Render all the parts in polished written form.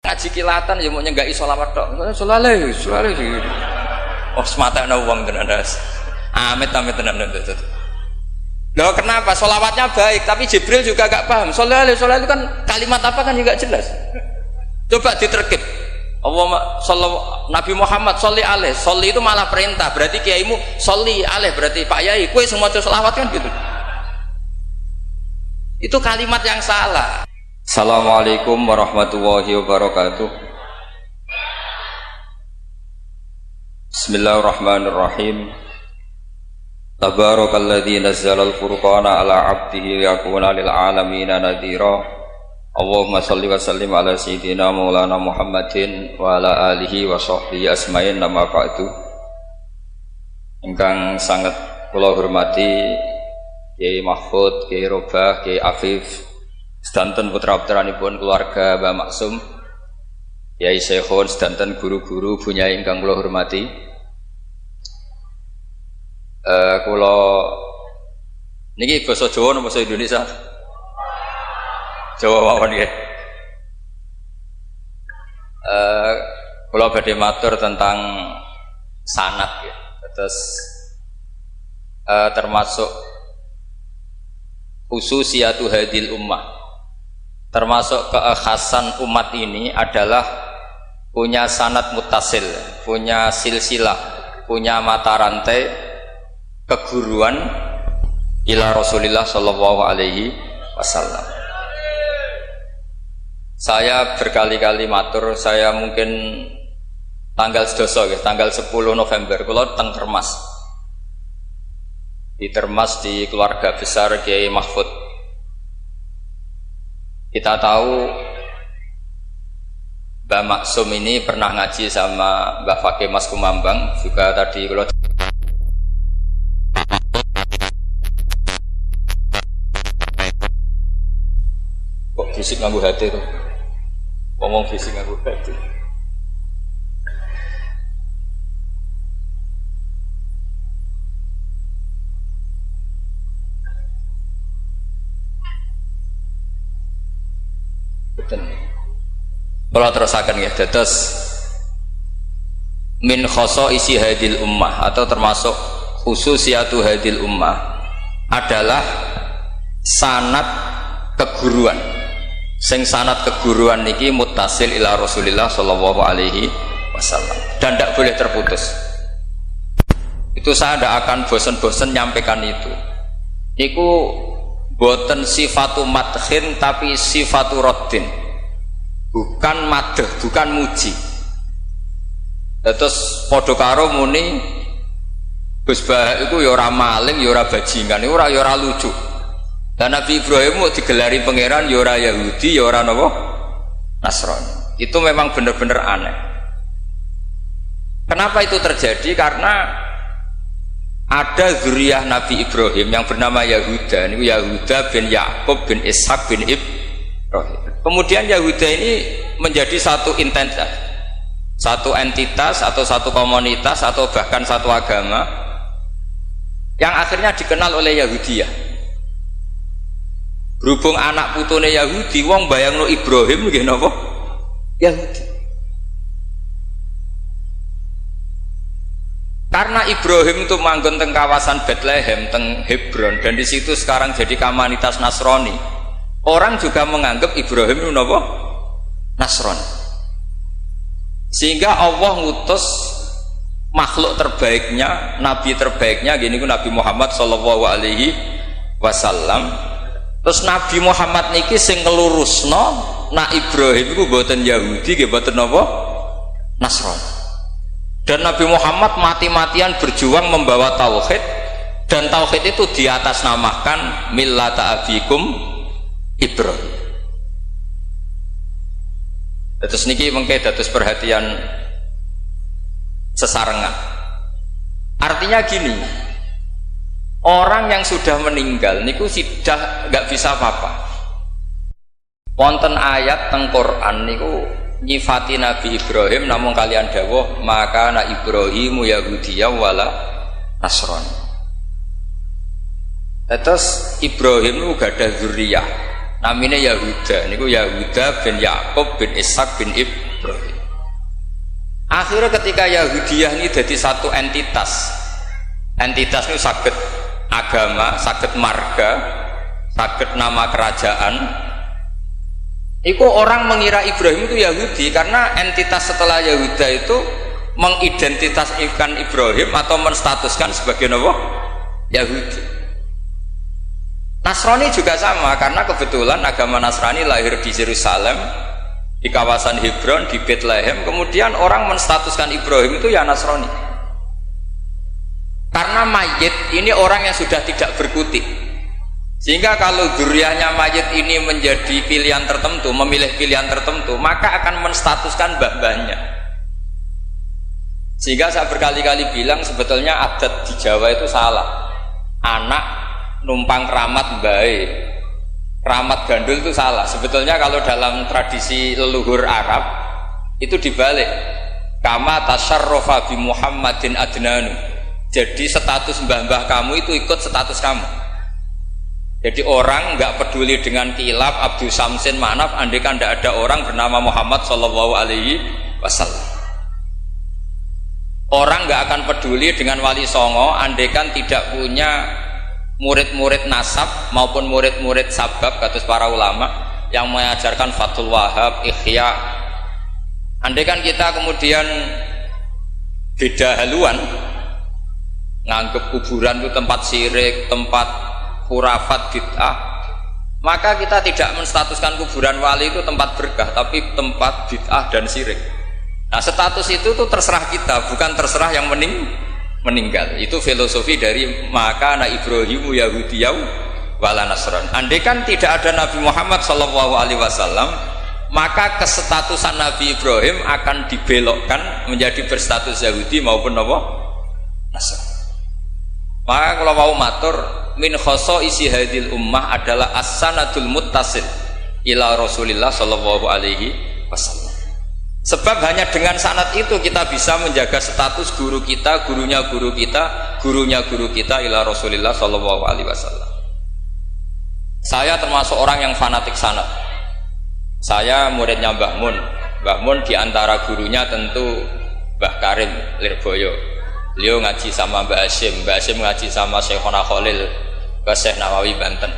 ngaji kilatan ya mau nyenggai sholawat tok. Sholale. Oh semata ana wong tenan das. Amit tenan. Loh kenapa? Sholawatnya baik, tapi Jibril juga gak paham. Sholale itu kan kalimat apa kan juga jelas. Coba diterkip. Nabi Muhammad sholli alaih. Sholli itu malah perintah. Berarti kiaimu sholli alaih. Berarti Pak Yai, kowe semua sholawat kan gitu. Itu kalimat yang salah. Assalamualaikum warahmatullahi wabarakatuh. Bismillahirrahmanirrahim. Tabarakalladzi nazzalal furqana ala 'abdihi liyakuna lil 'alamina nadhira. Allahumma shalli wa sallim ala sayyidina maulana Muhammadin wa ala alihi wa sahbihi asma'in nama ba'du. Ingkang sangat kula hormati Kiai Mahfud, Kiai Robah, Kiai Afif, sedanten putra-putranipun keluarga Mbah Maksum, Kiai Syekhun, sedanten guru-guru bunyai ingkang kula hormati. Kula niki basa Jawa napa basa Indonesia? Jawa mawon nggih. Kula badhe matur tentang sanad ya. Terus termasuk khususiyatu hadil ummah. Termasuk keekhasan umat ini adalah punya sanad muttasil, punya silsilah, punya mata rantai keguruan ila Rasulillah sallallahu alaihi wasallam. Saya berkali-kali matur, saya mungkin tanggal sedoso tanggal 10 November kula teng Termas. Di Termas di keluarga besar Kiai Mahfud. Kita tahu Mbah Maksum ini pernah ngaji sama Mbah Fakih Mas Kumambang, juga tadi kula kok fisik nganggo hati tuh, ngomong fisik nganggo hati. Betul. Kalau terusakan ya, dados min khosoisi hadil ummah atau termasuk khususiyatu hadil ummah adalah sanad keguruan. Sing sanad keguruan niki muttasil ila Rasulillah sallallahu alaihi wasallam dan tidak boleh terputus. Itu saya tidak akan bosan-bosan nyampaikan itu. Iku boten sifatu madhin tapi sifatu raddin. Bukan madh, bukan muji. Terus padha karo muni Gus Bah iku ya ora maling, ya ora bajingan, ya ora lucu. Dan Nabi Ibrahim mau digelari pangeran ya ora Yahudi, ya ora napa Nasrani. Itu memang benar-benar aneh. Kenapa itu terjadi? Karena ada zuriyah Nabi Ibrahim yang bernama Yahuda. Ini Yahuda bin Yakub bin Ishak bin Ibrahim. Kemudian Yahuda ini menjadi satu entitas, satu entitas atau satu komunitas atau bahkan satu agama yang akhirnya dikenal oleh Yahudiyah. Berhubung anak putune Yahudi, wong bayangno Ibrahim nggih napa? Yahudi. Karena Ibrahim itu manggon teng kawasan Bethlehem, teng Hebron, dan di situ sekarang jadi komunitas Nasrani. Orang juga menganggap Ibrahim itu napa? Nasrani. Sehingga Allah ngutus makhluk terbaiknya, nabi terbaiknya, gini ku Nabi Muhammad sallallahu alaihi wasallam. Terus Nabi Muhammad niki sing ngelurusno nak Ibrahim iku mboten Yahudi nggih mboten napa Nasrani. Dan Nabi Muhammad mati-matian berjuang membawa tauhid, dan tauhid itu diatasnamakan millata abikum Ibrahim. Terus niki mengke dados perhatian sesarengan. Artinya gini, orang yang sudah meninggal niku sudah nggak bisa apa-apa. Wonten ayat teng Quran niku nyifati Nabi Ibrahim namun kalian dawuh maka na Ibrahimu Yahudiyya wala Nasrani. Terus Ibrahim itu gadah zuriyah. namine Yahuda niku Yahuda bin Yakub bin Ishak bin Ibrahim. Akhirnya ketika Yahudiyah ini jadi satu entitas itu saged agama, saged marga, saged nama kerajaan. Iku orang mengira Ibrahim itu Yahudi karena entitas setelah Yahuda itu mengidentitaskan Ibrahim atau menstatuskan sebagai apa? Yahudi. Nasrani juga sama karena kebetulan agama Nasrani lahir di Yerusalem, di kawasan Hebron, di Bethlehem, kemudian orang menstatuskan Ibrahim itu ya Nasrani karena mayit ini orang yang sudah tidak berkutik, sehingga kalau dzurriyyahnya mayit ini menjadi pilihan tertentu, memilih pilihan tertentu, maka akan menstatuskan mbah-mbahnya. Sehingga saya berkali-kali bilang sebetulnya adat di Jawa itu salah, anak numpang keramat baik, keramat gandul itu salah. Sebetulnya kalau dalam tradisi leluhur Arab itu dibalik, kama tasyarrafa bi Muhammadin adnanu. Jadi status mbah-mbah kamu itu ikut status kamu. Jadi orang nggak peduli dengan kilap Abdul Samsin Manaf, andai kan tidak ada orang bernama Muhammad Shallallahu Alaihi Wasallam. Orang nggak akan peduli dengan Wali Songo, andai kan tidak punya murid-murid nasab maupun murid-murid sabab, kata para ulama yang mengajarkan Fathul Wahab, Ihya. Andai kan kita kemudian beda haluan, nganggep kuburan itu tempat syirik, tempat khurafat, bid'ah, maka kita tidak menstatuskan kuburan wali itu tempat berkah, tapi tempat bid'ah dan syirik. Nah, status itu tuh terserah kita, bukan terserah yang meninggal. Itu filosofi dari maka na Ibrahimu Yahudiyau wala Nasran. Andai kan tidak ada Nabi Muhammad Shallallahu Alaihi Wasallam, maka kestatusan Nabi Ibrahim akan dibelokkan menjadi berstatus Yahudi maupun apa? Nasran. Maka kalau mau matur, min khoso isi hadil ummah adalah as-sanadul muttasil ila Rasulillah Shallallahu Alaihi Wasallam. Sebab hanya dengan sanad itu kita bisa menjaga status guru kita, gurunya guru kita, gurunya guru kita ila Rasulillah Shallallahu Alaihi Wasallam. Saya termasuk orang yang fanatik sanad. Saya muridnya Mbah Mun. Mbah Mun diantara gurunya tentu Mbah Karim Lirboyo. Beliau ngaji sama Mbah Hashim ngaji sama Syekhona Khalil ke Syekh Nawawi Banten.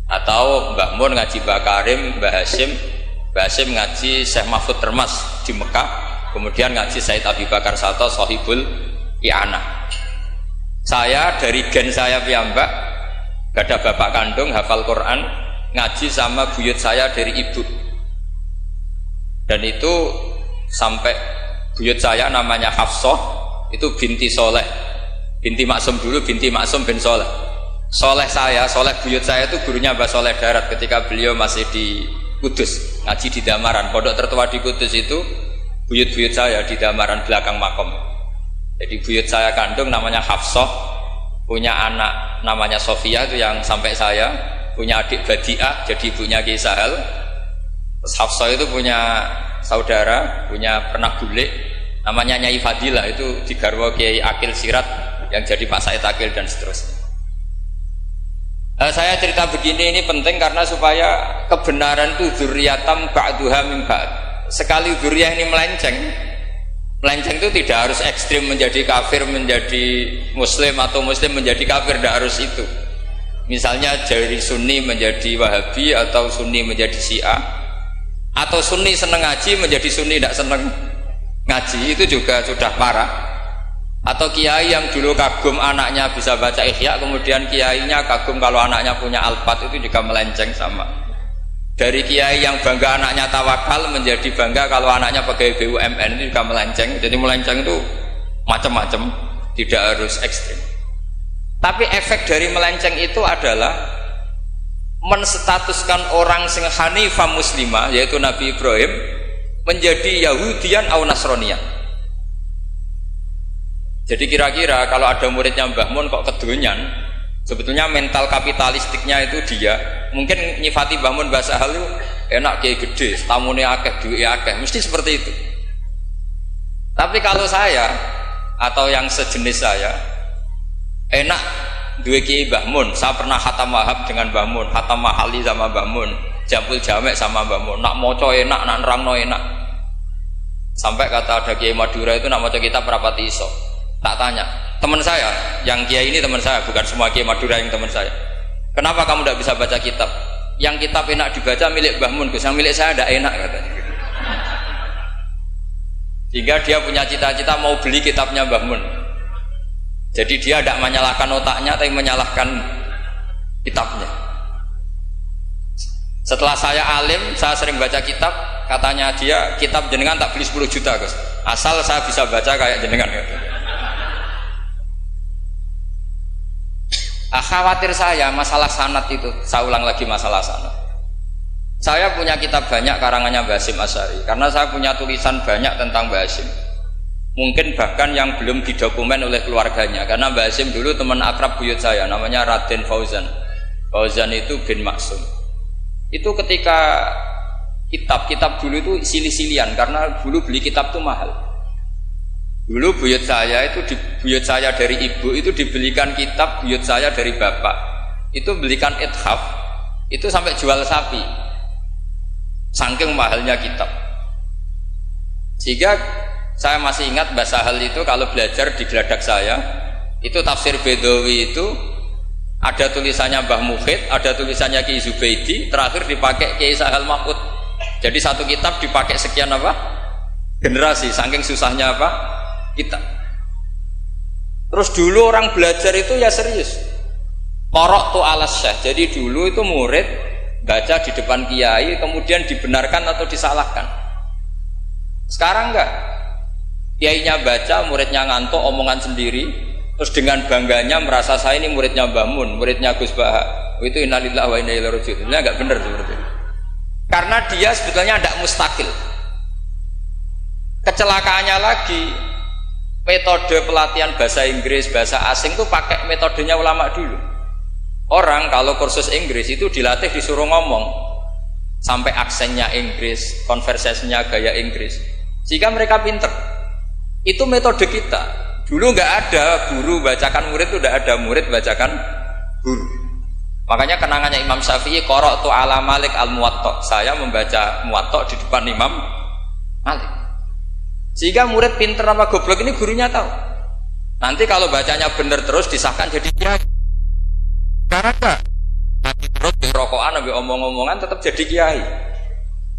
Atau Mbah Mun ngaji Mbah Karim, Mbah Hashim ngaji Syekh Mahfud Termas di Mekah, kemudian ngaji Said Abi Bakar Sato Sohibul I'anah. Saya dari gen saya piyambak, gak ada bapak kandung, hafal Quran, ngaji sama buyut saya dari ibu. Dan itu sampai buyut saya namanya Hafsah, itu binti Soleh, binti Maksum dulu, binti Maksum bin Soleh. Soleh buyut saya itu gurunya Mbah Soleh Darat ketika beliau masih di Kudus, ngaji di Damaran. Pondok tertua di Kudus itu buyut-buyut saya di Damaran belakang makom. Jadi buyut saya kandung namanya Hafsah, punya anak namanya Sofia itu yang sampai saya, punya adik Badiah jadi ibunya Kiai Sahal. Terus Hafsah itu punya saudara, punya pernah bulik namanya Nyai Fadilah, itu di garwa Kiai Akil Sirat yang jadi Pak Said Akil dan seterusnya. Saya cerita begini ini penting karena supaya kebenaran itu dzurriyatam ba'duha min ba'd. Sekali dzurriyah ini melenceng itu tidak harus ekstrim menjadi kafir menjadi muslim atau muslim menjadi kafir, tidak harus itu. Misalnya dari Sunni menjadi Wahabi atau Sunni menjadi Syiah, atau Sunni seneng ngaji menjadi Sunni tidak seneng ngaji, itu juga sudah parah. Atau kiai yang dulu kagum anaknya bisa baca Ihya, kemudian kiainya kagum kalau anaknya punya Alfat, itu juga melenceng sama. Dari kiai yang bangga anaknya tawakal menjadi bangga kalau anaknya pegawai BUMN, itu juga melenceng. Jadi melenceng itu macam-macam, tidak harus ekstrim. Tapi efek dari melenceng itu adalah menstatuskan orang sing hanifah muslimah, yaitu Nabi Ibrahim, menjadi Yahudian atau Nasronian. Jadi kira-kira kalau ada muridnya Mbah Mun kok kedonyan, sebetulnya mental kapitalistiknya itu dia mungkin nyifati Mbah Mun bahasa hal itu enak kayak gede, tamune akeh, duit akeh, mesti seperti itu. Tapi kalau saya atau yang sejenis saya enak duwe Kiai Mbah Mun, saya pernah khatam Wahab dengan Mbah Mun, khatam Mahali sama Mbah Mun, jampul jamek sama Mbah Mun. Nak maca enak, nak nerangno enak. Sampai kata ada Kiai Madura itu nak maca kitab rapati iso. Tak tanya, teman saya, yang Kiai ini teman saya, bukan semua Kiai Madura yang teman saya. Kenapa kamu tidak bisa baca kitab? Yang kitab enak dibaca milik Mbah Mun, yang milik saya tidak enak katanya. Sehingga dia punya cita-cita mau beli kitabnya Mbah Mun. Jadi dia tidak menyalahkan otaknya, tapi menyalahkan kitabnya. Setelah saya alim, saya sering baca kitab. Katanya dia, kitab jenengan tak beli 10 juta Gus, asal saya bisa baca kayak jenengan. Khawatir saya masalah sanad itu. Saya ulang lagi masalah sanad. Saya punya kitab banyak karangannya Mbah Hasyim Asy'ari, karena saya punya tulisan banyak tentang Mbah Hasyim. Mungkin bahkan yang belum didokumen oleh keluarganya, karena Mbah Hasyim dulu teman akrab buyut saya, namanya Raden Fauzan. Fauzan itu bin Maksum. Itu ketika kitab dulu itu silih-silihan, karena dulu beli kitab itu mahal. Dulu buyut saya dari ibu itu dibelikan kitab, buyut saya dari bapak itu belikan ithaf, itu sampai jual sapi, saking mahalnya kitab. Sehingga saya masih ingat Mbah Sahal itu kalau belajar di geladak saya, itu tafsir Bedawi itu ada tulisannya Mbah Muhid, ada tulisannya Ki Zubaidi, terakhir dipakai Kiai Sahal Mahmud. Jadi satu kitab dipakai sekian generasi, saking susahnya kitab. Terus dulu orang belajar itu ya serius. Qara'tu ala syekh. Jadi dulu itu murid baca di depan kiai, kemudian dibenarkan atau disalahkan. Sekarang enggak. Kiainya baca, muridnya ngantuk omongan sendiri, terus dengan bangganya merasa saya ini muridnya Mbah Mun, muridnya Gus Baha. Itu innalillahi wa inna ilaihi raji'un. Ini enggak benar seperti itu. Karena dia sebetulnya tidak mustakil. Kecelakaannya lagi, metode pelatihan bahasa Inggris, bahasa asing itu pakai metodenya ulama dulu. Orang kalau kursus Inggris itu dilatih disuruh ngomong sampai aksennya Inggris, konversasinya gaya Inggris, sehingga mereka pinter. Itu metode kita. Dulu nggak ada guru bacakan murid, itu tidak ada murid bacakan guru. Makanya kenangannya Imam Syafi'i, qara'tu ala Malik al-Muwatta. Saya membaca Muwatta di depan Imam Malik. Sehingga murid pinter apa goblok ini gurunya tahu. Nanti kalau bacanya benar terus disahkan jadi kiai. Karena terus di rokokan ambil omong-omongan tetap jadi kiai.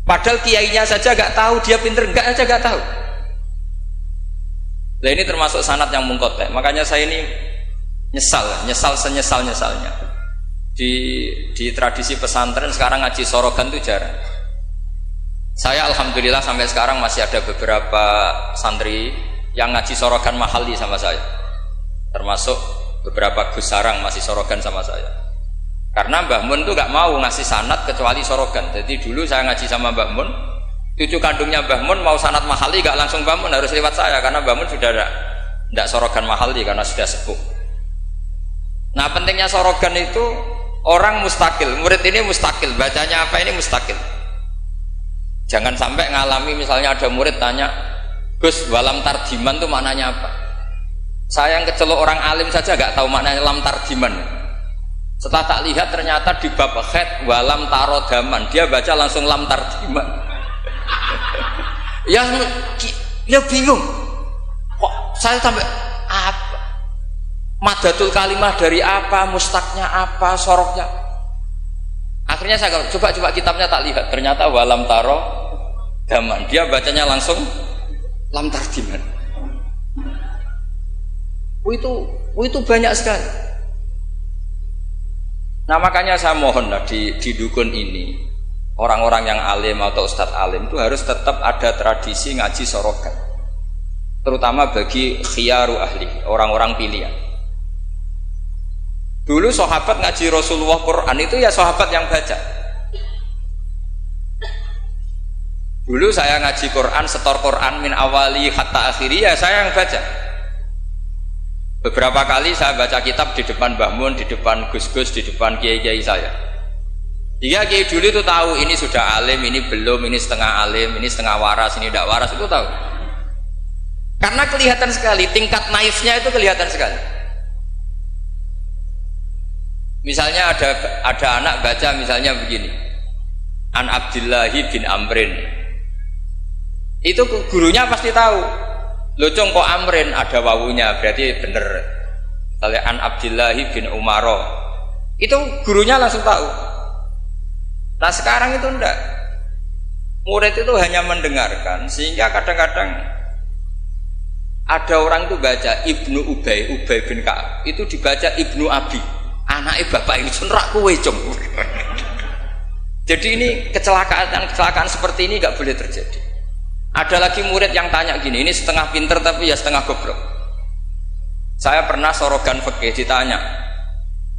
Padahal kiainya saja gak tahu dia pinter, enggak aja gak tahu. Nah ini termasuk sanad yang mungkotek. Makanya saya ini nyesal senyesal-nyesalnya. Di tradisi pesantren sekarang ngaji sorogan itu jarang. Saya alhamdulillah sampai sekarang masih ada beberapa santri yang ngaji sorogan mahali sama saya, termasuk beberapa Gus Sarang masih sorogan sama saya. Karena Mbah Mun tuh gak mau ngasih sanad kecuali sorogan. Jadi dulu saya ngaji sama Mbah Mun, cucu kandungnya Mbah Mun mau sanad mahali gak langsung Mbah Mun, harus lewat saya, karena Mbah Mun sudah tidak sorogan mahali karena sudah sepuh. Nah pentingnya sorogan itu, orang mustakil, murid ini mustakil, bacanya apa ini mustakil. Jangan sampai ngalami misalnya ada murid tanya, Gus, walam tarjiman itu maknanya apa? Saya yang kecelok orang alim saja gak tahu maknanya lam tarjiman. Setelah tak lihat ternyata di bab khed walam tarodaman, dia baca langsung lam tarjiman. ya bingung. Kok saya sampai apa? Madatul kalimah dari apa? Mustaknya apa? Soroknya? Akhirnya saya coba kitabnya tak lihat, ternyata walam taro daman, dia bacanya langsung lam tarjiman. Itu banyak sekali. Nah makanya saya mohon lah di dukun ini, orang-orang yang alim atau ustadz alim itu harus tetap ada tradisi ngaji sorogan, terutama bagi khiyaru ahli, orang-orang pilihan. Dulu sahabat ngaji Rasulullah Quran itu ya sahabat yang baca. Dulu saya ngaji Quran, setor Quran min awali hatta akhiri, ya saya yang baca. Beberapa kali saya baca kitab di depan Mbah Mun, di depan Gus-Gus, di depan kiai-kiai saya. Jika kiai dulu itu tahu ini sudah alim, ini belum, ini setengah alim, ini setengah waras, ini tidak waras, itu tahu. Karena kelihatan sekali, tingkat naifnya itu kelihatan sekali. Misalnya ada anak baca misalnya begini, an Abdillahi bin Amrin. Itu gurunya pasti tahu. Lho Cung, kok Amrin ada wawunya, berarti bener. Misalnya an Abdillahi bin Umaro, itu gurunya langsung tahu. Nah sekarang itu enggak. Murid itu hanya mendengarkan, sehingga kadang-kadang ada orang itu baca Ibnu Ubay bin Ka'ab, itu dibaca Ibnu Abi, anaknya bapak itu rak kowe Cung. Jadi ini kecelakaan seperti ini nggak boleh terjadi. Ada lagi murid yang tanya gini, ini setengah pinter tapi ya setengah goblok. Saya pernah sorogan fikih ditanya,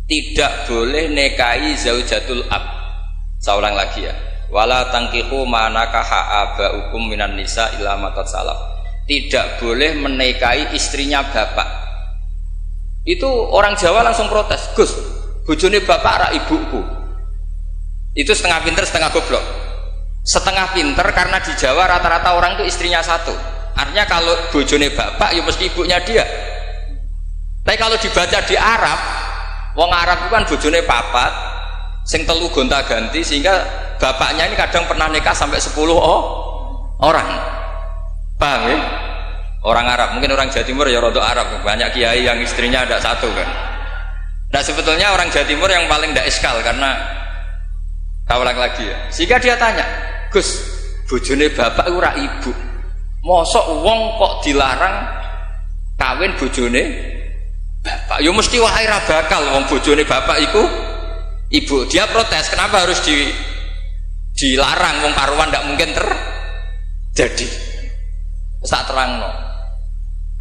tidak boleh nikahi zaujatul ab. Saya ulang lagi ya. Wala tangkihu manakaha abaukum minan nisa illa ma qad salaf. Tidak boleh menikahi istrinya bapak. Itu orang Jawa langsung protes, Gus, bojone bapak rak ibuku. Itu setengah pinter setengah goblok. Setengah pinter karena di Jawa rata-rata orang itu istrinya satu. Artinya kalau bojone bapak ya mesti ibunya dia. Tapi kalau dibaca di Arab, wong Arab itu kan bojone papat, sing telu gonta-ganti, sehingga bapaknya ini kadang pernah nikah sampai 10 orang. Paham ya? Orang Arab, mungkin orang Jawa Timur ya rodok Arab, banyak kiai yang istrinya ada satu kan. Nah sebetulnya orang Jawa Timur yang paling tidak iskal karena ulang lagi ya. Sehingga dia tanya, Gus, bojone bapak ora ibu, mosok wong kok dilarang kawin bojone bapak? Ya mesti wae ra bakal wong bojone bapak iku ibu. Dia protes, kenapa harus dilarang, wong karuan tidak mungkin terjadi. Tak terangno.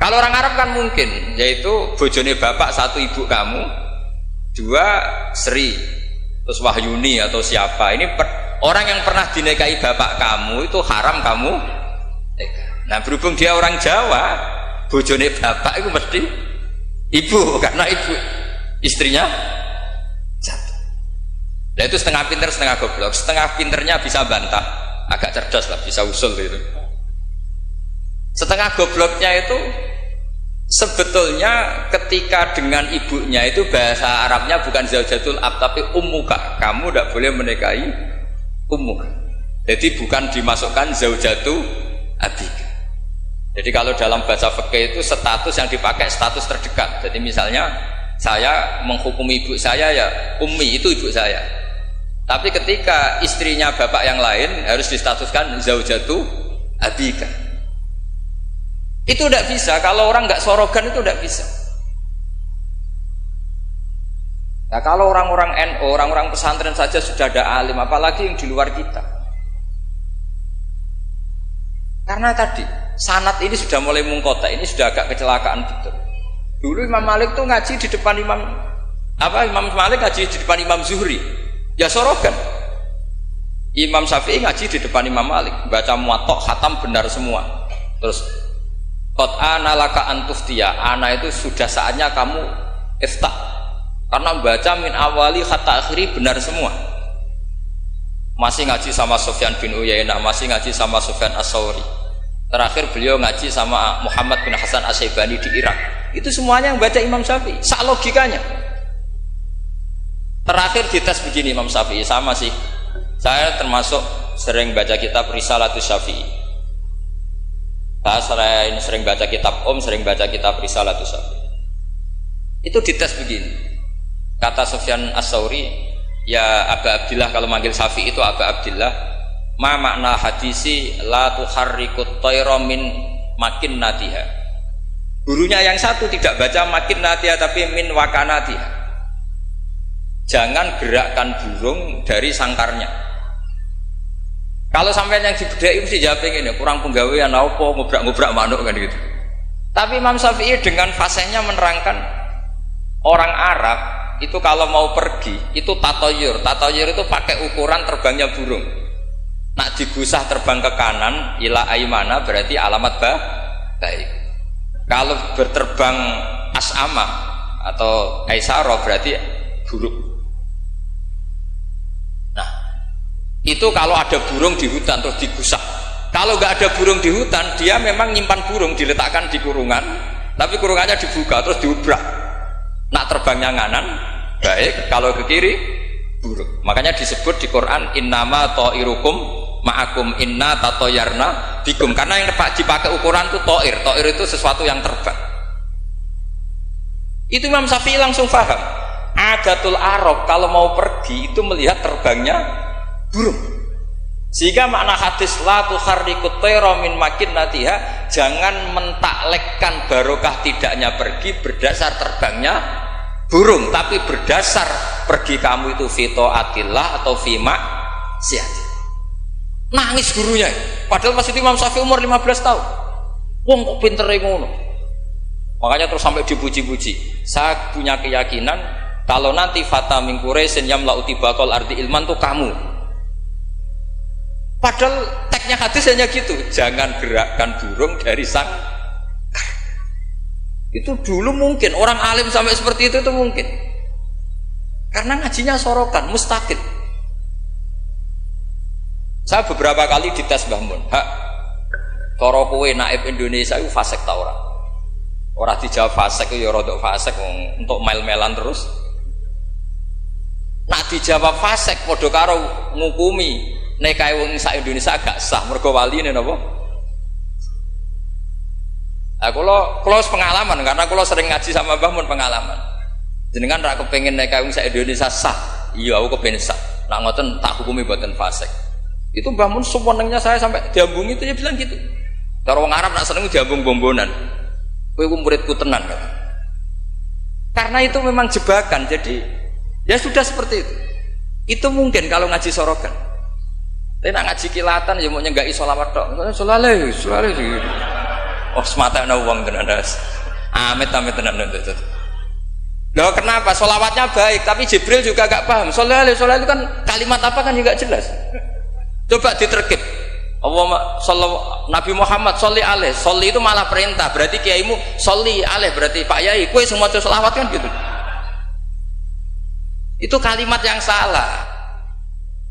Kalau orang Arab kan mungkin, yaitu bojone bapak satu ibu kamu, dua Sri, terus Wahyuni atau siapa. Ini orang yang pernah dinikahi bapak kamu itu haram kamu nikah. Nah berhubung dia orang Jawa, bojone bapak itu mesti ibu, karena ibu istrinya satu. Nah itu setengah pinter setengah goblok. Setengah pinternya bisa bantah, agak cerdas lah, bisa usul gitu. Setengah gobloknya itu sebetulnya ketika dengan ibunya itu bahasa Arabnya bukan zaujatul ab tapi ummuka. Kamu tidak boleh menikahi ummuka. Jadi bukan dimasukkan zaujatu abika. Jadi kalau dalam bahasa fikih itu status yang dipakai status terdekat. Jadi misalnya saya menghukumi ibu saya ya ummi, itu ibu saya. Tapi ketika istrinya bapak yang lain harus distatuskan zaujatu abika. Itu tidak bisa, kalau orang nggak sorogan itu tidak bisa. Nah kalau orang-orang NU, orang-orang pesantren saja sudah ada alim, apalagi yang di luar kita. Karena tadi sanad ini sudah mulai mengkotak, ini sudah agak kecelakaan betul. Dulu Imam Malik tuh ngaji di depan Imam Malik ngaji di depan Imam Zuhri, ya sorogan. Imam Syafi'i ngaji di depan Imam Malik, baca muwatta khatam benar semua. Terus qad ana laka antuftiya, ana itu sudah saatnya kamu iftah, karena baca min awali hatta akhiri benar semua. Masih ngaji sama Sufyan bin Uyainah, masih ngaji sama Sufyan As-Sauri, terakhir beliau ngaji sama Muhammad bin Hasan As-Syaibani di Irak. Itu semuanya yang baca Imam Syafi'i, sak logikanya. Terakhir dites begini Imam Syafi'i, sama sih, saya termasuk sering baca kitab Risalatus Syafi'i. Saya sering baca kitab sering baca kitab Risalatus Syafi'i. Itu dites begini. Kata Sufyan As-Sauri, ya Aba Abdillah, kalau manggil Syafi'i itu Aba Abdillah, ma makna hadisi la tuharrikut tayra min makinnatiha. Gurunya yang satu tidak baca makinnatiha tapi min wakanatiha. Jangan gerakkan burung dari sangkarnya. Kalau sampai yang dibedai mesti jawab ini, kurang penggawean apa ngobrak-ngobrak manuk kan gitu. Tapi Imam Syafi'i dengan fasihnya menerangkan orang Arab itu kalau mau pergi itu tatoyur itu pakai ukuran terbangnya burung. Nak digusah terbang ke kanan ila aimana berarti alamat baik. Kalau berterbang as'ama atau aisara berarti buruk. Itu kalau ada burung di hutan terus digusah. Kalau nggak ada burung di hutan, dia memang nyimpan burung diletakkan di kurungan, tapi kurungannya dibuka terus diubrak. Nak terbangnya nganan baik, kalau ke kiri burung. Makanya disebut di Quran innama ta'irukum ma'akum inna tatoyarna bikum, karena yang dipakai ukuran itu ta'ir. Ta'ir itu sesuatu yang terbang. Itu Imam Syafi'i langsung paham. Adatul Arab kalau mau pergi itu melihat terbangnya burung. Sehingga makna hadis la tukharriqut tayra min makinnatiha, jangan mentaklekkan barokah tidaknya pergi berdasar terbangnya burung, tapi berdasar pergi kamu itu fi taatillah atau fi maksiat. Nangis gurunya. Padahal pas itu Imam Syafi'i umur 15 tahun. Wong kok pintere ngono. Makanya terus sampai dipuji-puji. Saya punya keyakinan kalau nanti fata min Quraisyin yamla'u tibaqal ardi ilman tuh kamu. Padahal teksnya hadis hanya gitu, jangan gerakkan burung dari sang. Itu dulu mungkin orang alim sampai seperti itu mungkin, karena ngajinya sorokan mustaqil. Saya beberapa kali dites Mbah Mun, hak cara kowe naib Indonesia itu fasik ta ora? Ora dijawab fasik ya rodok fasik untuk mel-melan terus. Nak dijawab fasik padha karo ngukumi nek kae wong sak Indonesia agak sah mergo waline napa? Nah, kula pengalaman karena kula sering ngaji sama Mbah Mun pengalaman. Jenengan ra kepengin nek kae wong sak Indonesia sah. Iya, aku kepengin sah. Nak ngoten tak hukumi mboten fasik. Itu Mbah Mun sewenengnya saya sampai diambung itu ya bilang gitu. Cara wong Arab nak seneng diambung bombonan. Kowe ku muridku tenan kan. Karena itu memang jebakan. Jadi ya sudah seperti itu. Itu mungkin kalau ngaji sorokan. Tapi nak ngaji kilatan ya mau nyenggai sholawat tok. Sholale. Oh semata ana wong tenan das. Amit tenan. Loh kenapa? Sholawatnya baik, tapi Jibril juga gak paham. Sholale itu kan kalimat apa kan juga jelas. Coba diterkip. Nabi Muhammad sholli alaih. Sholli itu malah perintah. Berarti kiaimu sholli alaih. Berarti Pak Yai, kowe semua sholawat kan gitu. Itu kalimat yang salah.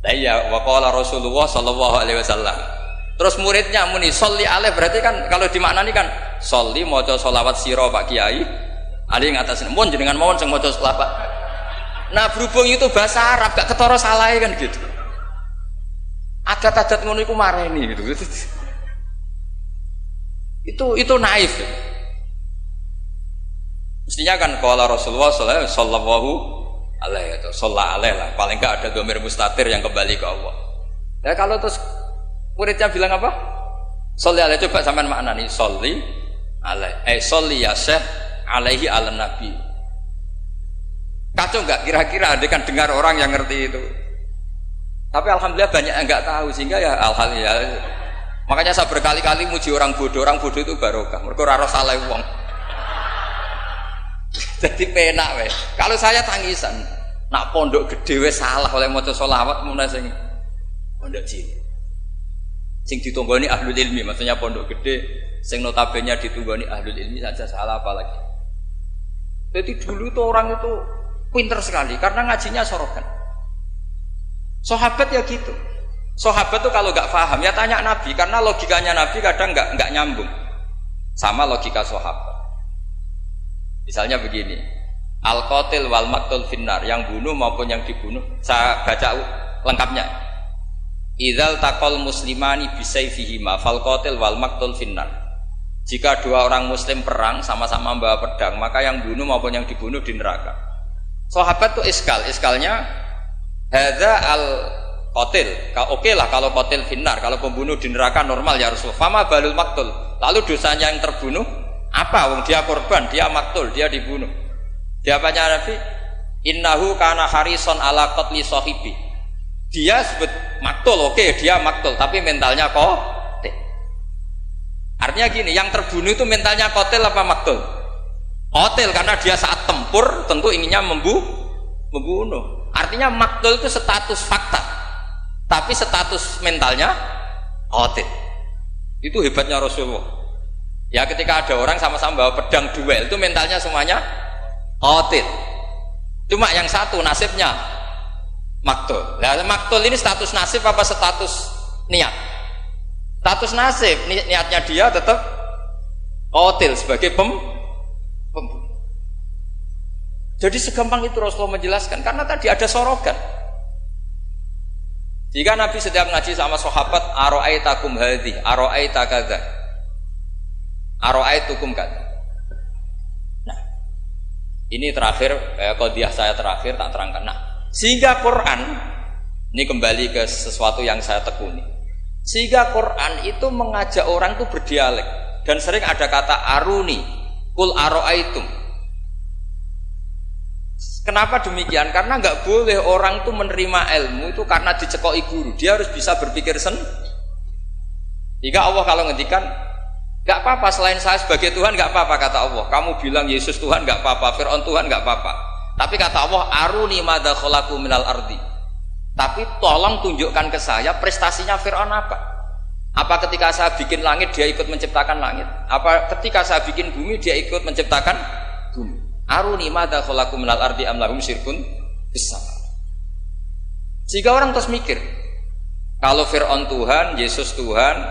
Iya, waqala Rasulullah sallallahu alaihi wasallam. Terus muridnya muni sholli alaih, berarti kan kalau dimaknani kan sholli maca sholawat sira Pak Kiai, ali ngatasé mun jenengan mawon sing maca sholawat. Nah, berhubung itu bahasa Arab gak ketara salahe kan gitu. Adat-adat ngono iku mareni gitu. Itu naif. Mestinya kan qala Rasulullah sallallahu alaihi itu sholat alaih lah, paling enggak ada dhamir mustatir yang kembali ke Allah. Ya kalau terus muridnya bilang apa? Sholli alaih, coba sampean maknani sholli alaih. Sholli ya syekh alaihi ala nabi. Kacau enggak kira-kira ada kan dengar orang yang ngerti itu. Tapi alhamdulillah banyak yang enggak tahu sehingga ya alhamdulillah. Makanya saya berkali-kali muji orang bodoh itu barokah. Mergo ora salah wong. Jadi penak weh. Kalau saya tangisan, nak pondok gede weh salah oleh maca sholawat mun sing pondok cilik. Sing ditunggoni ahlul ilmi, maksudnya pondok gede sing notabene ditunggoni ahlul ilmi saja salah apalagi. Jadi dulu tuh orang itu pinter sekali karena ngajinya sorokan. Sahabat ya gitu. Sahabat tuh kalau nggak paham ya tanya Nabi, karena logikanya Nabi kadang nggak nyambung sama logika sahabat. Misalnya begini, al-qatil wal maqtul finnar, yang bunuh maupun yang dibunuh. Saya baca lengkapnya. Idzal taqal muslimani bisayfihima fal qatil wal maqtul finnar. Jika dua orang muslim perang sama-sama membawa pedang, maka yang bunuh maupun yang dibunuh di neraka. Sahabat tuh iskalnya hadza al qatil. Oke lah kalau qatil finnar, kalau pembunuh di neraka normal ya Rasul. Fama balul maqtul. Lalu dosanya yang terbunuh apa? Wong dia korban, dia maktul, dia dibunuh. Jawabannya Nabi, innahu kana harison ala qatli sahibi. Dia sebut maktul, oke, dia maktul, tapi mentalnya qatil. Artinya gini, yang terbunuh itu mentalnya qatil apa maktul? Qatil, karena dia saat tempur tentu inginnya membunuh. Artinya maktul itu status fakta, tapi status mentalnya qatil. Itu hebatnya Rasulullah. Ya ketika ada orang sama-sama bawa pedang duel itu mentalnya semuanya qatil. Cuma yang satu nasibnya maktul. Nah, maktul ini status nasib apa status niat? Status nasib, niatnya dia tetap qatil sebagai pembunuh. Jadi segampang itu Rasulullah menjelaskan karena tadi ada sorogan. Jika Nabi setiap ngaji sama sahabat, aro'aitakum hadhi, aro'aita kadza, aro'aitukum kadza. Nah, ini terakhir, qadhiyah saya terakhir tak terangkan. Nah, sehingga Quran, ini kembali ke sesuatu yang saya tekuni. Sehingga Quran itu mengajak orang itu berdialek, dan sering ada kata aruni, kul aro'aitum. Kenapa demikian? Karena nggak boleh orang tuh menerima ilmu itu karena dicekoki guru. Dia harus bisa berpikir sendiri. Jika Allah kalau ngendikan, nggak apa-apa selain saya sebagai Tuhan nggak apa-apa kata Allah. Kamu bilang Yesus Tuhan nggak apa-apa, Fir'aun Tuhan nggak apa-apa. Tapi kata Allah, aruni madza khalaqu minal ardi. Tapi tolong tunjukkan ke saya prestasinya Fir'aun apa? Apa ketika saya bikin langit dia ikut menciptakan langit? Apa ketika saya bikin bumi dia ikut menciptakan bumi? Aruni madza khalaqu minal ardi am lahum syirkun fis-sama. Jika orang terus mikir, kalau Fir'aun Tuhan, Yesus Tuhan,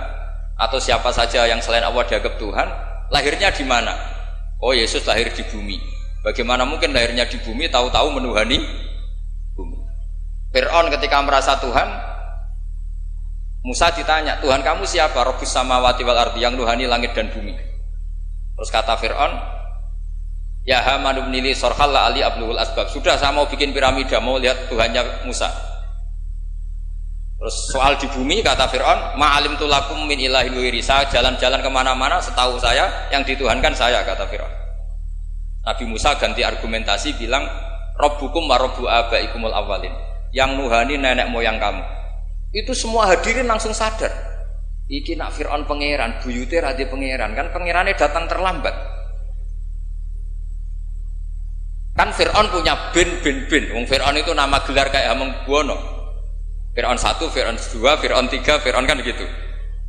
atau siapa saja yang selain Allah dianggap Tuhan, lahirnya di mana? Oh, Yesus lahir di bumi. Bagaimana mungkin lahirnya di bumi tahu-tahu menuhani bumi? Fir'aun ketika merasa Tuhan, Musa ditanya, Tuhan kamu siapa? Rabbus samawati wal ardi, yang nuhani langit dan bumi. Terus kata Fir'aun, ya Haman ibn li sorhal la ali abluhul asbab. Sudah saya mau bikin piramida, mau lihat Tuhannya Musa. Terus soal di bumi kata Fir'aun, ma'alim tulakum min ilahin wiri. Saya jalan-jalan kemana-mana, setahu saya yang dituhankan saya, kata Fir'aun. Nabi Musa ganti argumentasi bilang, Rabbukum wa rabbu abaikumul awwalin. Yang nuhani nenek moyang kamu. Itu semua hadirin langsung sadar. Iki nak Fir'aun pangeran, buyute radi pangeran, kan pangerannya datang terlambat. Kan Fir'aun punya bin. Wong Fir'aun itu nama gelar kayak Hamengkubuwono. Fir'aun 1, Fir'aun 2, Fir'aun 3, Fir'aun kan gitu.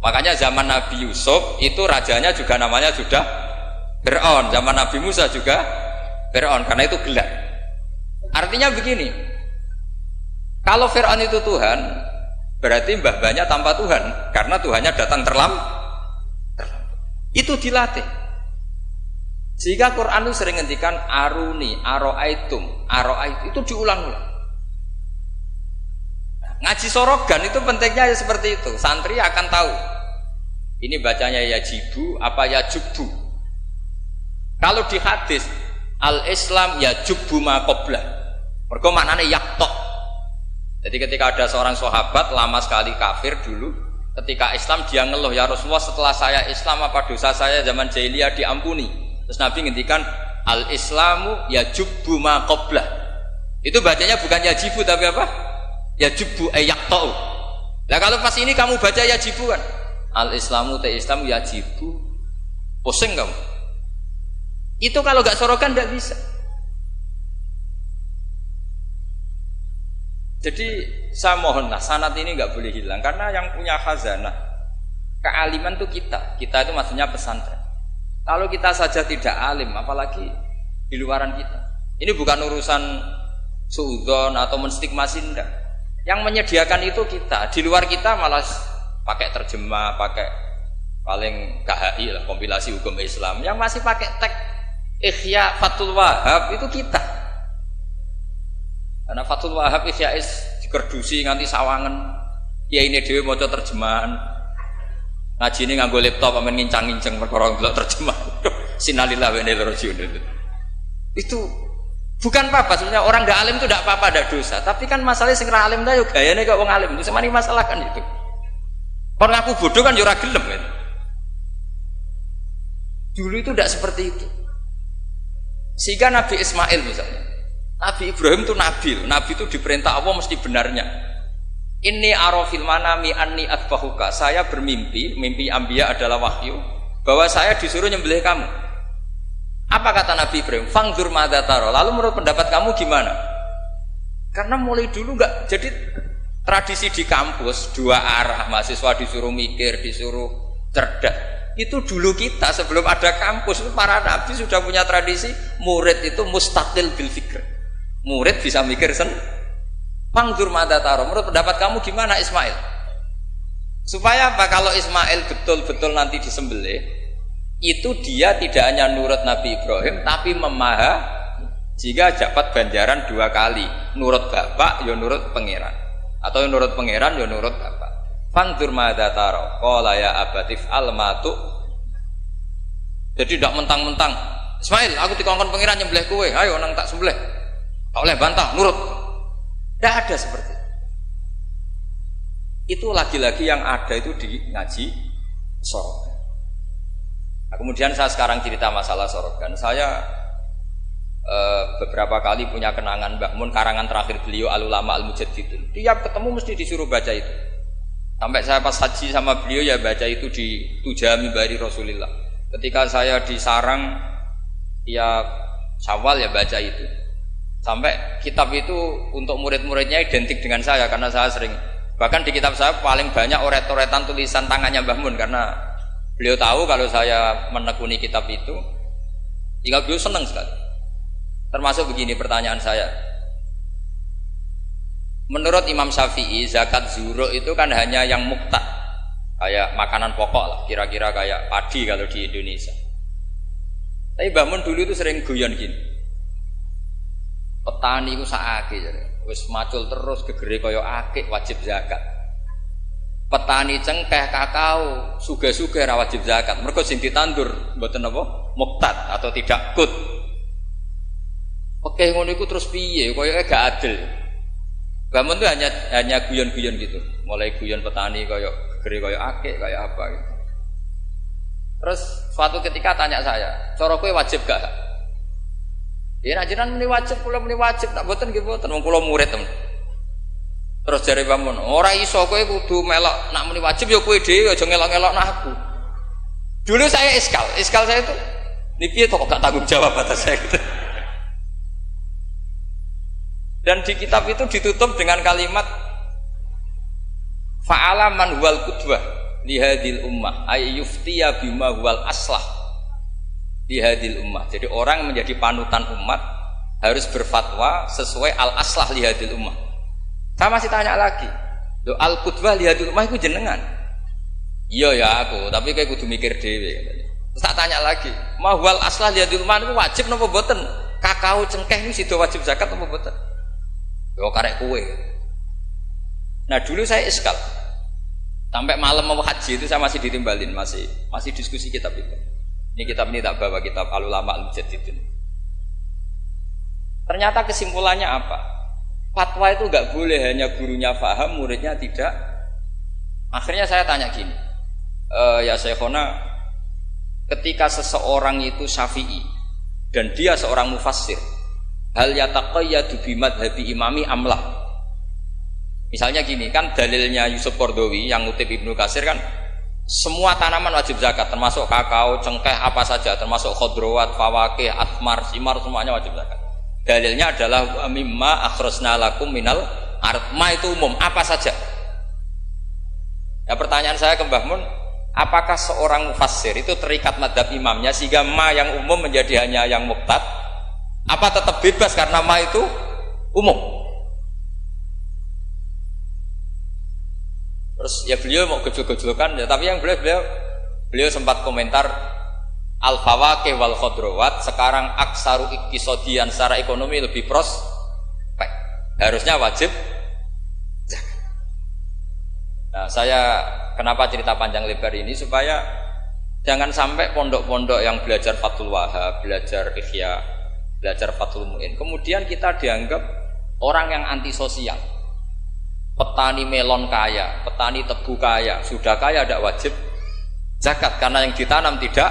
Makanya zaman Nabi Yusuf itu rajanya juga namanya sudah Fir'aun. Zaman Nabi Musa juga Fir'aun, karena itu gelar. Artinya begini, kalau Fir'aun itu Tuhan, berarti mbah-mbahnya tanpa Tuhan, karena Tuhannya datang terlambat. Itu dilatih. Sehingga Quran itu sering ngendikan aruni, aro'aitum, aro'ait, itu diulang-ulang. Ngaji sorogan itu pentingnya ya seperti itu. Santri akan tahu. Ini bacanya yajibu apa yajubbu. Kalau di hadis al-Islam yajubbu ma qablah. Mergo maknane yaktok. Jadi ketika ada seorang sahabat lama sekali kafir dulu, ketika Islam dia ngeluh, ya Rasulullah setelah saya Islam apa dosa saya zaman jahiliyah diampuni. Terus Nabi ngendikan al-Islamu yajubbu ma qablah. Itu bacanya bukan yajibu tapi apa? Yajubbu ayaktau. Nah kalau pas ini kamu baca yajibu kan, al-Islamu te Islam yajibu, pusing kamu. Itu kalau gak sorokan tidak bisa. Jadi saya mohonlah sanad ini nggak boleh hilang, karena yang punya khazanah kealiman itu kita itu maksudnya pesantren. Kalau kita saja tidak alim, apalagi di luaran kita. Ini bukan urusan suudzon atau menstigmasi, enggak. Yang menyediakan itu kita. Di luar kita malah pakai terjemah, pakai paling KHI lah, kompilasi hukum Islam. Yang masih pakai teks Ihya Fathul Wahab itu kita. Karena Fathul Wahab Ihya dikerdusi nganti sawangan. Ya ini dhewe maca terjemahan. Ngaji ini nganggo laptop amen ngincang-ngincang perkara ndelok terjemah. Sinalillah wa inna ilaihi raji'un. Itu bukan apa-apa, sebenarnya orang nggak alim itu tidak apa-apa, tidak dosa. Tapi kan masalahnya sing ra alim ta yo gayane kok wong alim itu semani masalah kan itu. Orang aku bodoh kan yo ora gelem kan. Dulu itu tidak seperti itu. Sehingga Nabi Ismail misalnya, Nabi Ibrahim itu Nabi itu diperintah Allah mesti benarnya. Inni arafil manami anni atbahuka. Saya bermimpi, mimpi anbiya adalah wahyu, bahwa saya disuruh nyembelih kamu. Apa kata Nabi Ibrahim? Fangzur madza tara. Lalu menurut pendapat kamu gimana? Karena mulai dulu enggak, jadi tradisi di kampus dua arah, mahasiswa disuruh mikir, disuruh cerdas. Itu dulu kita sebelum ada kampus, para nabi sudah punya tradisi murid itu mustaqil bil fikr. Murid bisa mikir sendiri. Fangzur madza tara. Menurut pendapat kamu gimana Ismail? Supaya apa? Kalau Ismail betul-betul nanti disembelih, itu dia tidak hanya nurut Nabi Ibrahim, tapi memahami, jika dapat ganjaran 2 kali, nurut bapak, ya nurut pangeran. Atau nurut pangeran ya nurut bapak. Fandur madza tara qala ya abatif almatu. Jadi tidak mentang-mentang Ismail aku dikongkon pangeran nyembelih kowe ayo nang tak sembelih tak oleh bantah nurut. Tidak ada seperti itu. Lagi-lagi yang ada itu di ngaji sorogan. Nah, kemudian saya sekarang cerita masalah sorogan. Saya beberapa kali punya kenangan Mbah Mun, karangan terakhir beliau Al-Ulama Al-Mujaddidun. Tiap ketemu mesti disuruh baca itu. Sampai saya pas haji sama beliau ya baca itu di Tujami Bari Rasulillah. Ketika saya di Sarang ya Syawal ya baca itu. Sampai kitab itu untuk murid-muridnya identik dengan saya karena saya sering, bahkan di kitab saya paling banyak oret-oretan tulisan tangannya Mbah Mun karena beliau tahu kalau saya menekuni kitab itu, tinggal beliau senang sekali. Termasuk begini pertanyaan saya. Menurut Imam Syafi'i, zakat zuhur itu kan hanya yang muqtad, kayak makanan pokok lah, kira-kira kayak padi kalau di Indonesia. Tapi Mbah Mun dulu itu sering guyon gini. Petani itu saake, wis macul terus gegere kaya akik wajib zakat. Petani cengkeh kakao suge-suge ra wajib zakat. Mergo sing ditandur mboten apa? Muqtad atau tidak kut. Oke, ngono iku terus piye? Koyoke gak adil. Bangun tuh hanya guyon-guyon gitu. Mulai guyon petani koyo gegere koyo akik, kayak apa gitu. Terus suatu ketika tanya saya, "Cara kowe wajib gak?" Ya nek jenengan muni wajib, kula muni wajib, nak mboten nggih mboten, wong kula murid temen. Terus jare bangun, "Ora iso kowe kudu melok nak muni wajib ya kowe dhewe aja ngelok-ngelokno aku." Dulu saya iskal saya itu niki kok gak tanggung jawab atas saya gitu. Dan di kitab itu ditutup dengan kalimat fa'ala man huwal qudwah li hadhil ummah ay yuftiya bima huwal aslah li hadhil ummah. Jadi orang menjadi panutan umat harus berfatwa sesuai al aslah li hadhil ummah. Saya masih tanya lagi, "Lho al qudwah li hadhil ummah iku jenengan?" "Iya ya aku, tapi kayak kudu mikir dhewe." Terus tak tanya lagi, "Ma huwal aslah li hadhil ummah iku wajib napa mboten? Kakao cengkeh niku sida wajib zakat napa mboten?" Yo karek kue. Nah dulu saya iskal. Sampai malam mau haji itu saya masih ditimbalin, masih diskusi kitab itu. Ini kitab ini tak bawa, kitab Al-Ulama Al-Mujaddidun. Ternyata kesimpulannya apa? Fatwa itu enggak boleh hanya gurunya paham, muridnya tidak. Akhirnya saya tanya gini, ya Syekhona, ketika seseorang itu Syafi'i dan dia seorang mufassir, hal yataqayyadu bi madhhabi imami amlah. Misalnya gini, kan dalilnya Yusuf Qardawi yang ngutip Ibnu Katsir kan semua tanaman wajib zakat, termasuk kakao, cengkeh, apa saja, termasuk khodrowat, fawakih, atmar, simar, semuanya wajib zakat. Dalilnya adalah mimma akhrajna lakum minal ard. Ma itu umum, apa saja. Ya pertanyaan saya ke Mbah Mun, apakah seorang mufassir itu terikat madhab imamnya sehingga ma yang umum menjadi hanya yang muqtad? Apa tetap bebas karena ma itu umum? Terus ya beliau mau gejol-gejolkan ya, tapi yang beliau sempat komentar al-fawakih wal khodrowat sekarang aksaru iktisodian secara ekonomi lebih prospek, harusnya wajib zakat. Nah saya kenapa cerita panjang lebar ini supaya jangan sampai pondok-pondok yang belajar Fathul Wahab, belajar Ihya, belajar Fathul Mu'in, kemudian kita dianggap orang yang antisosial. Petani melon kaya, petani tebu kaya, sudah kaya tidak wajib zakat karena yang ditanam tidak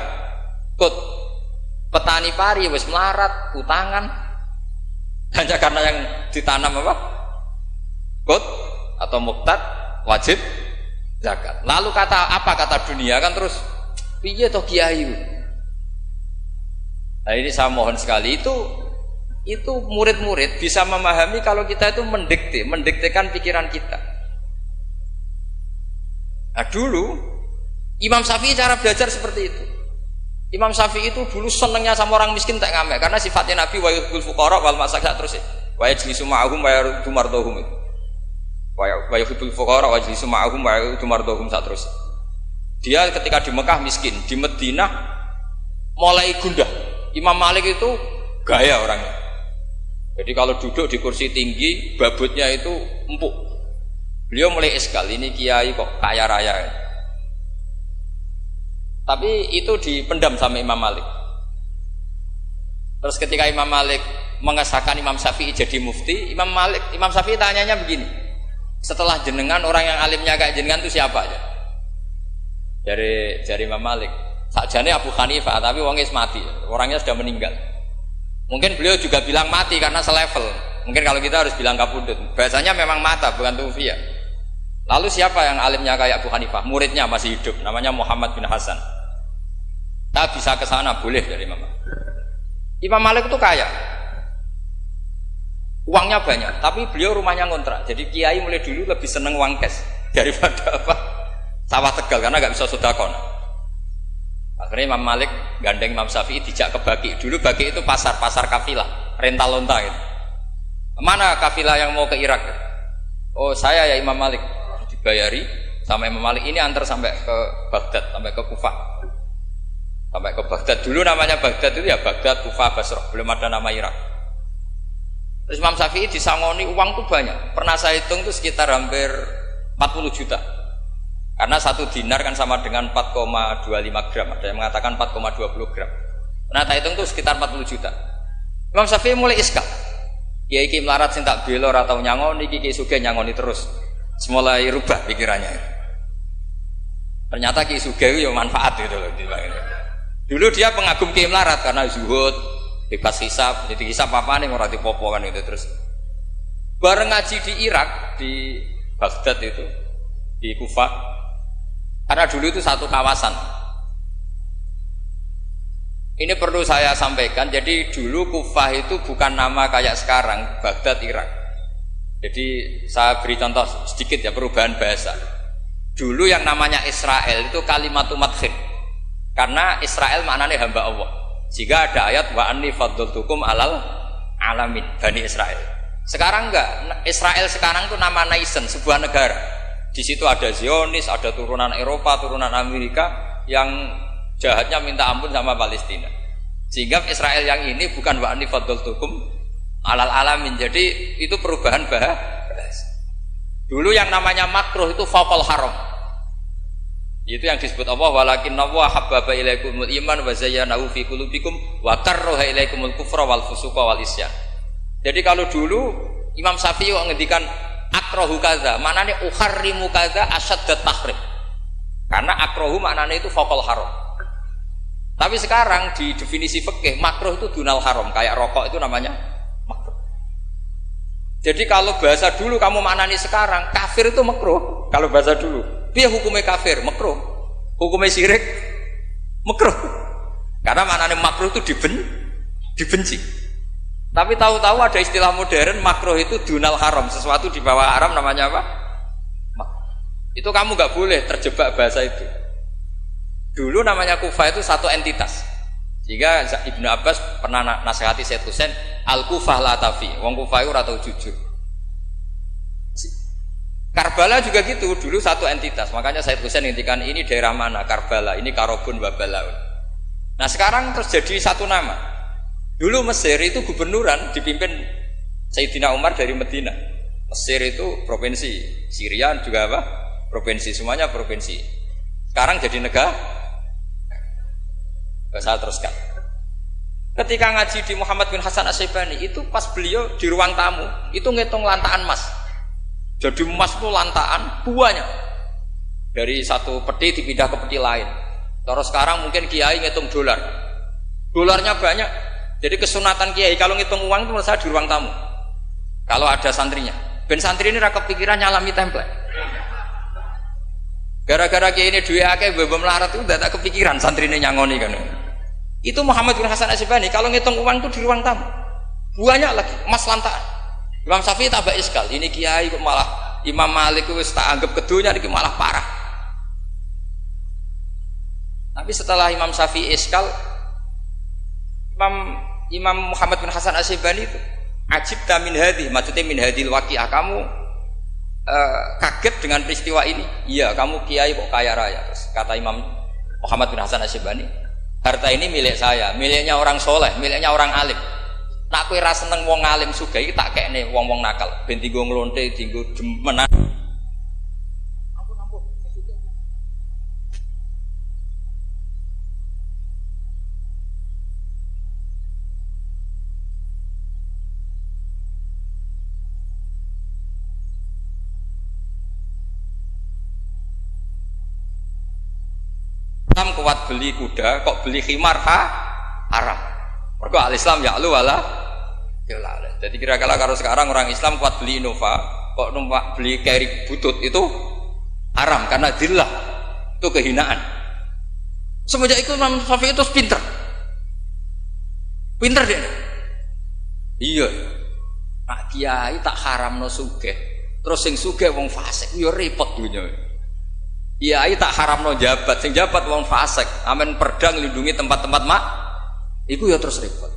kut. Petani pari wis melarat, utangan hanya karena yang ditanam apa? Kut atau muqtad wajib zakat. Lalu kata dunia kan terus piye to kiai? Nah ini saya mohon sekali itu murid-murid bisa memahami kalau kita itu mendiktekan pikiran kita. Nah dulu Imam Syafi'i cara belajar seperti itu. Imam Syafi'i itu dulu senengnya sama orang miskin tak ngamek karena sifatnya Nabi wa yuhibbul fuqara wal masakin terus ya. Wa yajlisu ma'ahum wa yaruddu mardahum. Wa yuhibbul fuqara wa yajlisu ma'ahum wa yaruddu mardahum terus. Dia ketika di Mekah miskin, di Madinah mulai gundah. Imam Malik itu gaya orangnya. Jadi kalau duduk di kursi tinggi, babutnya itu empuk. Beliau mulai iskal, ini kiai kok kaya raya. Tapi itu dipendam sama Imam Malik. Terus ketika Imam Malik mengesahkan Imam Syafi'i jadi mufti, Imam Syafi'i tanyanya begini, setelah jenengan orang yang alimnya kayak jenengan itu siapa aja? Dari Imam Malik, sakjane Abu Hanifah, tapi wongnya mati, orangnya sudah meninggal. Mungkin beliau juga bilang mati karena selevel. Mungkin kalau kita harus bilang kapundut. Bahasanya memang mata, bukan tufiya. Lalu siapa yang alimnya kayak Abu Hanifah? Muridnya masih hidup, namanya Muhammad bin Hasan. Kita bisa ke sana, boleh dari Imam Malik. Imam Malik itu kaya, uangnya banyak, tapi beliau rumahnya ngontrak. Jadi kiai mulai dulu lebih seneng uang cash daripada apa sawah Tegal karena nggak bisa sodakon. Akhirnya Imam Malik gandeng Imam Syafi'i dijak ke Baki. Dulu Baki itu pasar kafilah, rental lonta gitu. Mana kafilah yang mau ke Irak? Oh saya ya Imam Malik, dibayari sama Imam Malik ini antar sampai ke Baghdad, sampai ke Kufah, sampai ke Baghdad. Dulu namanya Baghdad itu ya Baghdad, Kufah, Basrah, belum ada nama Irak. Terus Imam Syafi'i disangoni uang tuh banyak. Pernah saya hitung tuh sekitar hampir 40 juta. Karena satu dinar kan sama dengan 4,25 gram. Ada yang mengatakan 4,20 gram. Nah saya hitung tuh sekitar 40 juta. Imam Syafi'i mulai iskal. Kiai Ki melarat sing tak bela ora tau nyangoni, Ki Sugih nyangoni terus. Mulai rubah pikirannya. Ternyata Ki Sugih itu ya manfaat gitu loh. Dulu dia pengagum Ki melarat karena zuhud, bebas hisab, jadi hisab apa nih orang dipopo kan itu terus. Bareng ngaji di Irak, di Baghdad itu, di Kufah. Karena dulu itu satu kawasan. Ini perlu saya sampaikan. Jadi dulu Kufah itu bukan nama kayak sekarang, Baghdad Irak. Jadi saya beri contoh sedikit ya perubahan bahasa. Dulu yang namanya Israel itu kalimatun madkhin. Karena Israel maknanya hamba Allah. Jika ada ayat wa anni faddaltukum alal alamin Bani Israel. Sekarang enggak. Israel sekarang itu nama nation, sebuah negara. Di situ ada Zionis, ada turunan Eropa, turunan Amerika yang jahatnya minta ampun sama Palestina. Sehingga Israel yang ini bukan wa anni faddaltukum alal alamin. Jadi itu perubahan bahasa. Dulu yang namanya makruh itu faqal haram. Itu yang disebut Allah walakinna wa habbaba ilaikumul iman wa zayyanahu fi qulubikum wa karraha ilaikumul kufra wal fusuqa wal isyan. Jadi kalau dulu Imam Syafi'i ngendikan akrahu kaza, maknanya uharrimu kaza asyaddat tahrim. Karena akrahu maknanya itu faqal haram. Tapi sekarang di definisi fikih makruh itu dunal haram, kayak rokok itu namanya makruh. Jadi kalau bahasa dulu kamu maknani sekarang, kafir itu makruh. Kalau bahasa dulu, dia hukumnya kafir, makruh. Hukumnya syirik, makruh. Karena maknanya makruh itu dibenci. Tapi tahu-tahu ada istilah modern, makruh itu dunal haram, sesuatu di bawah haram namanya apa? Itu kamu nggak boleh terjebak bahasa itu. Dulu namanya Kufah itu satu entitas. Jika Ibnu Abbas pernah nasihati Sayyid Husain, Al-Kufah la tafi, wong Kufah itu ora tau jujur. Karbala juga gitu, dulu satu entitas. Makanya Sayyid Husain ngintikan ini daerah mana? Karbala, ini Karobun wa Balaun. Nah sekarang terus jadi satu nama. Dulu Mesir itu gubernuran dipimpin Sayyidina Umar dari Medina. Mesir itu provinsi, Syria juga apa? Provinsi, semuanya provinsi. Sekarang jadi negara. Saya teruskan. Ketika ngaji di Muhammad bin Hasan Asy-Syaibani itu pas beliau di ruang tamu itu ngitung lantaan emas. Jadi emas itu lantaan banyak. Dari satu peti dipindah ke peti lain. Terus sekarang mungkin kiai ngitung dolar. Dolarnya banyak. Jadi kesunatan kiai kalau ngitung uang itu saya di ruang tamu. Kalau ada santrinya. Ben santri ini ra kepikiran nyalami template. Gara-gara kiai ini duwe akeh mbok melarat itu udah tak kepikiran santri ini nyangoni kan. Itu Muhammad bin Hasan Asy-Syaibani kalau ngitung uang itu di ruang tamu. Banyak lagi emas lantaan. Imam Syafi'i tambah iskal. Ini kiai kok malah Imam Malik wis tak anggap kedunya iki malah parah. Tapi setelah Imam Syafi'i iskal, Imam Muhammad bin Hasan Asy-Syaibani itu ajibta min hadhi, maksudnya min hadhil waqi'ah, kamu kaget dengan peristiwa ini. Iya, kamu kiai kok kaya raya. Terus kata Imam Muhammad bin Hasan Asy-Syaibani, harta ini milik saya, miliknya orang soleh, miliknya orang alim. Nak kowe ra seneng wong alim sugih iki tak kekne wong-wong nakal, ben dienggo nglonte, dienggo demenan. kuat beli kuda, kok beli khimar haram. Mergo al-Islam ya'lu wala ya'la. Jadi kira-kira kalau sekarang orang Islam kuat beli Innova, kok numpak beli carry butut itu haram karena dzillah. Itu kehinaan. Semenjak itu Imam Syafi'i itu pinter. Pinter dia. Iya. Nak kiai tak haramno sugih. Terus sing sugih wong fasik yo repot dunya. Kiai tak haramno jabat, sing jabat wong fasik. Amen perda nglindungi tempat-tempat mak. Iku ya terus repot.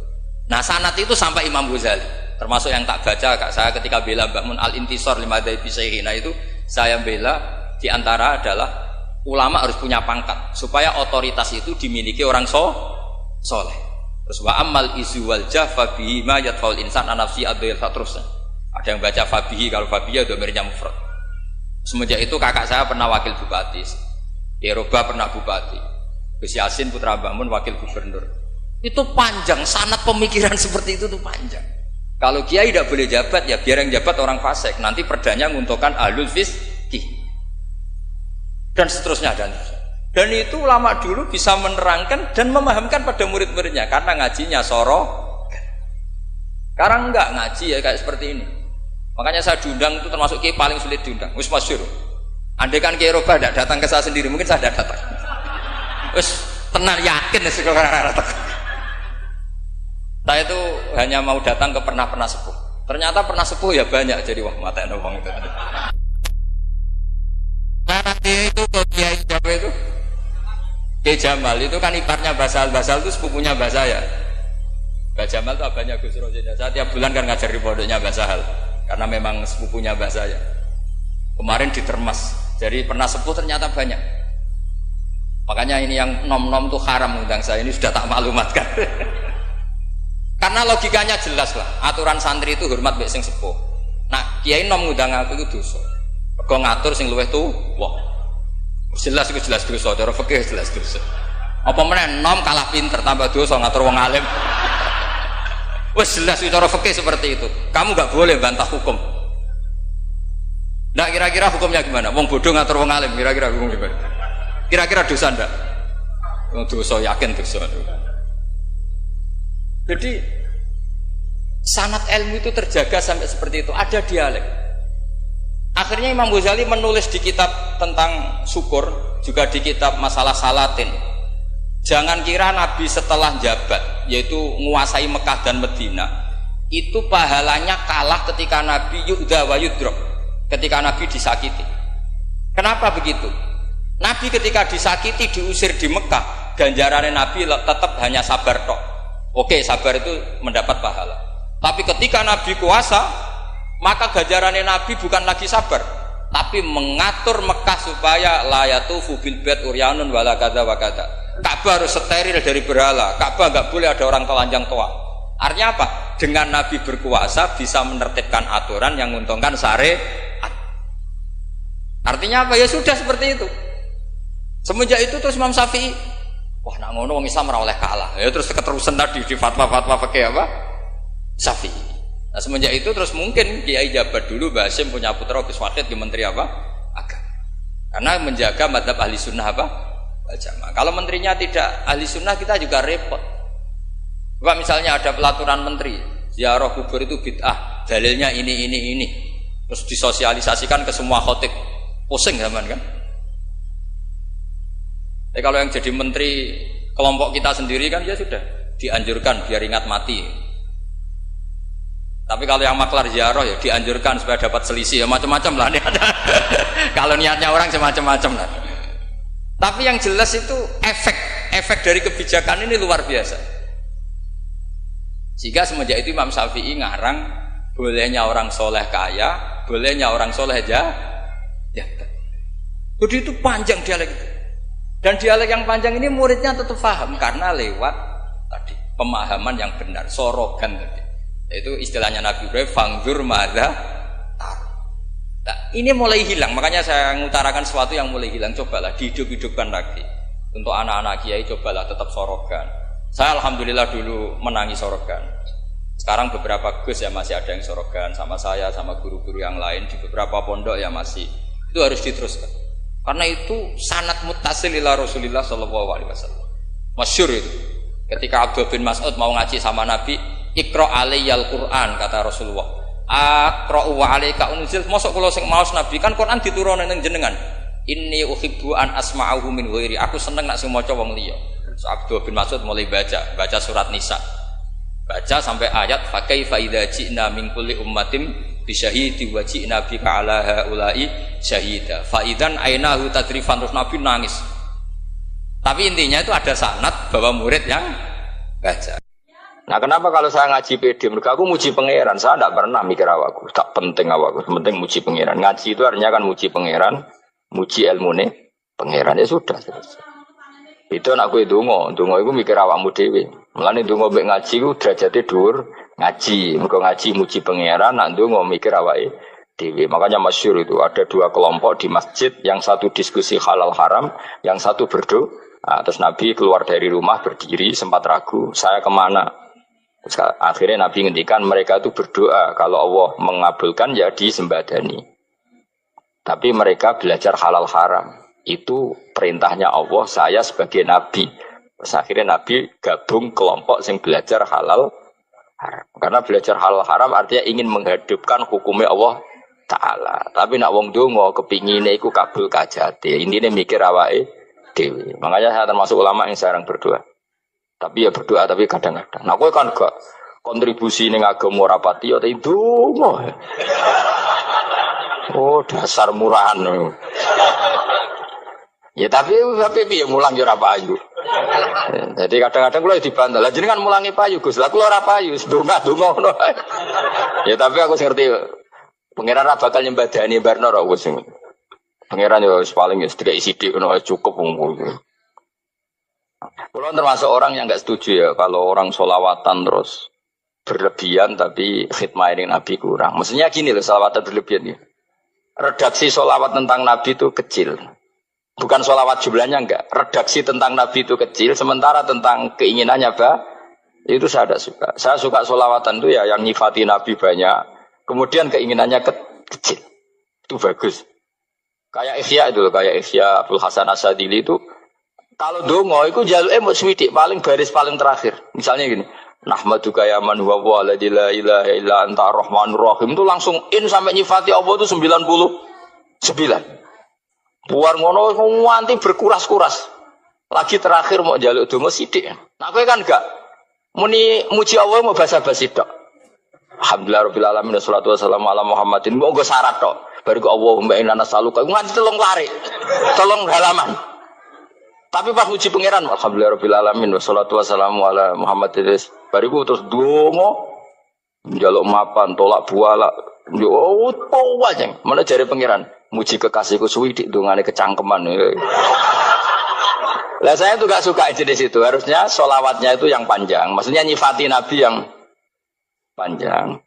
Nah, sanad itu sampai Imam Ghazali, termasuk yang tak baca Kak saya ketika bela Mbah Mun Al-Intisar lima dzaifi Syaikina itu saya bela di antara adalah ulama harus punya pangkat supaya otoritas itu dimiliki orang soleh. Terus wa amal izu wal jafa bihi ma yadfaul insan an nafsi adil terusnya. Ada yang baca fabihi, kalau fabiya dhamirnya mufrad. Semenjak itu kakak saya pernah wakil bupati, Eropa pernah bupati, Gus Yasin putra Mbah Mun wakil gubernur. Itu panjang, sanad pemikiran seperti itu tuh panjang. Kalau kiai tidak boleh jabat, ya biar yang jabat orang fasik. Nanti perdanya menguntungkan ahlul fiqih dan seterusnya dan itu ulama dulu bisa menerangkan dan memahamkan pada murid-muridnya karena ngajinya sekarang enggak ngaji ya kayak seperti ini. Makanya saya diundang itu termasuk kiai paling sulit diundang. Wis masyhur. Andai kan kiai Eropa tidak datang ke saya sendiri, mungkin saya tidak datang. Wis tenang yakin sekarang datang. Saya itu hanya mau datang ke pernah sepuh. Ternyata pernah sepuh ya banyak, jadi wah mata wong itu. Nah nanti itu ke Kiai Jawa itu, Kiai Jamal itu kan iparnya Basal itu sepupunya Mbah saya. Mbah Jamal itu abahnya Gus Rosin. Saya tiap bulan kan ngajar di pondoknya Basal, karena memang sepupunya Mbah saya. Kemarin di Termas, jadi pernah sepuh ternyata banyak. Makanya ini yang nom-nom tuh haram undang saya, ini sudah tak maklumatkan. Karena logikanya jelas lah, aturan santri itu hormat mbek sing sepuh. Nah, kiai nom ngundang aku itu dosa. Mergo ngatur sing luwih tuh, wah. Jelas iku jelas dosa, cara fikih jelas dosa. Apa meneh nom kalah pinter tambah dosa ngatur wong alim. Wes jelas cara fikih seperti itu. Kamu enggak boleh bantah hukum. Nah, kira-kira hukumnya gimana? Wong bodoh ngatur wong alim, kira-kira hukum gimana? Kira-kira dosa ndak? Dosa, yakin dosa. Jadi sanad ilmu itu terjaga sampai seperti itu, ada dialek. Akhirnya Imam Ghazali menulis di kitab tentang syukur, juga di kitab masalah salatin. Jangan kira Nabi setelah jabat, yaitu menguasai Mekah dan Medina, itu pahalanya kalah ketika Nabi yu'dha wa yudrok, ketika Nabi disakiti. Kenapa begitu? Nabi ketika disakiti, diusir di Mekah, ganjarannya Nabi tetap hanya sabar tok. Oke, sabar itu mendapat pahala. Tapi ketika Nabi kuasa, maka ganjarannya Nabi bukan lagi sabar, tapi mengatur Mekah supaya la yatufu bil bait uryanun wala kadza wa kadza. Ka'bah harus steril dari berhala. Ka'bah enggak boleh ada orang telanjang toa. Artinya apa? Dengan Nabi berkuasa bisa menertibkan aturan yang menguntungkan syariat. Artinya apa? Ya sudah seperti itu. Semenjak itu terus Imam Syafi'i, wah nak ngono wong Islam ora oleh kalah. Ya terus keterusan tadi di fatwa-fatwa fikih apa? Syafi'i. Nah, semenjak itu terus mungkin Kiai jabat dulu Mbah Hasyim punya putra Gus Wahid di menteri apa? Agama. Karena menjaga madzhab ahli sunnah apa? Jamaah. Kalau menterinya tidak ahli sunnah kita juga repot. Coba misalnya ada pelaturan menteri, ziarah kubur itu bid'ah, dalilnya ini. Terus disosialisasikan ke semua khotib. Pusing zaman kan? Tapi kalau yang jadi menteri kelompok kita sendiri kan ya sudah dianjurkan biar ingat mati. Tapi kalau yang maklar ziarah ya dianjurkan supaya dapat selisih ya macam-macam lah. Kalau niatnya orang semacam-macam lah. Tapi yang jelas itu efek dari kebijakan ini luar biasa. Sehingga semenjak itu Imam Syafi'i ngarang bolehnya orang soleh kaya, bolehnya orang soleh ya. Jadi itu panjang dialek itu. Dan dialek yang panjang ini muridnya tetap paham karena lewat tadi pemahaman yang benar, sorogan tadi. Itu istilahnya Nabi Ibrahim, fangdur madza tar. Nah, ini mulai hilang, makanya saya mengutarakan sesuatu yang mulai hilang. Cobalah dihidup-hidupkan lagi. Untuk anak-anak kiai cobalah tetap sorogan. Saya alhamdulillah dulu menangi sorogan. Sekarang beberapa gus ya masih ada yang sorogan sama saya, sama guru-guru yang lain di beberapa pondok ya masih. Itu harus diteruskan. Karena itu sanad muttasil ila Rasulillah sallallahu alaihi wasallam. Masyhur itu. Ketika Abdullah bin Mas'ud mau ngaji sama Nabi, Iqra alayyal Qur'an kata Rasulullah. Aqra'u wa alayka unzil. Mosok kula sing maos Nabi kan Quran diturunke ning jenengan. Inni uhibbu an asma'ahu min ghairi. Aku seneng nek sing maca wong liya. So, Abdullah bin Mas'ud mulai baca surat Nisa. Baca sampai ayat fa kaifa idza ji'na min kulli ummatin bisyahidi wa ji'na bika ala haula'i syahida. Fa idzan ainahu tadrifan, terus Nabi nangis. Tapi intinya itu ada sanad bahwa murid yang baca. Nah, kenapa kalau saya ngaji PD? Mereka aku muji pangeran, saya tidak pernah mikir awakku, tak penting awakku, penting muji pangeran. Ngaji itu artinya kan muji pangeran, muji ilmune pangeran, ya sudah selesai. Itu anakku itu ndonga iku mikir awakmu dhewe. Mulane ndonga mek ngaji ku derajate dhuwur ngaji. Mergo ngaji muji pangeran, nak ndonga mikir awake dhewe. Makanya masyhur itu ada dua kelompok di masjid, yang satu diskusi halal haram, yang satu berdoa. Nah, terus Nabi keluar dari rumah berdiri sempat ragu, saya kemana? Terus akhirnya Nabi ngendikan mereka itu berdoa kalau Allah mengabulkan ya disembadani. Tapi mereka belajar halal haram. Itu perintahnya Allah, saya sebagai Nabi. Terus akhirnya Nabi gabung kelompok yang belajar halal haram. Karena belajar halal haram artinya ingin menghidupkan hukumnya Allah Ta'ala. Tapi nak wong donga kepingine iku kabul kajate. Intine mikir awake dhewe. Makanya saya termasuk ulama yang jarang berdoa. Tapi ya berdoa tapi kadang-kadang. Nah kowe kan gak kontribusi ning agama ora pati ya ndonga. Oh dasar murahan. Ya tapi piye mulang yo ora payu. Jadi kadang-kadang kula dibantah. Lah jenengan mulangi payu Gus. Lah kula ora payu, ndonga-ndonga ngono. Ya tapi aku ngerti pangeran ra bakal nyembadani barno ora wis. Pangeran yo paling ya sedikit sithik ngono cukup wong. Kula termasuk orang yang enggak setuju ya kalau orang sholawatan terus berlebihan tapi khidmah ini Nabi kurang. Maksudnya gini loh, sholawatan berlebihan ya. Redaksi sholawat tentang Nabi itu kecil. Bukan sholawat jumlahnya enggak. Redaksi tentang Nabi itu kecil, sementara tentang keinginannya itu saya tidak suka. Saya suka sholawatan itu ya yang nyifati Nabi banyak, kemudian keinginannya kecil. Itu bagus. Kayak Ihya itu loh, kayak Ihya Abdul Hasan As-Sadili itu. Kalau dongo itu jaluke mau swidik paling baris paling terakhir. Misalnya gini, nahmaduka ya man huwa la ilaha illa anta arrahmanur rahim itu langsung in sampai nyifati Allah itu 99. Buar ngono nganti berkuras-kuras. Lagi terakhir mau jaluk donga sithik. Nah kowe kan enggak muni muji Allah mau basa-basi tok. Alhamdulillahirabbil alamin wassalatu wassalamu ala Muhammadin. Monggo syarat tok. Baru Allahumma inna nas'aluka nganti telung lari. Telung halaman. Tapi pas muji pangeran alhamdulillahirabbil alamin wassalatu wassalamu ala Muhammadin. Bariku terus donga njaluk mapan tolak buala. Yo wajeng. Mana jare pangeran? Muji kekasihku suwi dongane kecangkeman. Lah saya tuh gak suka jenis itu. Harusnya sholawatnya itu yang panjang. Maksudnya nyifati Nabi yang panjang.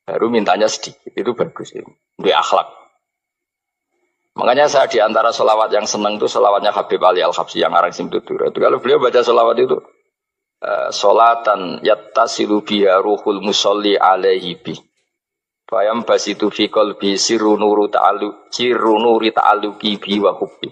Baru mintanya sedikit. Itu bagus ini. Dia akhlak. Makanya saya diantara sholawat yang senang itu sholawatnya Habib Ali Al-Habsyi yang arang Simtutur. Itu kalau beliau baca sholawat itu sholatan yattasilu biha ruhul musolli alaihi bi. Fayam basitu fi qalbi sirru nuri ta'alluqi bi wa hubbi.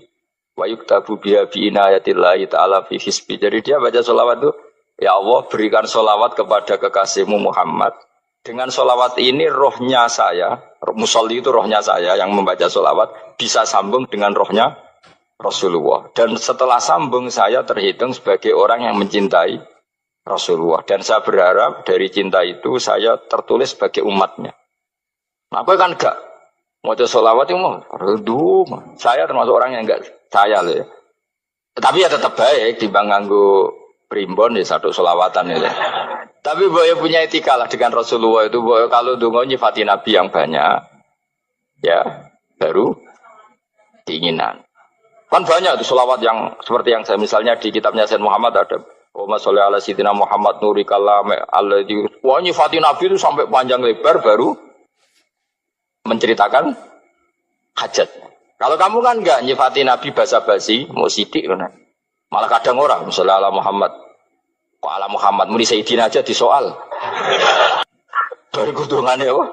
Wa yuktabu biha bi inayatillahi ta'ala fi hisbi. Jadi dia baca sholawat itu, ya Allah berikan sholawat kepada kekasihmu Muhammad. Dengan sholawat ini rohnya saya, musolli itu rohnya saya yang membaca sholawat, bisa sambung dengan rohnya Rasulullah. Dan setelah sambung saya terhitung sebagai orang yang mencintai Rasulullah. Dan saya berharap dari cinta itu saya tertulis sebagai umatnya. Apa kan enggak mau sholawat itu mau redu. Saya termasuk orang yang enggak saya loh ya. Tapi ya tetap baik dibanding nganggo primbon ya satu sholawatan ya. Tapi boleh punya etika lah dengan Rasulullah itu. Boleh kalau dongo nyifati Nabi yang banyak ya baru keinginan. Kan banyak tuh sholawat yang seperti yang saya misalnya di kitabnya Sayyid Muhammad ada Allahumma sholli ala sayyidina Muhammad nuri kalam alladzi wa nyifati Nabi itu sampai panjang lebar baru menceritakan hajat. Kalau kamu kan enggak nyifati Nabi basa-basi, mau sidik kan. Malah kadang orang, misalnya ala Muhammad. Kok ala Muhammad, muni Sayyidina aja disoal. Baru kutungannya apa?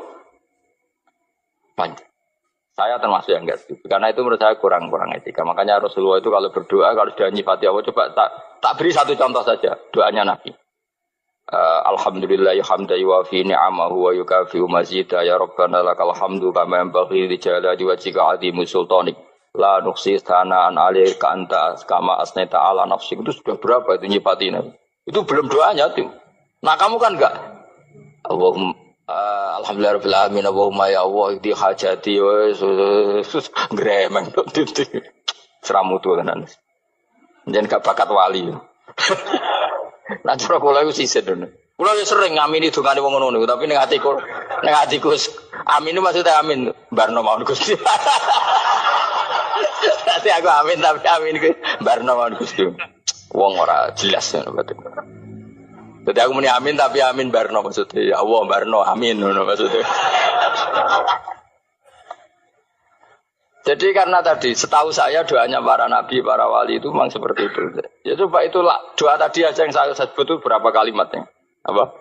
Panjang. Saya termasuk yang enggak setuju. Karena itu menurut saya kurang etika. Makanya Rasulullah itu kalau berdoa, kalau sudah nyifati Allah, coba tak beri satu contoh saja. Doanya Nabi. Alhamdulillah hamda yuwafi ni'amahu wa yukafi'u mazida ya Rabbana lakal hamdu kama yanbaghi li jalali wajhika 'azimi sultanik la nuqsi thana'an 'alaika anta kama asnaita 'ala nafsik. Itu sudah berapa itu nyifati Nabi? Itu belum doanya tuh. Nah, kamu kan enggak Allahumma alhamdulillahirabbil alamin Allahumma ya Allah di hajati wes gremeng tok titik. Seramutu tenan. Jangan gak bakat wali. Nah, cara kula iku sisih dene. Kula wis sering ngamini dongane wong ngono niku, tapi ning atiku amin itu maksudnya amin barno mawon Gusti. Dadi aku amin tapi amin ku barno mawon Gusti. Wong ora jelas ngono berarti. Dadi aku muni amin tapi amin barno maksudnya. Ya Allah barno amin ngono maksudnya. Jadi karena tadi setahu saya doanya para nabi, para wali itu memang seperti itu. Ya coba itulah doa tadi aja yang saya sebut itu berapa kalimatnya? Apa?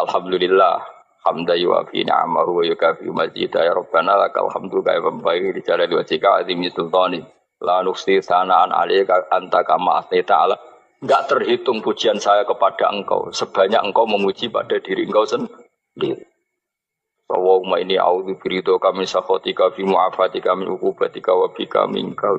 Alhamdulillah, hamda yuwafi ni'amahu wa yukafi mazida ya Rabbana lakal hamdu kaya membaiki di jalali wajhika azimi sultani la nuqsi sana'an 'alaika anta kama asnaita 'ala. Enggak terhitung pujian saya kepada engkau sebanyak engkau memuji pada diri engkau sendiri. Allahumma inni a'udzu biridhoka min sakhatika fi mu'afatika min uqubatika wa bika minka.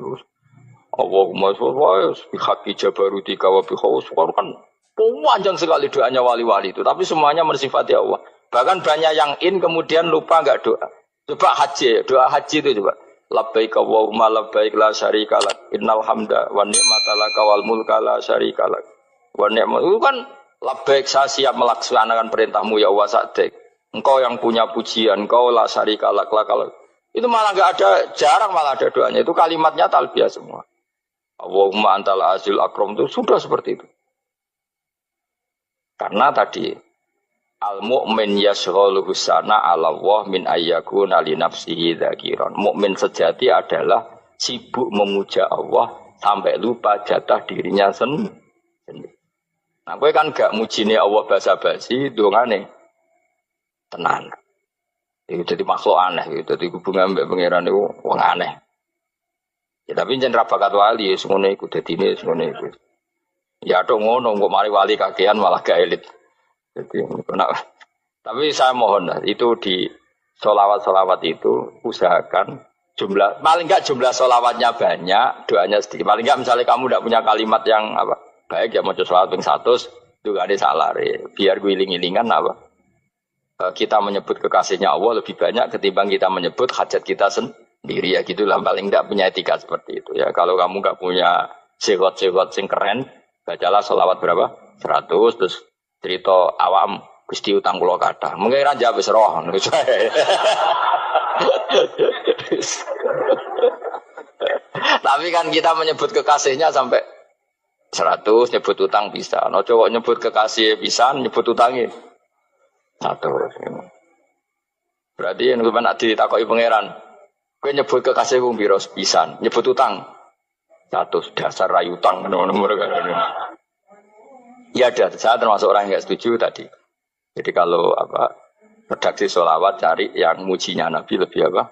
Allahumma sholli bi haqqi jabarutika wa bi khawsika. Kan panjang sekali doanya wali-wali itu, tapi semuanya mensifati Allah. Bahkan banyak yang kemudian lupa enggak doa. Coba haji, doa haji itu coba. Labbaik Allahumma labbaik la syarika lak innal hamda wan ni'mata laka wal mulka la syarika lak. Wa ni'mat itu kan labbaik saya siap melaksanakan perintahmu ya Allah sa'dik. Engkau yang punya pujian, engkau la syarika lak. Itu malah enggak ada, jarang malah ada doanya. Itu kalimatnya talbiyah semua. Allahumma antal azil akram itu sudah seperti itu. Karena tadi al mu'min yashghaluhu sana 'ala Allah min ayyakuna li nafsihi dzakiran. Mukmin sejati adalah sibuk memuja Allah sampai lupa jatah dirinya sendiri. Nah, kowe kan gak mujine Allah basa-basi, dongane tenan. Itu jadi makhluk aneh, itu jadi hubungan mbek pangeran itu wong aneh. Ya tapi jen ra bakat wali ngono iku dadine ngono iku. Ya tok ngono kok mari wali kakean malah gak elit. Jadi tapi saya mohon itu di sholawat itu usahakan jumlah paling enggak jumlah sholawatnya banyak, doanya sedikit. Paling enggak misalnya kamu tidak punya kalimat yang apa baik ya maca sholawat ping 100 itu gak ada salah biar guling-gilingan apa. Kita menyebut kekasihnya Allah lebih banyak ketimbang kita menyebut hajat kita sendiri ya gitulah paling enggak punya etika seperti itu ya. Kalau kamu enggak punya segot-segot sing keren, bacalah sholawat berapa? 100 terus cerita awam Gusti utang kula kathah. Mungkin ra jawab wis roh. Tapi kan kita menyebut kekasihnya sampai 100 nyebut utang bisa. No cowok nyebut kekasih pisan nyebut utangnya 100. Berarti yang nak ditakoki pangeran, kowe nyebut kekasih wong pira pisan, nyebut utang 100 dasar ra utang nomor kan. Ya ada, saya termasuk orang yang enggak setuju tadi. Jadi kalau apa redaksi sholawat cari yang mujinya Nabi lebih apa?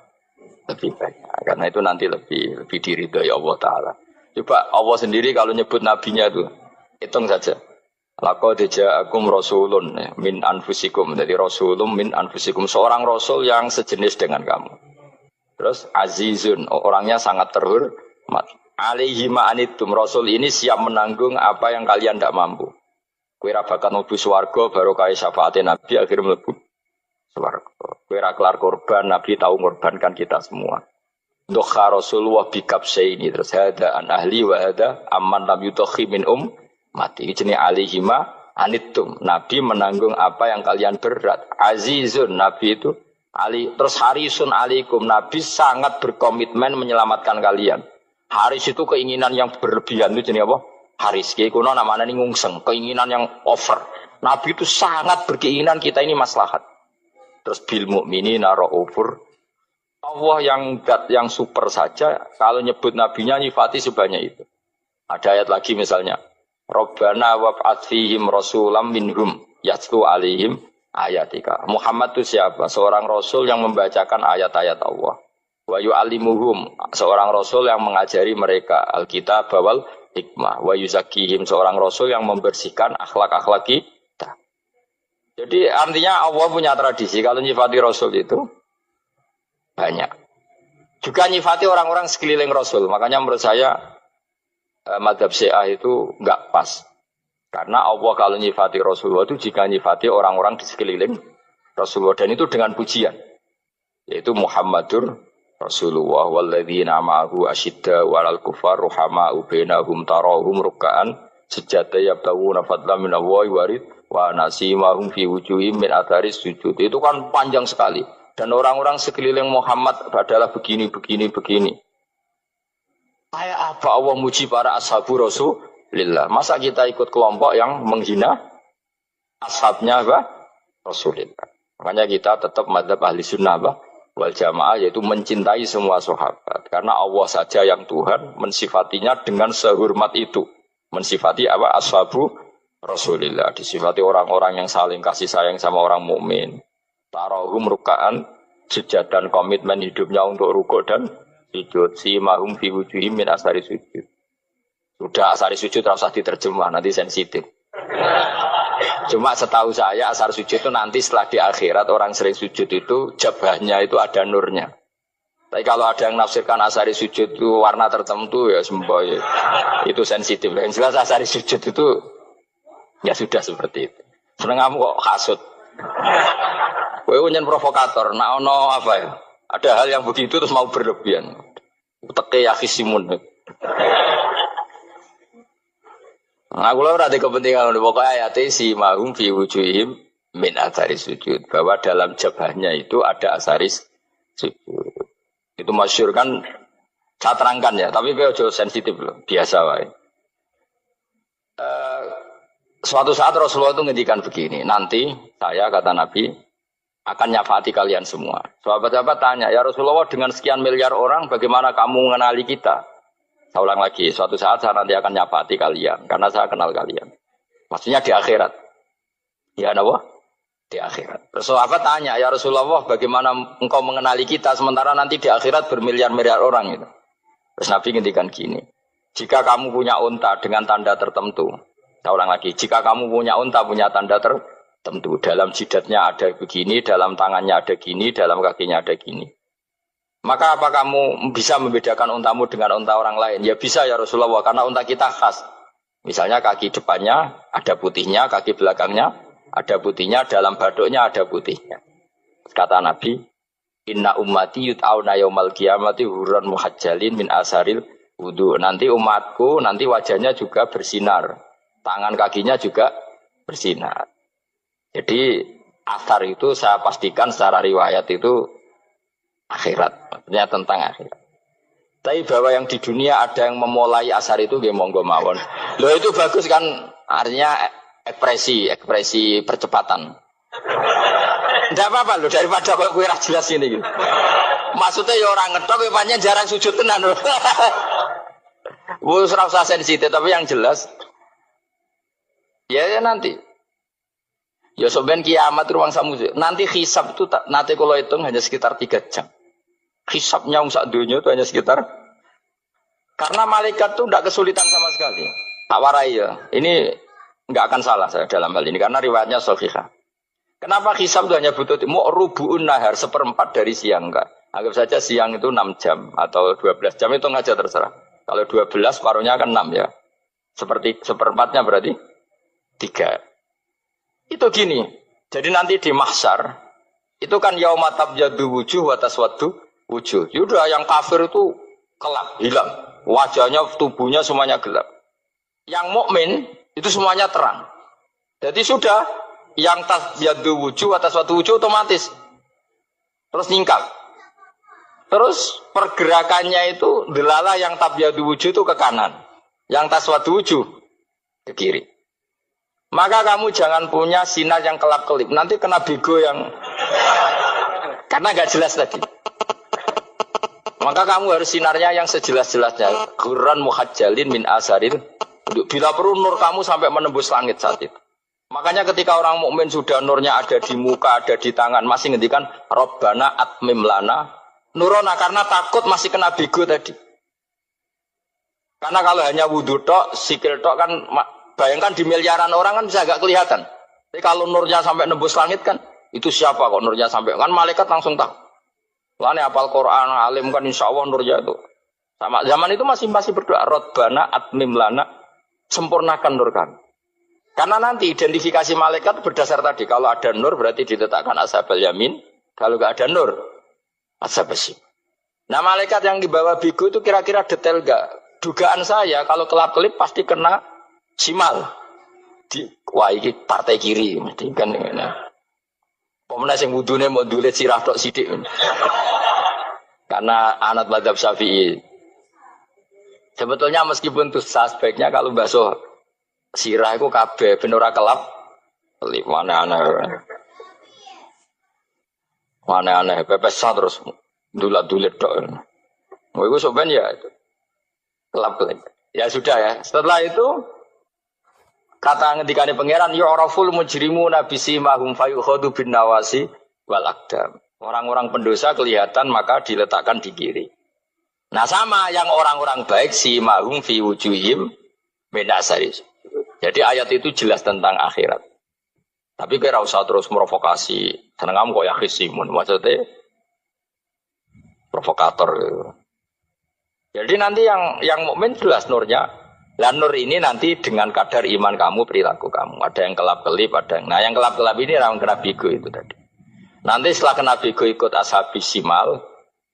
Lebih banyak. Karena itu nanti lebih diridhoi Allah Taala. Coba Allah sendiri kalau nyebut nabinya itu hitung saja. Laqad ja'akum rasulun min anfusikum. Jadi rasulun min anfusikum, seorang rasul yang sejenis dengan kamu. Terus azizun, orangnya sangat terhormat. Alaihi ma'anitum, rasul ini siap menanggung apa yang kalian tidak mampu. Kowe ra bakat mlebu swarga barokah syafaate Nabi akhir mlebu swarga. Kowe ra kelar korban, Nabi tahu mengorbankan kita semua. Dokha Rasulullah bikabsaini terus hada an ahli wa hada amman lam yudakhi min mati jenenge alihima anittum. Nabi menanggung apa yang kalian berat. Azizun, Nabi itu ali terus harisun alaikum, Nabi sangat berkomitmen menyelamatkan kalian. Haris itu keinginan yang berlebihan itu jenenge apa? Haris kiye kuno namanya ini ngungseng, keinginan yang over. Nabi itu sangat berkeinginan kita ini maslahat. Terus bil mukminina raufur. Allah yang super saja kalau nyebut nabinya nyifati sebanyak itu. Ada ayat lagi misalnya, Rabbana wab'ats fihim rasulam minhum yatlu alaihim ayatika. Muhammad itu siapa? Seorang rasul yang membacakan ayat-ayat Allah. Wa yu'allimuhum, seorang rasul yang mengajari mereka alkitab wal hikmah. Wa yuzakkihim, seorang rasul yang membersihkan akhlak-akhlak kita. Jadi artinya Allah punya tradisi kalau nyifati rasul itu banyak. Juga nyifati orang-orang sekeliling rasul. Makanya menurut saya mazhab Syiah itu enggak pas. Karena Allah kalau nyifati Rasulullah itu jika nyifati orang-orang di sekeliling Rasulullah, dan itu dengan pujian, yaitu Muhammadur Rasulullah walladzina ma'ahu asyidda walal kufar ruhama'u bainahum tarahum ruk'an sujada yabtaguna fadlan minallahi warid wa nasimahum fi wujuhim min atharis sujud. Itu kan panjang sekali, dan orang-orang sekeliling Muhammad adalah begini. Kayak apa Allah muji para ashabu Rasulillah? Masa kita ikut kelompok yang menghina ashabnya Rasulillah? Makanya kita tetap madzhab ahli sunnah wal jamaah, yaitu mencintai semua sahabat. Karena Allah saja yang Tuhan mensifatinya dengan sehormat itu. Mensifati ashabu Rasulillah. Disifati orang-orang yang saling kasih sayang sama orang mukmin. Tarahum ruka'an, sujud dan komitmen hidupnya untuk rukuk dan sujud. Simahum fi wujuhim min asari sujud. Sudah asari sujud harus diterjemah, nanti sensitif. Cuma setahu saya asar sujud itu nanti setelah di akhirat orang sering sujud itu jabahnya itu ada nurnya. Tapi kalau ada yang nafsirkan asari sujud itu warna tertentu ya semboy. Itu sensitif. Yang jelas asari sujud itu ya sudah seperti itu. Seneng kamu kok hasut. Kowe nyen provokator, nak ono apa ya? Ada hal yang begitu terus mau berlebihan. Teke ya khisimun. Nah, aku ora ada kepentingan pokoknya ayat si mahum fi wujuhim min asaris sujud, bahwa dalam jabahnya itu ada asaris sujud. Itu masyhur kan, saya terangkan ya, tapi gue jauh sensitif loh, biasa wae. Suatu saat Rasulullah itu ngendikan begini, nanti saya kata Nabi akan nyafati kalian semua. Sahabat-sahabat tanya, ya Rasulullah dengan sekian miliar orang bagaimana kamu mengenali kita? Saya ulang lagi, suatu saat saya nanti akan nyafati kalian, karena saya kenal kalian. Maksudnya di akhirat. Ya Allah, di akhirat. Terus sahabat tanya, ya Rasulullah bagaimana engkau mengenali kita sementara nanti di akhirat bermiliar-miliar orang itu. Terus Nabi ngendikan gini, jika kamu punya unta dengan tanda tertentu, saya ulang lagi, jika kamu punya unta punya tanda tertentu, dalam jidatnya ada begini, dalam tangannya ada gini, dalam kakinya ada gini. Maka apa kamu bisa membedakan untamu dengan unta orang lain? Ya bisa ya Rasulullah, karena unta kita khas. Misalnya kaki depannya ada putihnya, kaki belakangnya ada putihnya, dalam baduknya ada putihnya. Kata Nabi, inna ummati yut'auna yaumal qiyamati hurran muhajjalin min asaril wudu. Nanti umatku, nanti wajahnya juga bersinar. Tangan kakinya juga bersinar. Jadi asar itu saya pastikan secara riwayat itu akhirat. Maksudnya tentang akhirat. Tapi bahwa yang di dunia ada yang memulai asar itu nggih monggo mawon. Loh itu bagus kan, artinya ekspresi percepatan. Enggak apa-apa loh, daripada kok kowe ra jelas ini gitu. Maksudnya ya orang ngetok kowe pancen jarang sujud tenan lho. Wis ora usah sensitif, tapi yang jelas ya nanti. Ya soben kiamat ruang samu. Nanti hisab itu nanti kalau hitung hanya sekitar 3 jam. Hisabnya sak dunia itu hanya sekitar, karena malaikat itu tidak kesulitan sama sekali. Tak warai ya. Ini enggak akan salah saya dalam hal ini karena riwayatnya sahihah. Kenapa hisab itu hanya butuh rubu'un nahar, 1/4 dari siang enggak? Anggap saja siang itu 6 jam atau 12 jam itu aja terserah. Kalau 12 paruhnya kan 6 ya. Seperti 1/4-nya berarti 3. Itu gini. Jadi nanti di mahsyar itu kan yauma tabyaddu wujuh wa taswaddu wujuh. Yaudah yang kafir itu kelap, hilang. Wajahnya, tubuhnya semuanya gelap. Yang mukmin itu semuanya terang. Jadi sudah yang tabyaddu wujuh wa taswaddu wujuh otomatis terus nyingkap. Terus pergerakannya itu delala yang tabyaddu wujuh itu ke kanan. Yang taswaddu wujuh ke kiri. Maka kamu jangan punya sinar yang kelap-kelip. Nanti kena bego yang karena gak jelas tadi. Maka kamu harus sinarnya yang sejelas-jelasnya. Hurran muhajjalin min asaril. Bila perlu nur kamu sampai menembus langit saat itu. Makanya ketika orang mukmin sudah nurnya ada di muka, ada di tangan, masih ngendikan Rabbana atmim lana Nurona karena takut masih kena bigo tadi. Karena kalau hanya wudhu tok, sikil tok kan bayangkan di miliaran orang kan bisa agak kelihatan. Tapi kalau nurnya sampai nembus langit kan itu siapa kok nurnya sampai kan malaikat langsung tahu. Lane hafal Quran, alim kan insya Allah nurnya itu. Sama zaman itu masih berdoa Rabbana atmim lana, sempurnakan nur kami. Karena nanti identifikasi malaikat berdasar tadi kalau ada nur berarti diletakkan ashabul yamin, kalau enggak ada nur ashabul shimal. Nah malaikat yang dibawa bigu itu kira-kira detail enggak? Dugaan saya kalau kelap-kelip pasti kena simal. Wah ini partai kiri mesti kan ngene. Pemenang sing wudune mau dulet sirah tok sithik. Karena anak madzhab Syafi'i. Sebetulnya meskipun itu sebaiknya kalau basuh sirah itu kabeh ben ora kelap. Mana aneh pepesan terus dulat-dulet tok. Oh iku soben ya itu. Kelap-kelip. Ya sudah ya. Setelah itu kata ngendikane pangeran yu'raful mujrimuna bisimahum fayukhadu bin nawasi wal aqdam. Orang-orang pendosa kelihatan maka diletakkan di kiri. Nah sama yang orang-orang baik simahum fi wujuhim min asari. Jadi ayat itu jelas tentang akhirat. Tapi kira usah terus provokasi. Seneng kamu kok ya khisimun maksudnya provokator gitu. Jadi nanti yang mukmin jelas nurnya. Lah nur ini nanti dengan kadar iman kamu, perilaku kamu. Ada yang kelap-kelip, ada yang... Nah yang kelap-kelip ini orang kena bigo itu tadi. Nanti setelah kena bigo ikut ashabis simal,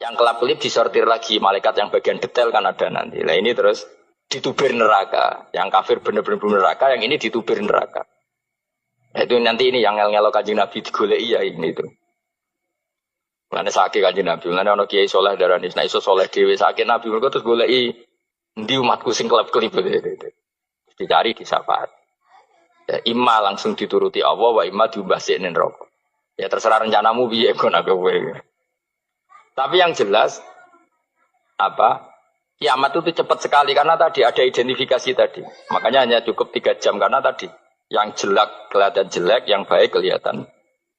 yang kelap-kelip disortir lagi, malaikat yang bagian detail kan ada nanti. Nah ini terus ditubir neraka. Yang kafir benar-benar neraka, yang ini ditubir neraka. Nah, itu nanti ini yang ngel-ngelo kanjeng Nabi digoleki ya ini itu. Karena sakit kanjeng Nabi, karena ada kiai soleh darah nah iso soleh dewi sakit Nabi, mereka terus goleki di umatku sing kelap-kelip dicari di syafaat. Ya, imma langsung dituruti Allah wa imma diumbasine neraka. Ya terserah rencanamu piye kon kowe. Tapi yang jelas apa? Kiamat itu cepat sekali karena tadi ada identifikasi tadi. Makanya hanya cukup 3 jam karena tadi yang jelek kelihatan jelek, yang baik kelihatan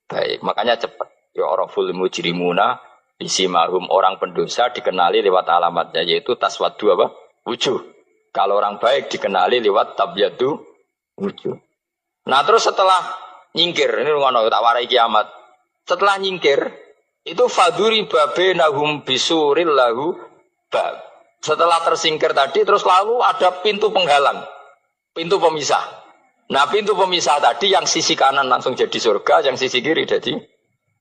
baik. Makanya cepat. Ya araful mujrimuna bisimahum, orang pendosa dikenali lewat alamatnya yaitu taswaddu apa? Wujuh. Kalau orang baik dikenali lewat tabyadu wujuh. Nah terus setelah nyingkir, ini ngono tak warai kiamat. Setelah nyingkir, itu faduri babenahum bisuril lahu bab. Setelah tersingkir tadi, terus lalu ada pintu penghalang, pintu pemisah. Nah pintu pemisah tadi yang sisi kanan langsung jadi surga, yang sisi kiri jadi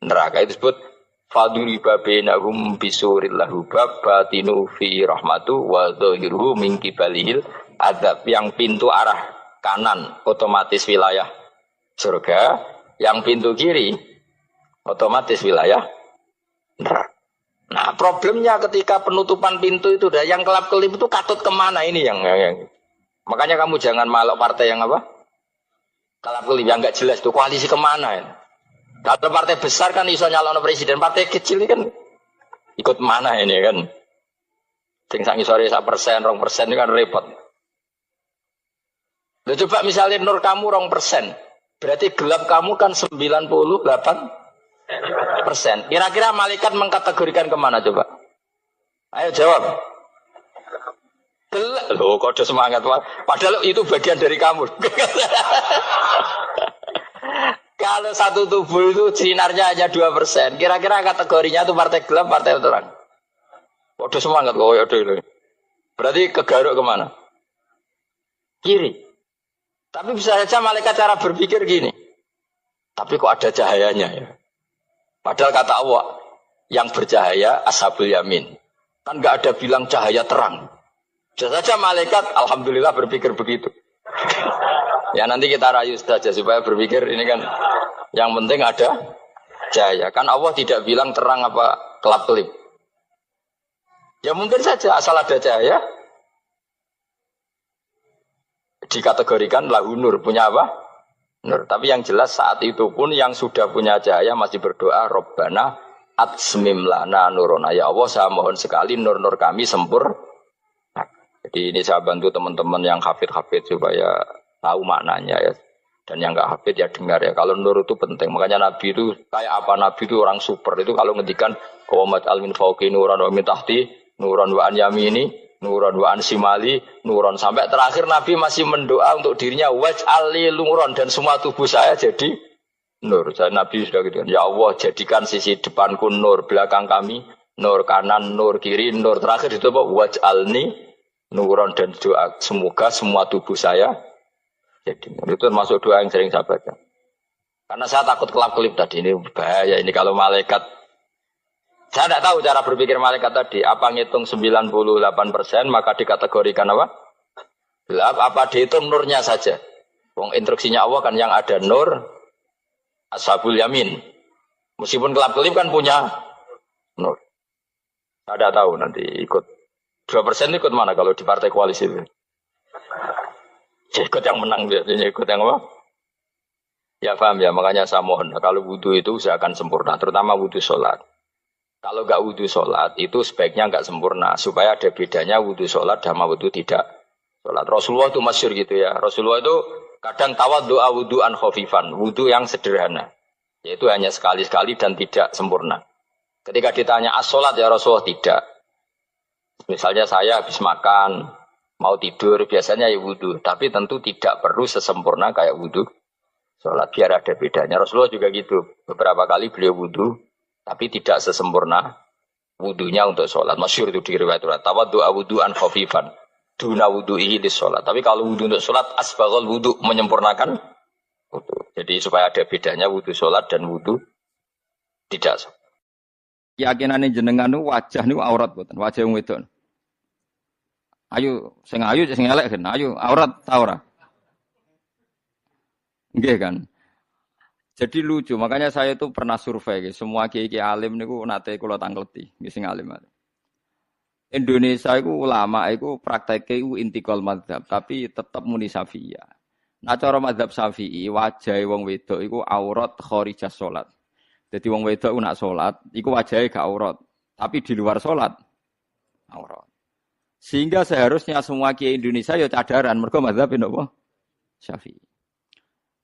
neraka. Itu disebut faduri babenahum bisuril lahu bab batinu fi rahmatu wa dhahiruhu min kibalihil adab. Yang pintu arah kanan otomatis wilayah surga, yang pintu kiri otomatis wilayah neraka. Nah problemnya ketika penutupan pintu itu dah yang kelap-kelip itu katut kemana ini yang makanya kamu jangan malok partai yang apa kelap-kelip yang nggak jelas itu koalisi kemana ya. Kalau partai besar kan iso nyalon presiden, partai kecil ini kan ikut mana ini kan? Sing sangi sore 1%, 2% ini kan repot. Loh, coba misalnya nur kamu 2%, berarti gelap kamu kan 98%. Kira-kira malaikat mengkategorikan kemana coba? Ayo jawab. Gelap. Loh, kode semangat. Padahal itu bagian dari kamu. Kalau satu tubuh itu sinarnya hanya 2%, kira-kira kategorinya itu partai gelap, partai terang. Waduh semangat kok ya dulu. Berarti kegaruk kemana? Kiri. Tapi bisa saja malaikat cara berpikir gini. Tapi kok ada cahayanya ya? Padahal kata Allah, yang bercahaya ashabul yamin. Kan nggak ada bilang cahaya terang. Bisa saja malaikat, alhamdulillah berpikir begitu. Ya nanti kita rayu saja supaya berpikir ini kan yang penting ada cahaya. Kan Allah tidak bilang terang apa kelap-kelip. Ya mungkin saja asal ada cahaya dikategorikan lahu nur, punya apa? Nur. Tapi yang jelas saat itu pun yang sudah punya cahaya masih berdoa Rabbana atsmim lana nurona. Ya Allah saya mohon sekali nur-nur kami sempurna. Jadi ini saya bantu teman-teman yang hafid-hafid supaya tahu maknanya ya. Dan yang nggak hafid ya dengar ya. Kalau nur itu penting. Makanya Nabi itu kayak apa? Nabi itu orang super. Itu kalau ngendikan qawamat al min fauqi nuran wa min tahti nuran wa an yamini nuran wa an simali nuran, sampai terakhir Nabi masih mendoa untuk dirinya waj'alli nuran, dan semua tubuh saya jadi nur. Nabi sudah gitu. Ya Allah, jadikan sisi depanku nur, belakang kami nur, kanan nur, kiri nur. Terakhir itu apa? Waj'alni nuran, dan doa semoga semua tubuh saya jadi nur. Itu termasuk doa yang sering saya baca. Karena saya takut kelap-kelip tadi, ini bahaya ini kalau malaikat. Saya tidak tahu cara berpikir malaikat tadi. Apa ngitung 98% maka dikategorikan apa? Gelap. Apa dihitung nurnya saja? Wong instruksinya Allah kan yang ada nur ashabul yamin. Meskipun kelap-kelip kan punya nur. Saya tidak tahu nanti ikut 2% ikut mana kalau di partai koalisi itu? Ikut yang menang biasanya, ikut yang apa? Ya paham ya, makanya saya mohon kalau wudhu itu usahakan sempurna, terutama wudhu sholat. Kalau nggak wudhu sholat itu sebaiknya nggak sempurna, supaya ada bedanya wudhu sholat sama wudhu tidak sholat. Rasulullah itu masyhur gitu ya. Rasulullah itu kadang tawad doa wudhuan khafifan, wudhu yang sederhana, yaitu hanya sekali-sekali dan tidak sempurna. Ketika ditanya as-sholat ya Rasulullah, tidak. Misalnya saya habis makan, mau tidur, biasanya ya wudhu. Tapi tentu tidak perlu sesempurna kayak wudhu sholat, biar ada bedanya. Rasulullah juga gitu. Beberapa kali beliau wudhu, tapi tidak sesempurna wudhunya untuk sholat. Masyhur itu di riwayat tawaddu'a wudhu'an khafifan duna wudhu'ihi lis sholat. Tapi kalau wudhu untuk sholat, asbaghal wudhu, menyempurnakan wudhu. Jadi supaya ada bedanya wudhu sholat dan wudhu tidak sholat. Keyakinane jenengan niku wajah niku aurat mboten, wajah wong wedok. Ayo sing ayu sing elek kan, ayo aurat ta ora? Nggih kan. Jadi lucu, makanya saya itu pernah survei semua kiai-kiai alim niku nate kula tangkleti, nggih sing alim. Indonesia iku ulama iku prakteke iku intikal madzhab, tapi tetep muni Syafi'iyah. Nah cara madzhab Syafi'i, wajahe wong wedok iku aurat kharijah salat. Jadi wong wedok nak salat, iku wajahe gak aurat, tapi di luar salat aurat. Sehingga seharusnya semua kiai Indonesia ya cadaran, mergo madzhab napa? Syafi'i.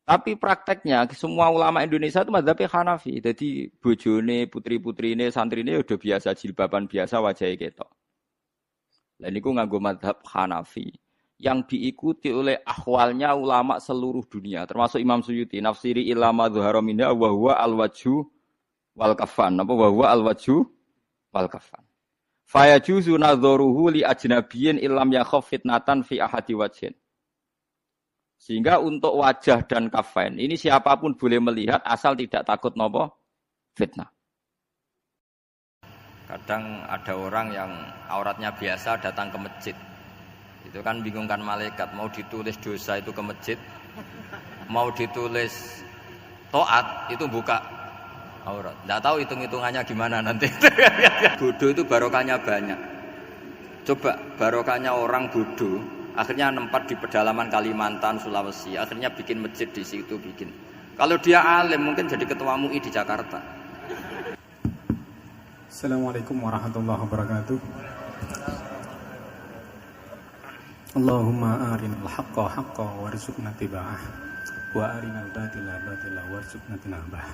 Tapi prakteknya semua ulama Indonesia itu madzhabnya Hanafi. Jadi bojone, putri-putrine, santrine udah biasa jilbaban biasa wajahnya ketok. Lah niku nganggo madzhab Hanafi yang diikuti oleh ahwalnya ulama seluruh dunia, termasuk Imam Suyuti, nafsiri ilama dhuhara minha wa huwa al-wajhu wal kafan. Apa wa huwa al-wajhu wal kafan. Fa yajuzu nadharuhu li ajnabiyyin illam yakhaf fitnatan fi ahadi wajhin. Sehingga untuk wajah dan kafain ini siapapun boleh melihat asal tidak takut nopo fitnah. Kadang ada orang yang auratnya biasa datang ke masjid. Itu kan bingungkan malaikat, mau ditulis dosa itu ke masjid, mau ditulis taat itu buka aurat. Enggak tahu hitung-hitungannya gimana nanti. Bodoh itu barokahnya banyak. Coba barokahnya orang bodoh, akhirnya nempat di pedalaman Kalimantan, Sulawesi, akhirnya bikin masjid di situ bikin. Kalau dia alim mungkin jadi ketua MUI di Jakarta. Assalamualaikum warahmatullahi wabarakatuh. Allahumma arinal haqqa haqqa warzuqna tiba'ah wa arinal batila batila warzuqna tinabah.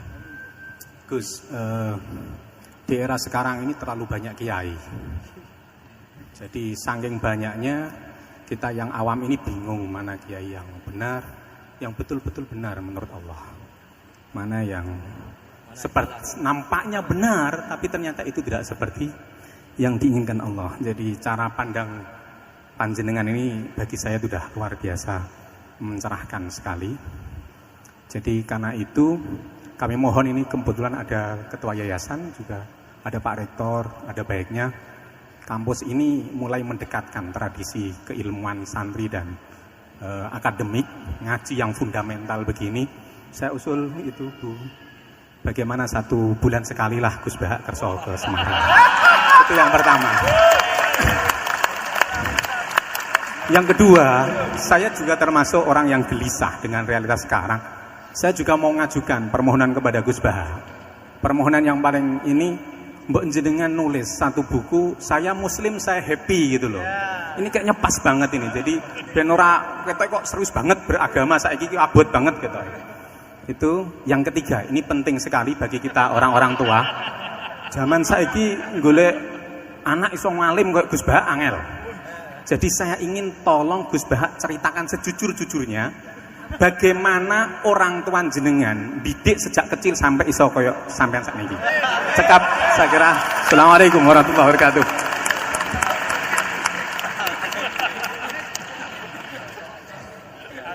Gus, di era sekarang ini terlalu banyak kiai. Jadi saking banyaknya kita yang awam ini bingung mana kiai yang benar, yang betul-betul benar menurut Allah. Mana yang seperti nampaknya benar tapi ternyata itu tidak seperti yang diinginkan Allah. Jadi cara pandang panjenengan ini bagi saya sudah luar biasa mencerahkan sekali. Jadi karena itu kami mohon, ini kebetulan ada ketua yayasan, juga ada Pak Rektor, ada baiknya kampus ini mulai mendekatkan tradisi keilmuan santri dan akademik, ngaji yang fundamental begini. Saya usul itu Bu, bagaimana 1 bulan sekali lah Gus Bahak kerso ke Semarang. Itu yang pertama. Yang kedua, saya juga termasuk orang yang gelisah dengan realitas sekarang. Saya juga mau ngajukan permohonan kepada Gus Bahak. Permohonan yang paling ini, mbok jenengan nulis satu buku, saya muslim saya happy gitu loh. Ini kayaknya pas banget ini. Jadi ben ora ketok kok serius banget beragama saiki iki abot banget gitu. Itu yang ketiga, ini penting sekali bagi kita orang-orang tua. Zaman saiki golek anak iso ngalim kok Gus Bahak angel. Jadi saya ingin tolong Gus Bahak ceritakan sejujur-jujurnya bagaimana orang tua jenengan didik sejak kecil sampai iso koyo sampean sakniki. Cekap saya kira. Assalamualaikum warahmatullahi wabarakatuh.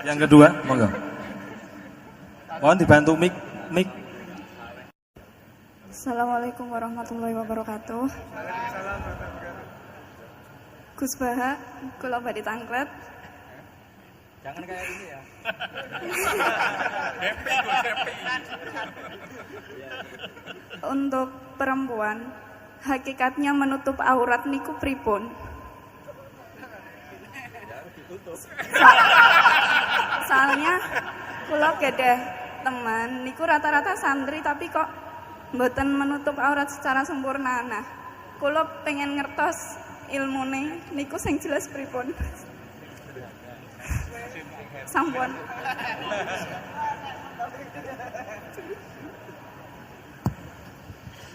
Yang kedua, monggo. Mohon dibantu mic. Assalamualaikum warahmatullahi wabarakatuh. Gus Bahak, kula badhe tangklet. Jangan kayak ini ya. Untuk perempuan, hakikatnya menutup aurat niku pripun? Soalnya kula gadah teman niku rata-rata santri tapi kok mboten menutup aurat secara sempurna. Nah, kula pengen ngertos ilmune niku sing jelas pripun. Sampun.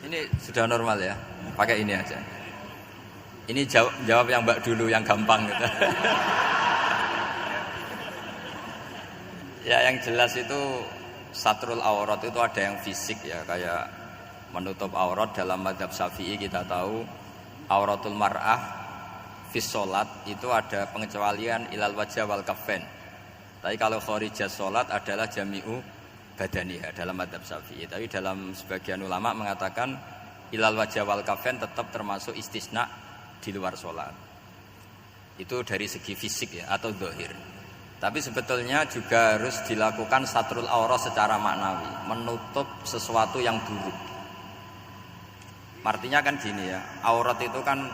Ini sudah normal ya, pakai ini aja. Ini jawab yang Mbak dulu yang gampang gitu. Ya yang jelas itu satrul aurat itu ada yang fisik ya, kayak menutup aurat dalam mazhab Syafi'i kita tahu auratul mar'ah fis sholat itu ada pengecualian ilal wajah wal kaffain. Tapi kalau kharijah sholat adalah jami'u badaniha dalam mazhab Syafi'i. Tapi dalam sebagian ulama mengatakan ilal wajah wal kaffain tetap termasuk istisna di luar sholat. Itu dari segi fisik ya atau zahir. Tapi sebetulnya juga harus dilakukan satrul aurat secara maknawi, menutup sesuatu yang buruk. Artinya kan gini ya, aurat itu kan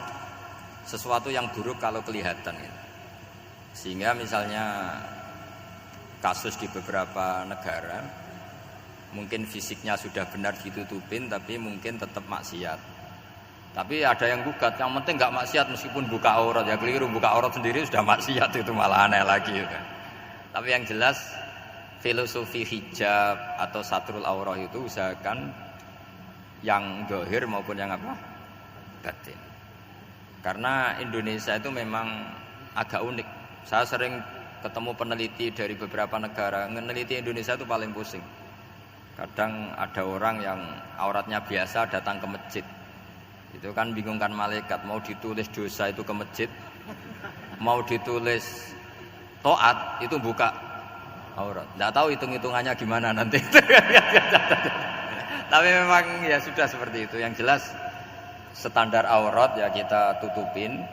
sesuatu yang buruk kalau kelihatan ya. Sehingga misalnya kasus di beberapa negara mungkin fisiknya sudah benar ditutupin tapi mungkin tetap maksiat. Tapi ada yang gugat, yang penting nggak maksiat meskipun buka aurat. Ya keliru, buka aurat sendiri sudah maksiat, itu malah aneh lagi ya. Tapi yang jelas filosofi hijab atau satrul aurat itu usahakan yang zahir maupun yang apa? Batin. Karena Indonesia itu memang agak unik. Saya sering ketemu peneliti dari beberapa negara, meneliti Indonesia itu paling pusing. Kadang ada orang yang auratnya biasa datang ke masjid. Itu kan bingungkan malaikat, mau ditulis dosa itu ke masjid, mau ditulis taat itu buka aurat. Nggak tahu hitung-hitungannya gimana nanti. Tapi memang ya sudah seperti itu. Yang jelas standar aurat ya kita tutupin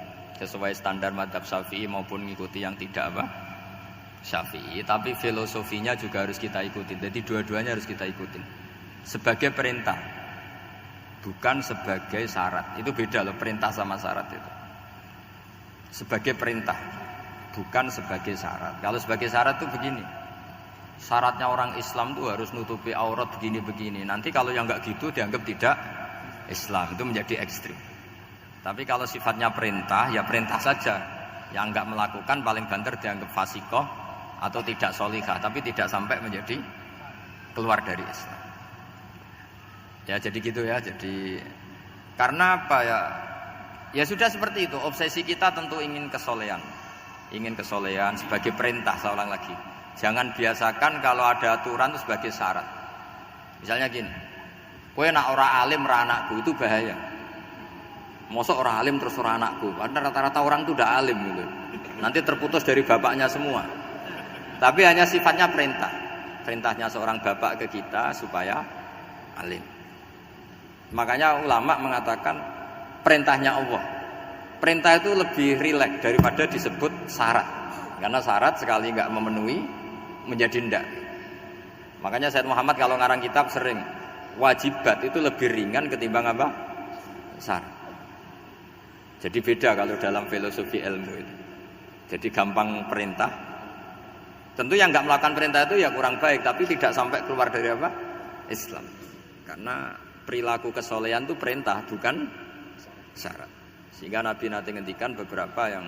sesuai standar mazhab Syafi'i maupun mengikuti yang tidak apa Syafi'i. Tapi filosofinya juga harus kita ikutin. Jadi dua-duanya harus kita ikutin sebagai perintah, bukan sebagai syarat. Itu beda loh, perintah sama syarat itu. Sebagai perintah, bukan sebagai syarat. Kalau sebagai syarat itu begini, syaratnya orang Islam itu harus nutupi aurat begini-begini. Nanti kalau yang enggak gitu dianggap tidak Islam, itu menjadi ekstrim. Tapi kalau sifatnya perintah, ya perintah saja. Yang enggak melakukan paling banter dianggap fasikoh atau tidak solihah, tapi tidak sampai menjadi keluar dari Islam. Ya jadi gitu ya. Jadi karena apa ya? Ya sudah seperti itu. Obsesi kita tentu ingin kesolehan. Ingin kesolehan sebagai perintah, saya ulang lagi. Jangan biasakan kalau ada aturan itu sebagai syarat. Misalnya gini, kowe nak ora alim ra anakku, itu bahaya. Mosok ora alim terus ora anakku. Karena rata-rata orang itu udah alim gitu. Nanti terputus dari bapaknya semua. Tapi hanya sifatnya perintah. Perintahnya seorang bapak ke kita supaya alim. Makanya ulama mengatakan perintahnya Allah. Perintah itu lebih rileks daripada disebut syarat. Karena syarat sekali nggak memenuhi menjadi ndak. Makanya Said Muhammad kalau ngarang kitab sering wajibat itu lebih ringan ketimbang apa? Syarat. Jadi beda kalau dalam filosofi ilmu itu. Jadi gampang perintah. Tentu yang nggak melakukan perintah itu ya kurang baik, tapi tidak sampai keluar dari apa? Islam. Karena perilaku kesolehan itu perintah, bukan syarat. Sehingga Nabi nanti ngendikan beberapa yang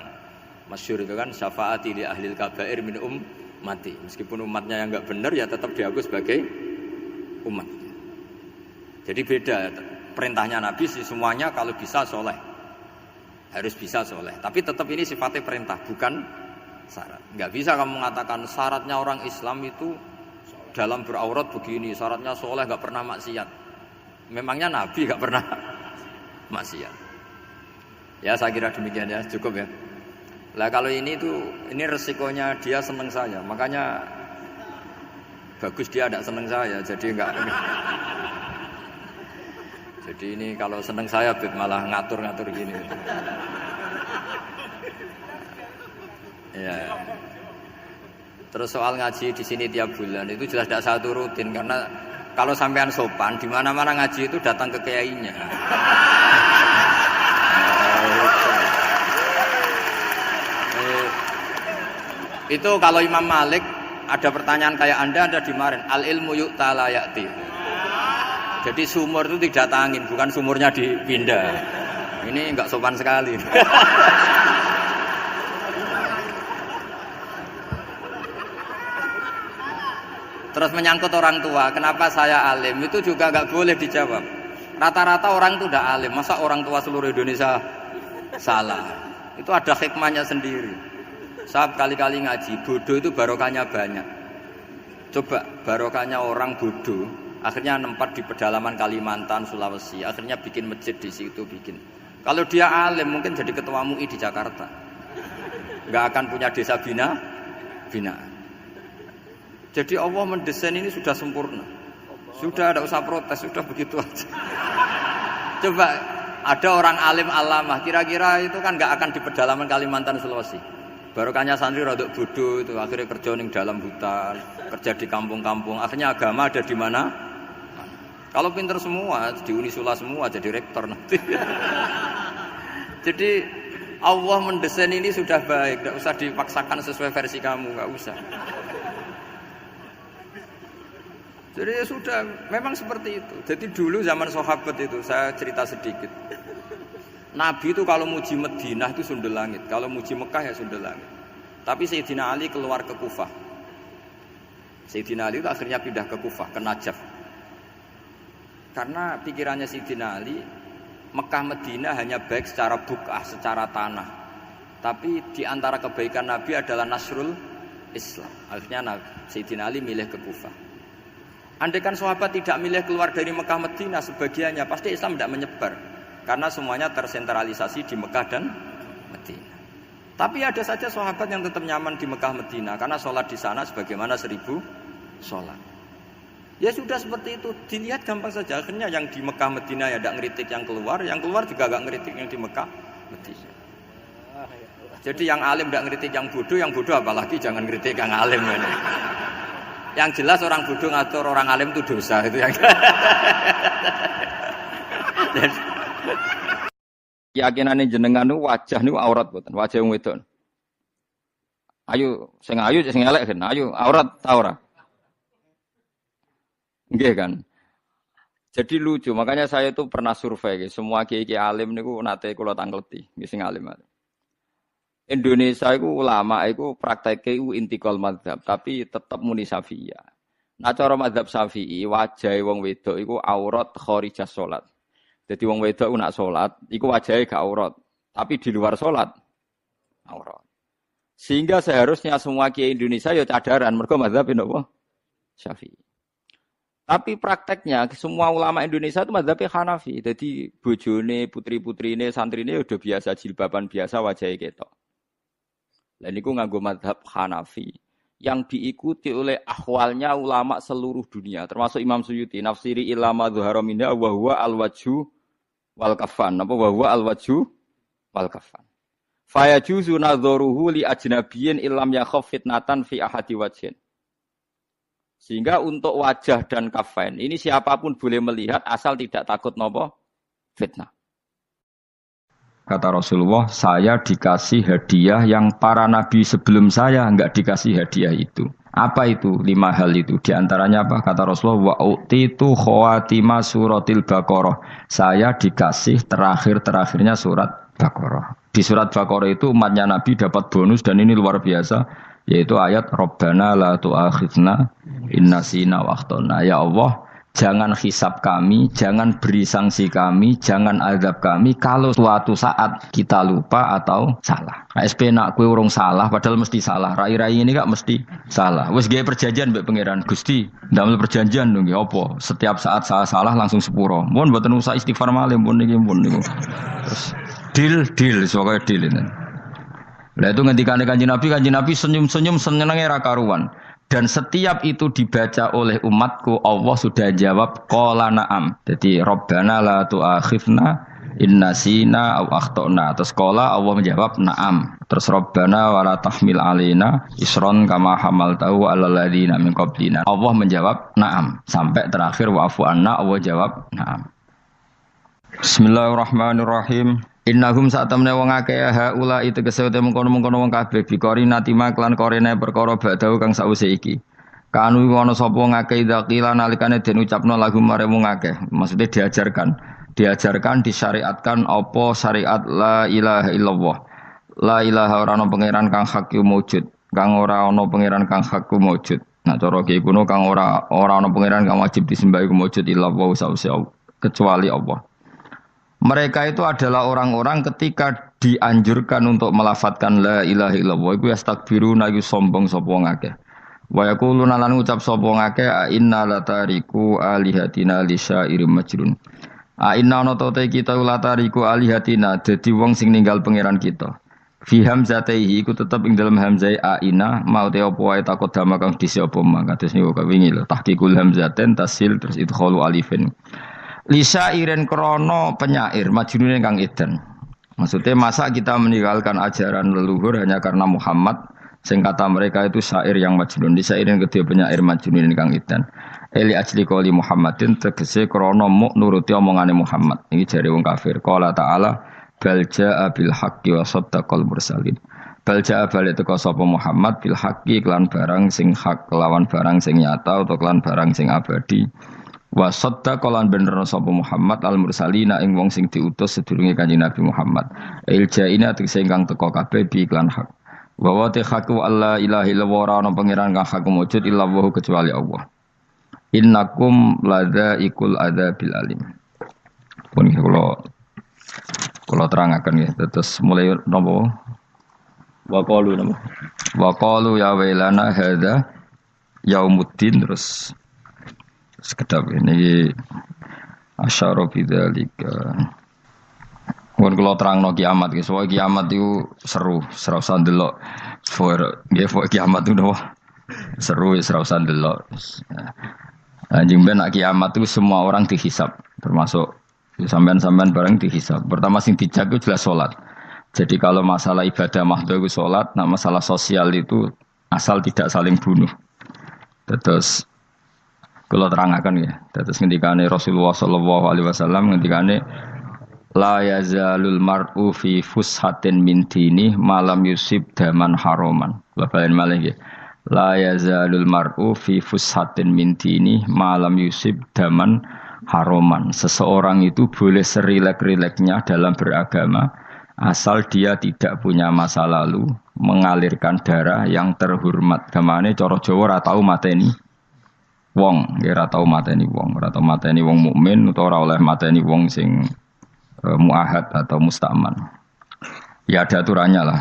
masyhur itu kan, syafaati li ahlil kabair min ummati. Meskipun umatnya yang enggak benar ya tetap diakui sebagai umat. Jadi beda perintahnya Nabi sih, semuanya kalau bisa soleh, harus bisa soleh. Tapi tetap ini sifatnya perintah, bukan syarat. Enggak bisa kamu mengatakan syaratnya orang Islam itu dalam beraurat begini, syaratnya soleh enggak pernah maksiat. Memangnya Nabi enggak pernah maksiat. Ya saya kira demikian ya, cukup ya. Lah kalau ini resikonya dia seneng saya, makanya bagus dia tidak seneng saya, jadi enggak. Jadi ini kalau seneng saya malah ngatur-ngatur gini. Ya. Terus soal ngaji di sini tiap bulan itu jelas tidak satu rutin, karena kalau sampean sopan di mana-mana ngaji itu datang ke kiainya. Itu kalau Imam Malik ada pertanyaan kayak Anda dimarahin, al ilmu yu'ta la ya'ti. Jadi sumur itu didatangin, bukan sumurnya dipindah. Ini enggak sopan sekali. Terus menyangkut orang tua, kenapa saya alim? Itu juga enggak boleh dijawab. Rata-rata orang itu udah alim, masa orang tua seluruh Indonesia salah? Itu ada hikmahnya sendiri. Saya kali-kali ngaji, bodoh itu barokahnya banyak. Coba barokahnya orang bodoh, akhirnya nempat di pedalaman Kalimantan, Sulawesi, akhirnya bikin masjid di situ bikin. Kalau dia alim mungkin jadi ketua MUI di Jakarta, nggak akan punya desa binaan. Jadi Allah mendesain ini sudah sempurna, sudah tidak usah protes, sudah begitu aja. Coba ada orang alim alamah, kira-kira itu kan nggak akan di pedalaman Kalimantan, Sulawesi. Barokahnya santri rodok bodoh itu akhirnya kerja di dalam hutan, kerja di kampung-kampung. Akhirnya agama ada di mana? Kalau pinter semua, di Unisula semua jadi rektor nanti. Jadi Allah mendesain ini sudah baik, tidak usah dipaksakan sesuai versi kamu, nggak usah. Jadi ya sudah, memang seperti itu. Jadi dulu zaman sahabat itu, saya cerita sedikit. Nabi itu kalau muji Madinah itu sundel langit, kalau muji Mekah ya sundel langit. Tapi Sayyidina Ali keluar ke Kufah. Sayyidina Ali itu akhirnya pindah ke Kufah, ke Najaf. Karena pikirannya Sayyidina Ali, Mekah Madinah hanya baik secara bukah, secara tanah. Tapi di antara kebaikan Nabi adalah nasrul Islam. Akhirnya Sayyidina Ali milih ke Kufah. Andaikan sahabat tidak milih keluar dari Mekah Madinah sebagiannya, pasti Islam tidak menyebar. Karena semuanya tersentralisasi di Mekah dan Madinah. Tapi ada saja sahabat yang tetap nyaman di Mekah Madinah karena sholat di sana sebagaimana 1000 sholat. Ya sudah seperti itu, dilihat gampang saja. Akhirnya yang di Mekah Madinah ya tidak ngeritik yang keluar juga tidak ngeritik yang di Mekah Madinah. Jadi yang alim tidak ngeritik yang bodoh apalagi jangan ngeritik yang alim. Yang jelas orang bodoh ngatur orang alim itu dosa itu yang. Keyakinane jenengan niku wajah niku aurat mboten, wajah wong wedok. Ayo sing elek kan, ayo aurat ta ora? Nggih kan. Jadi lucu, makanya saya itu pernah survei semua kiai alim niku nate kula tangleti, nggih sing alim. Indonesia iku ulama iku prakteke iku intikal madzhab, tapi tetep muni Syafi'iyah. Nah cara madzhab Syafi'i wajahe wong wedok iku aurat kharijah salat. Jadi wong wedok nak salat, iku wajahe gak aurat, tapi di luar salat aurat. Sehingga seharusnya semua kiai Indonesia ya cadaran mergo mazhab napa? Syafi'i. Tapi prakteknya semua ulama Indonesia itu mazhabnya Hanafi. Jadi bojone, putri-putrine, santrine udah biasa jilbaban biasa wajahe ketok. Lah niku nganggo mazhab Hanafi yang diikuti oleh ahwalnya ulama seluruh dunia, termasuk Imam Suyuti, nafsiri ilama dhuhara minha wa huwa al-wajhu wal kafan. Apa wa huwa al-wajhu wal kafan. Fa yajuzu nadharuhu li ajnabiyyin illam yakhaf fitnatan fi ahadi wajhin. Sehingga untuk wajah dan kafain ini siapapun boleh melihat asal tidak takut nopo fitnah. kata Rasulullah, saya dikasih hadiah yang para nabi sebelum saya enggak dikasih hadiah itu. Apa itu? 5 hal itu. Di antaranya apa? Kata Rasulullah, wa utitu khawatima suratil Baqarah. Saya dikasih terakhir-terakhirnya surat Baqarah. Di surat Baqarah itu umatnya Nabi dapat bonus dan ini luar biasa, yaitu ayat Rabbana la tu'akhidna inna sina wa akhtana. Ya Allah, jangan hisab kami, jangan beri sanksi kami, jangan azab kami kalau suatu saat kita lupa atau salah. SP nak kue urung salah, padahal mesti salah. Rai-rai ini gak mesti salah. Wes gaya perjanjian mbek pangeran Gusti, dalam perjanjian dong, apa? Setiap saat saya salah langsung sepuro. Mohon buatan usah istighfar malih, mohon niku. Terus deal, soalnya deal ini. Lah itu ngendikane Kanjeng Nabi senyum-senyum senenge ra karuan. Dan setiap itu dibaca oleh umatku, Allah sudah jawab qala na'am. Jadi Rabbana la tu'akhifna inna sina aw akhtana. Terus qala Allah menjawab na'am. Terus Rabbana wa la tahmil alaina isron kama hamaltahu 'alal ladzina min qablina. Allah menjawab na'am sampai terakhir wa'fu anna, Allah jawab na'am. Bismillahirrahmanirrahim. Innahum sa'tamne wong akeh haula itu kesewete mengkono-mengkono wong kabeh bikori natima klan korene perkara badau kang sause iki. Kanu ana sapa ngakeh dzakila nalikane den ucapno lagu mare wong akeh. Maksudnya diajarkan disyariatkan apa syariat la ilaha illallah. La ilaha ora ana pangeran kang hak wujud, kang ora ana pangeran kang hak wujud. Nah cara iki kuno kang ora ana pangeran kang wajib disembah iku wujud illallah sause kecuali Allah. Mereka itu adalah orang-orang ketika dianjurkan untuk melafadzkan la ilaha illallah iku yastakbiruna iku sombong sapa ngakeh. Wa yaquluna lan ngucap sapa ngakeh inna latariku alihatina lisyairim majrun. Inna ana te kita latariku alihatina dadi wong sing ninggal pangeran kita. Fi hamzatihi iku tetep ing dalam hamzah aina mau te apa wae takut dama kang disi apa mangka terus niku kawingi lho tahqiqul hamzaten tasil terus idkhalu alifin. Lisa iren krono penyair majnun kang edan. Maksudnya masa kita meninggalkan ajaran leluhur hanya karena Muhammad, sing kata mereka itu syair yang majnun. Lisa iren kedua penyair majnun kang edan. Eli ajli qoli Muhammadin tegese krono muk nuruti omongane Muhammad. Ini jare wong kafir. Qala ta'ala bal jaa bil haqqi wa saddaqal mursalin. Bal jaa bal teko sapa Muhammad bil haqqi kelan barang sing hak kelawan barang sing nyata utawa kelan barang sing abadi. Wa saddaqa lan bener sapa Muhammad al mursalina ing wong sing diutus sedurunge Kanjeng Nabi Muhammad. Iljaina tegese ingkang teka kabeh bi iklan hak. Wa wa ta haqqu alla ilaha illallah ana pangeran kang hak wujud illallah kecuali Allah. Innakum ladzaiqul adzabil alim. Pun kula terangaken ya terus mulai napa wa qalu ya wailana hadza yaumuddin terus sekedap ini asyara bidzalika. Mun kula terangno kiamat iki, soal kiamat itu seru, ora usah ndelok. Nggih, kiamat itu seru, ora usah ndelok. Anjing ben kiamat itu semua orang dihisab, termasuk sampean-sampean bareng dihisab. Pertama sing dijaga jelas salat. Jadi kalau masalah ibadah mahdhah itu salat, nah masalah sosial itu asal tidak saling bunuh. Terus kalau terangkan ya, terus ngendikane Rasulullah sallallahu alaihi wasallam ngendikane la yazalul mar'u fi fushatin min dini malam yusib daman haroman. Bapak malih ya. La yazalul mar'u fi fushatin min dini malam yusib daman haroman. Seseorang itu boleh serilek-rileknya dalam beragama asal dia tidak punya masa lalu mengalirkan darah yang terhormat. Gamane cara Jawa ora tau mateni wong, ora tau mateni wong mukmin utawa ora oleh mateni wong sing muahad atau mustaman. Ya ada aturannya lah.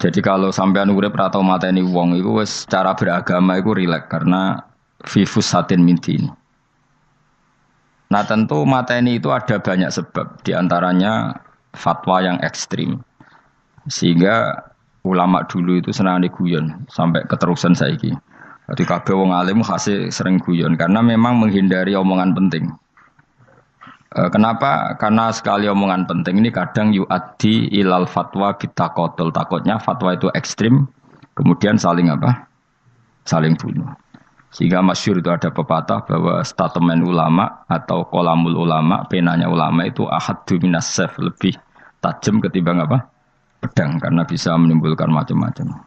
Jadi kalau sampean urip ora tau mateni wong iku wis cara beragama iku rileks karena fifus satin mintin. Nah tentu mateni itu ada banyak sebab, di antaranya fatwa yang ekstrim. Sehingga ulama dulu itu senang diguyon sampai keterusan saiki. Jadi kabeh wong alim khase sering guyon karena memang menghindari omongan penting. Kenapa? Karena sekali omongan penting ini kadang yu'addi ilal fatwa bitaqatul. Takutnya fatwa itu ekstrim, kemudian saling apa? Saling bunuh. Sehingga masyhur itu ada pepatah bahwa statement ulama atau kolamul ulama, penanya ulama itu ahaddu minas sayf, lebih tajam ketimbang apa? Pedang, karena bisa menimbulkan macam-macam.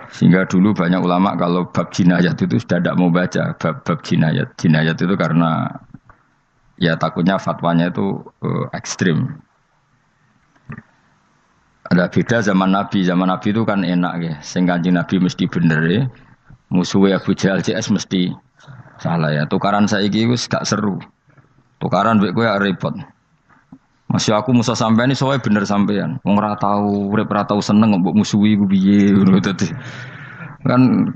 Sehingga dulu banyak ulama kalau bab jinayat itu sudah tidak mau baca bab jinayat. Jinayat itu karena ya takutnya fatwanya itu ekstrim. Ada beda zaman Nabi itu kan enak ya. Sing Kanjeng Nabi mesti bener ya. Musuhnya Abu Jahal CS mesti salah ya. Tukaran saiki wis gak seru. Tukaran mbek kowe repot. Masih aku musuh sampean ini soalnya bener sampean. Wong ora tau urip ora tau seneng mbok musuhi ku piye ngono dadi. Kan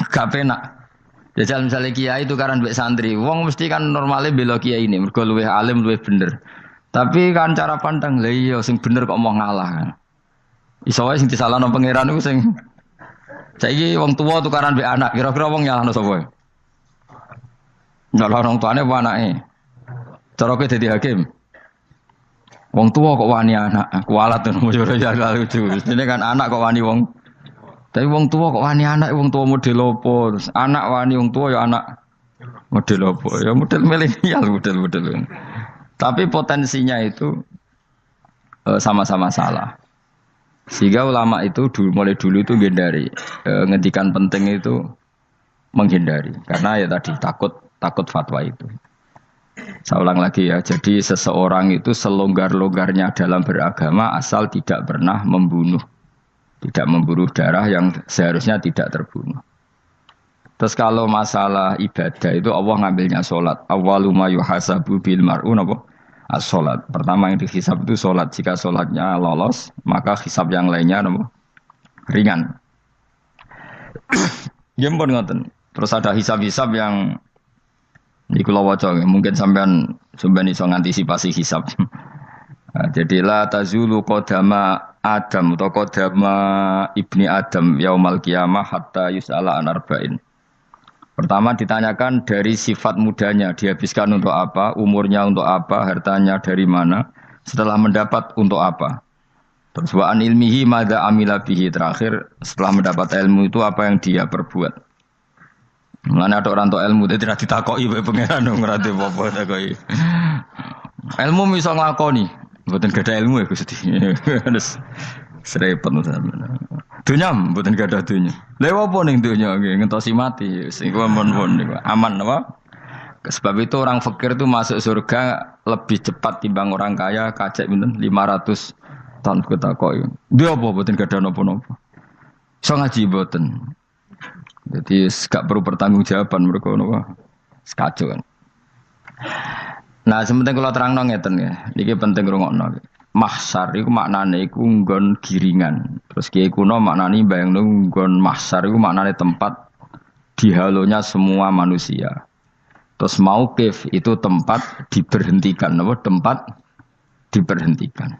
gak penak. Ya jal misalnya kiai tukaran mbek santri, wong mesti kan normalnya bela kiai ini mergo luwih alim luwih bener. Tapi kan cara pandang lha iya sing bener kok mau ngalah kan. Iso wae sing disalahno pangeran iku sing saiki wong tuwa tukaran mbek anak, kira-kira wong nyalahno sapa? Nyalahno wong tuane apa anake? Cara kowe dadi hakim. Wong tuwa kok wani anak, kualat ngono ya lucu. Ini kan anak kok wani wong. Tapi wong tuwa kok wani anak, wong tuwa model opo? Terus anak wani wong tuwa ya anak model opo? Ya model milenial model. Tapi potensinya itu sama-sama salah. Sehingga ulama itu mulai dulu itu menghindari ngendikan penting itu menghindari karena ya tadi takut fatwa itu. Saya ulang lagi ya. Jadi seseorang itu selonggar-longgarnya dalam beragama asal tidak pernah membunuh, tidak membunuh darah yang seharusnya tidak terbunuh. Terus kalau masalah ibadah itu Allah ngambilnya sholat. Awwalu ma yuhasabu bil mar'un apa? As-sholat. Pertama yang dihisab itu sholat. Jika sholatnya lolos, maka hisab yang lainnya apa? Ringan. Ya pun ngoten. Terus ada hisab-hisab yang di kula waca mungkin sampean iso ngantisipasi hisab. Nah, jadi la tazulu qadama Adam atau qadama ibni Adam yaumal qiyamah hatta yus'ala an arba'in. Pertama ditanyakan dari sifat mudanya, dihabiskan untuk apa, umurnya untuk apa, hartanya dari mana, setelah mendapat untuk apa. Terus wa an ilmihi madza amila bihi, terakhir setelah mendapat ilmu itu apa yang dia perbuat. Mulane ada orang tok ilmu tidak ditakoki wae pangeran ora apa-apa takoki. Ilmu iso nglakoni, mboten gadah ilmu ya Gusti. Terus serepet sampeyan. Dunya mboten gadah dunya. Lha apa ning dunya nggih ngentosi mati sing mon-mon niku aman apa? Sebab itu orang fakir itu masuk surga lebih cepat timbang orang kaya kacek pinten 500 tahun ketakoki. Dia apa mboten gadah napa-napa. Iso ngaji mboten. Jadi gak perlu pertanggungjawaban mereka napa sekacau kan. Nah, sementing kalau terangno ngeten ya. Niki penting rungokno. Mahsyar iku maknane iku nggon giringan. Terus kiai kuno maknane bayangno nggon mahsyar iku maknane tempat dihalonya semua manusia. Terus mauqif itu tempat diberhentikan, apa? Tempat diberhentikan.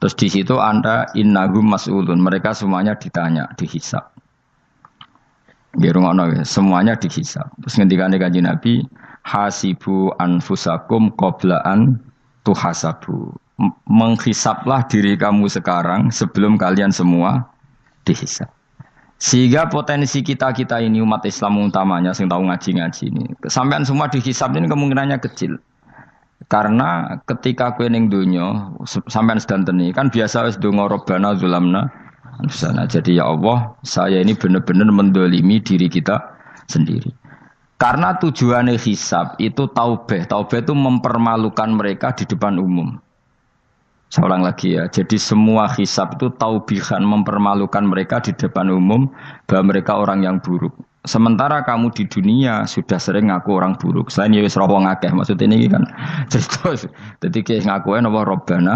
Terus di situ Anda innahum mas'ulun, mereka semuanya ditanya, dihisab. Semuanya dihisab. Terus ngendikane Kanjeng Nabi, hasibu anfusakum qabla an tuhasabu. Menghisablah diri kamu sekarang sebelum kalian semua dihisab. Sehingga potensi kita ini umat Islam utamanya sing tahu ngaji-ngaji ini, sampean semua dihisab ini kemungkinannya kecil. Karena ketika kowe ning donya sampean sedanteni kan biasa wis donga robbana zulamna. Jadi ya Allah, saya ini benar-benar mendolimi diri kita sendiri. Karena tujuannya hisab itu taubah. Taubah itu mempermalukan mereka di depan umum. Saya ulang lagi ya. Jadi semua hisab itu taubihan, mempermalukan mereka di depan umum bahwa mereka orang yang buruk. Sementara kamu di dunia sudah sering ngaku orang buruk. Selain ya wis rawong akeh, maksud ini kan. Jadi kayak ngakuin apa Robbana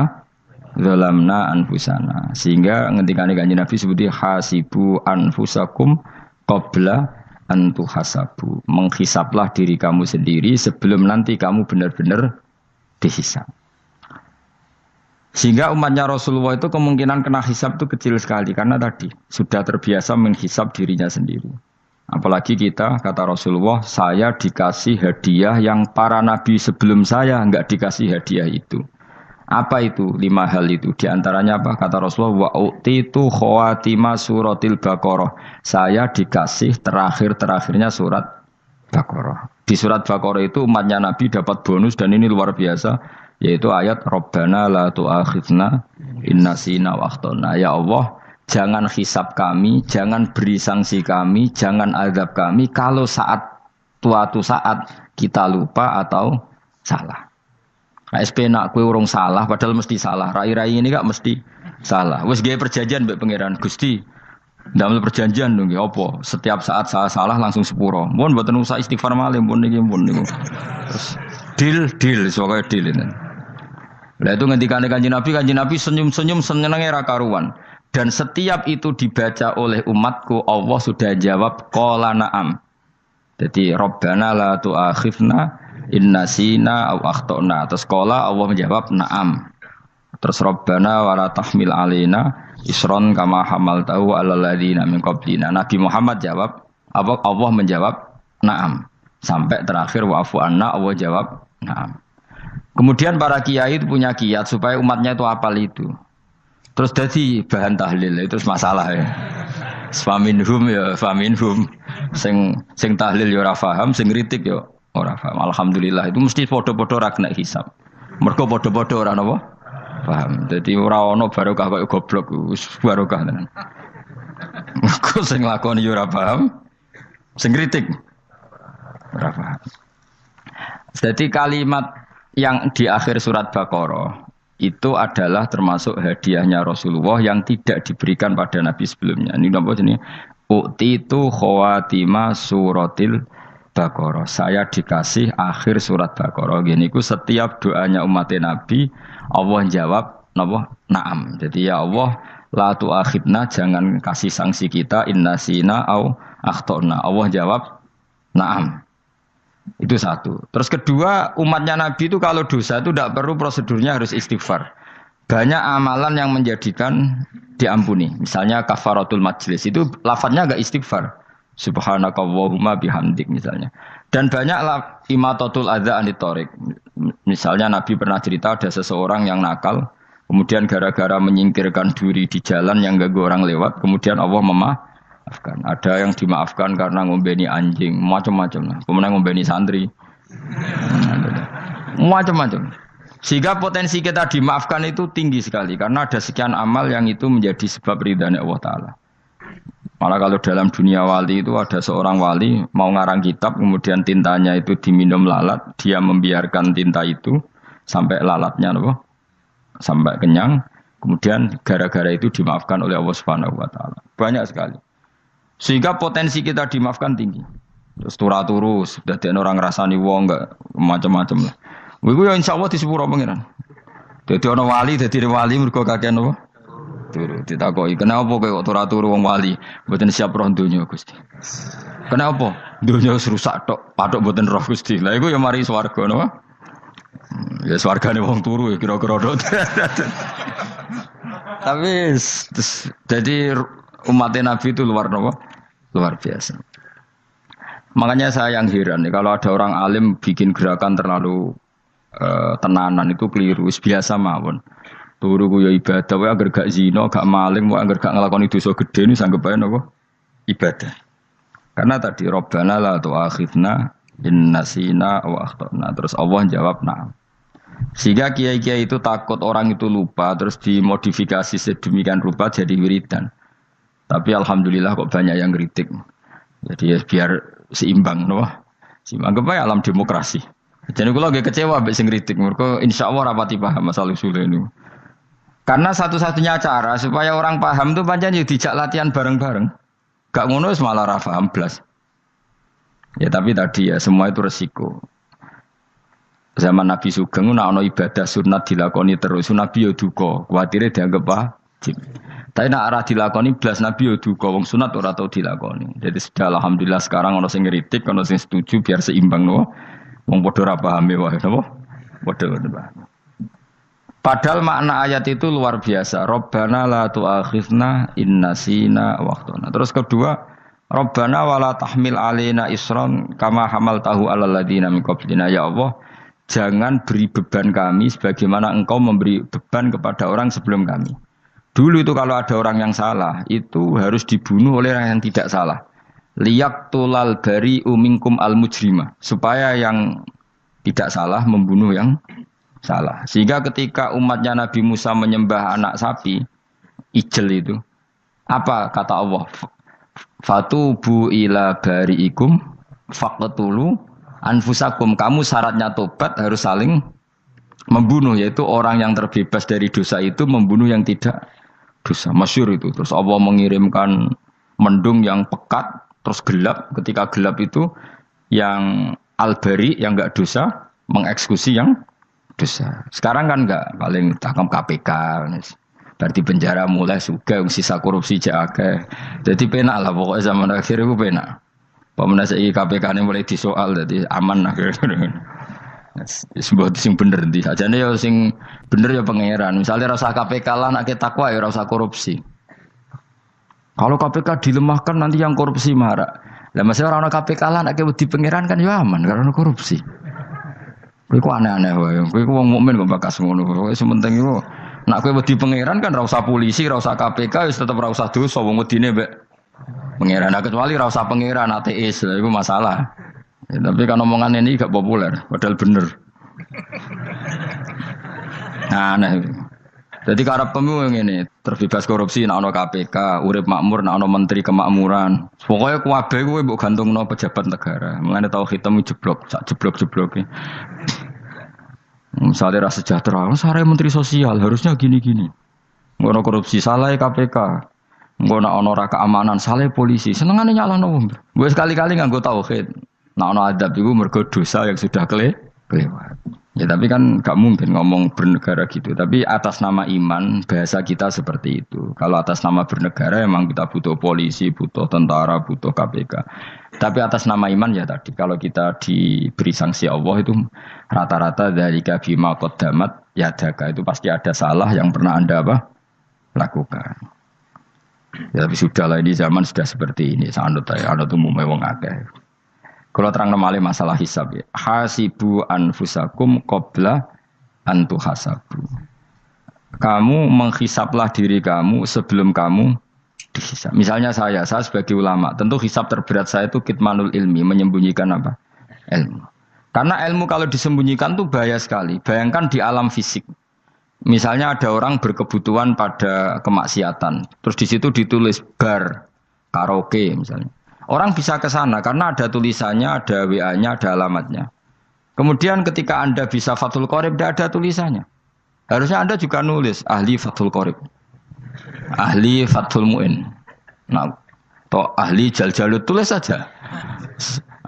zalamna anfusana, sehingga ngendikane Kanjeng Nabi sebuti hasibu anfusakum qabla an tuhasabu. Menghisablah diri kamu sendiri sebelum nanti kamu benar-benar dihisab. Sehingga umatnya Rasulullah itu kemungkinan kena hisab itu kecil sekali karena tadi sudah terbiasa menghisab dirinya sendiri. Apalagi kita, kata Rasulullah, saya dikasih hadiah yang para nabi sebelum saya enggak dikasih hadiah itu. Apa itu 5 hal itu? Di antaranya apa? Kata Rasulullah, wa utitu khawatima suratil Baqarah. Saya dikasih terakhir-terakhirnya surat Baqarah. Di surat Baqarah itu umatnya Nabi dapat bonus dan ini luar biasa, yaitu ayat Rabbana la tu'akhidna inna sina wa akhtana. Ya Allah, jangan hisab kami, jangan beri sanksi kami, jangan azab kami kalau suatu saat kita lupa atau salah. SP nak kue urung salah, padahal mesti salah. Rai-rai ini gak mesti salah. Wes gaya perjanjian mbek pangeran Gusti. Dalam perjanjian dong, apa? Setiap saat saya salah langsung sepuro. Mohon buatan usah istighfar malih, mohon niki, mohon niku. Terus deal, soalnya deal ini. Lah itu ngendikane Kanjeng Nabi senyum-senyum senengnya ra karuan. Dan setiap itu dibaca oleh umatku, Allah sudah jawab qala na'am. Jadi Rabbana la tu'akhifna inna sina aw akhtana. Terus qala Allah menjawab na'am. Terus Rabbana wa la tahmil alaina isron kama hamaltahu 'alal ladzina min qablina. Nabi Muhammad jawab, Allah menjawab na'am. Sampai terakhir wa'fu anna, Allah jawab na'am. Kemudian para kiai itu punya kiat supaya umatnya itu hafal itu. Terus jadi bahan tahlil itu masalah ya. Faminhum ya faminhum. Sing tahlil ya ora paham, sing kritik ya ora paham. Alhamdulillah itu mesti padha-padha ra kena hisab. Mergo padha-padha ora napa? Paham. Dadi ora ana barokah kaya goblok wis barokah tenan. Mergo sing lakoni ya ora paham, sing kritik ora paham. Jadi kalimat yang di akhir surat Baqarah itu adalah termasuk hadiahnya Rasulullah yang tidak diberikan pada Nabi sebelumnya. Ini apa jenis? U'titu khawatima suratil Baqarah. Saya dikasih akhir surat Baqarah. Gini ku setiap doanya umat Nabi Allah jawab na'am. Jadi ya Allah la tu'akhidna, jangan kasih sanksi kita inna sina au akhtana. Allah jawab na'am. Itu satu. Terus kedua, umatnya Nabi itu kalau dosa itu tidak perlu prosedurnya harus istighfar. Banyak amalan yang menjadikan diampuni. Misalnya kafaratul majlis itu lafadznya agak istighfar. Subhanakallahumma bihamdik misalnya. Dan banyak imatatul adza anit thoriq. Misalnya Nabi pernah cerita ada seseorang yang nakal, kemudian gara-gara menyingkirkan duri di jalan yang ganggu orang lewat, kemudian Allah memaafkan. Ada yang dimaafkan karena ngombeni anjing, macam-macam. Kemudian ngombeni santri, macam-macam. Sehingga potensi kita dimaafkan itu tinggi sekali karena ada sekian amal yang itu menjadi sebab ridhanya Allah Ta'ala. Malah kalau dalam dunia wali itu ada seorang wali mau ngarang kitab, kemudian tintanya itu diminum lalat, dia membiarkan tinta itu sampai lalatnya sampai kenyang, kemudian gara-gara itu dimaafkan oleh Allah Subhanahu Wa Ta'ala. Banyak sekali. Sehingga potensi kita dimaafkan tinggi. Terus turu sudah ada orang rasani wong enggak macam-macam lah. Wiku ya insyaallah di sepuro pangeran. Dadi ana wali, dadi wali mergo kakean apa? Turu ditakoki, "Kenapa kowe kok turu wong wali? Mboten siap roh donya, Gusti." "Kenapa?" "Donya wis rusak tok, patok mboten roh, Gusti." Lah iku ya mari swarga napa? Ya swargane wong turu ya kira-kira tok. Tapi jadi umat Nabi itu luar biasa. Makanya saya yang heran kalau ada orang alim bikin gerakan terlalu tenanan itu keliru. Biasa mawon. Turu ku ya ibadah, wae agar gak zina, gak maling, wae agar gak nglakoni dosa gedhe ini sanggep ae napa? Ibadah. Karena tadi Rabbana la tu'akhidna in nasina wa akhtana. Terus Allah jawab na'am. Sehingga kiai-kiai itu takut orang itu lupa terus dimodifikasi sedemikian rupa jadi wiridan. Tapi alhamdulillah kok banyak yang kritik. Jadi ya biar seimbang, no? Seimbang kepada alam demokrasi. Jadi kalau agak kecewa ambek sing kritik, mereka insyaallah rapati paham masalah usul ini. Karena satu-satunya cara supaya orang paham itu pancen yo dijak latihan bareng-bareng. Gak ngono wis malah ra paham blas. Ya tapi tadi ya semua itu resiko. Zaman Nabi Sugeng ana ibadah sunat dilakoni terus, Nabi yo duka, kuwatire dianggap wajib. Tapi nak arah dilakoni blas Nabi yo duka, wong sunat ora tau dilakoni. Jadi sudah alhamdulillah sekarang ana sing ngritik, ana sing setuju biar seimbang no. Wong padha ora pahame wae napa? Padha paham. Padahal makna ayat itu luar biasa. Rabbana la tu'akhidna in nasina wa akhtana. Terus kedua, Rabbana wala tahmil alaina isran kama hamaltahu 'alal ladzina min qablina. Ya Allah, jangan beri beban kami sebagaimana engkau memberi beban kepada orang sebelum kami. Dulu itu kalau ada orang yang salah, itu harus dibunuh oleh orang yang tidak salah. Liyaqtulal bari'u minkum al-mujrima. Supaya yang tidak salah membunuh yang salah. Sehingga ketika umatnya Nabi Musa menyembah anak sapi, ijel itu, apa kata Allah? Fatubu ila bari'ikum faqtulu anfusakum. Kamu syaratnya tobat harus saling membunuh, yaitu orang yang terbebas dari dosa itu membunuh yang tidak dosa. Masyhur itu. Terus Allah mengirimkan mendung yang pekat, terus gelap. Ketika gelap itu yang al-bari, yang enggak dosa, mengeksekusi yang dosa. Sekarang kan enggak, paling tangkap KPK. Berarti penjara mulai suka, sisa korupsi jaga. Jadi penak lah pokoknya zaman akhir itu penak. Pemenang saya KPK ini mulai disoal, jadi aman lah. Sebuah sing bener di aja nih ya sing bener ya pangeran. Misalnya rasa KPK lah nak takwa ya rasa korupsi. Kalau KPK dilemahkan nanti yang korupsi marah. Lah masih orang KPK lah nak di pangeran kan ya aman karena korupsi. Iku aneh-aneh wae. Iku wong mukmin kok bakas ngono. Pokoke sementing iku nak kowe wedi pangeran kan ra usah polisi, ra usah KPK, wis tetep ra usah dosa wong wedine mbek pangeran. Nah, kecuali ra usah pangeran ateis, lha iku masalah. Ya, tapi kan omongan ini gak populer, padahal bener. Nah, aneh. Jadi karep pemilu ngene, terbebas korupsi nek ana KPK, urip makmur nek ana menteri kemakmuran. Pokoke kuwabe kuwi mbok gantungno pejabat negara. Mengene tau hitam jeblok, sak jeblok-jebloke. Misalnya rasa sejahtera, saya menteri sosial harusnya gini-gini. Ngono korupsi salah KPK, ngono ono keamanan salah polisi. Senengane nyalahno wong. Gue sekali-kali nganggo tauhid. Nah ono adab iku mergo dosa yang sudah kelewat. Ya tapi kan gak mungkin ngomong bernegara gitu. Tapi atas nama iman bahasa kita seperti itu. Kalau atas nama bernegara emang kita butuh polisi, butuh tentara, butuh KPK. Tapi atas nama iman ya tadi kalau kita diberi sanksi Allah itu rata-rata dari bima qaddamat yadaka itu pasti ada salah yang pernah Anda lakukan. Ya tapi sudahlah ini zaman sudah seperti ini. Sanut umumnya wong akeh. Kalau terang malih masalah hisab ya. Hasibu anfusakum qabla an tuhasabu. Kamu menghisablah diri kamu sebelum kamu dihisab. Misalnya saya sebagai ulama, tentu hisab terberat saya itu kitmanul ilmi, menyembunyikan apa? Ilmu. Karena ilmu kalau disembunyikan tuh bahaya sekali. Bayangkan di alam fisik. Misalnya ada orang berkebutuhan pada kemaksiatan, terus di situ ditulis bar, karaoke misalnya. Orang bisa ke sana karena ada tulisannya, ada WA-nya, ada alamatnya. Kemudian ketika Anda bisa Fathul Qorib, tidak ada tulisannya. Harusnya Anda juga nulis ahli Fathul Qorib, ahli Fathul Mu'in, nah, atau ahli Jaljalut, tulis saja.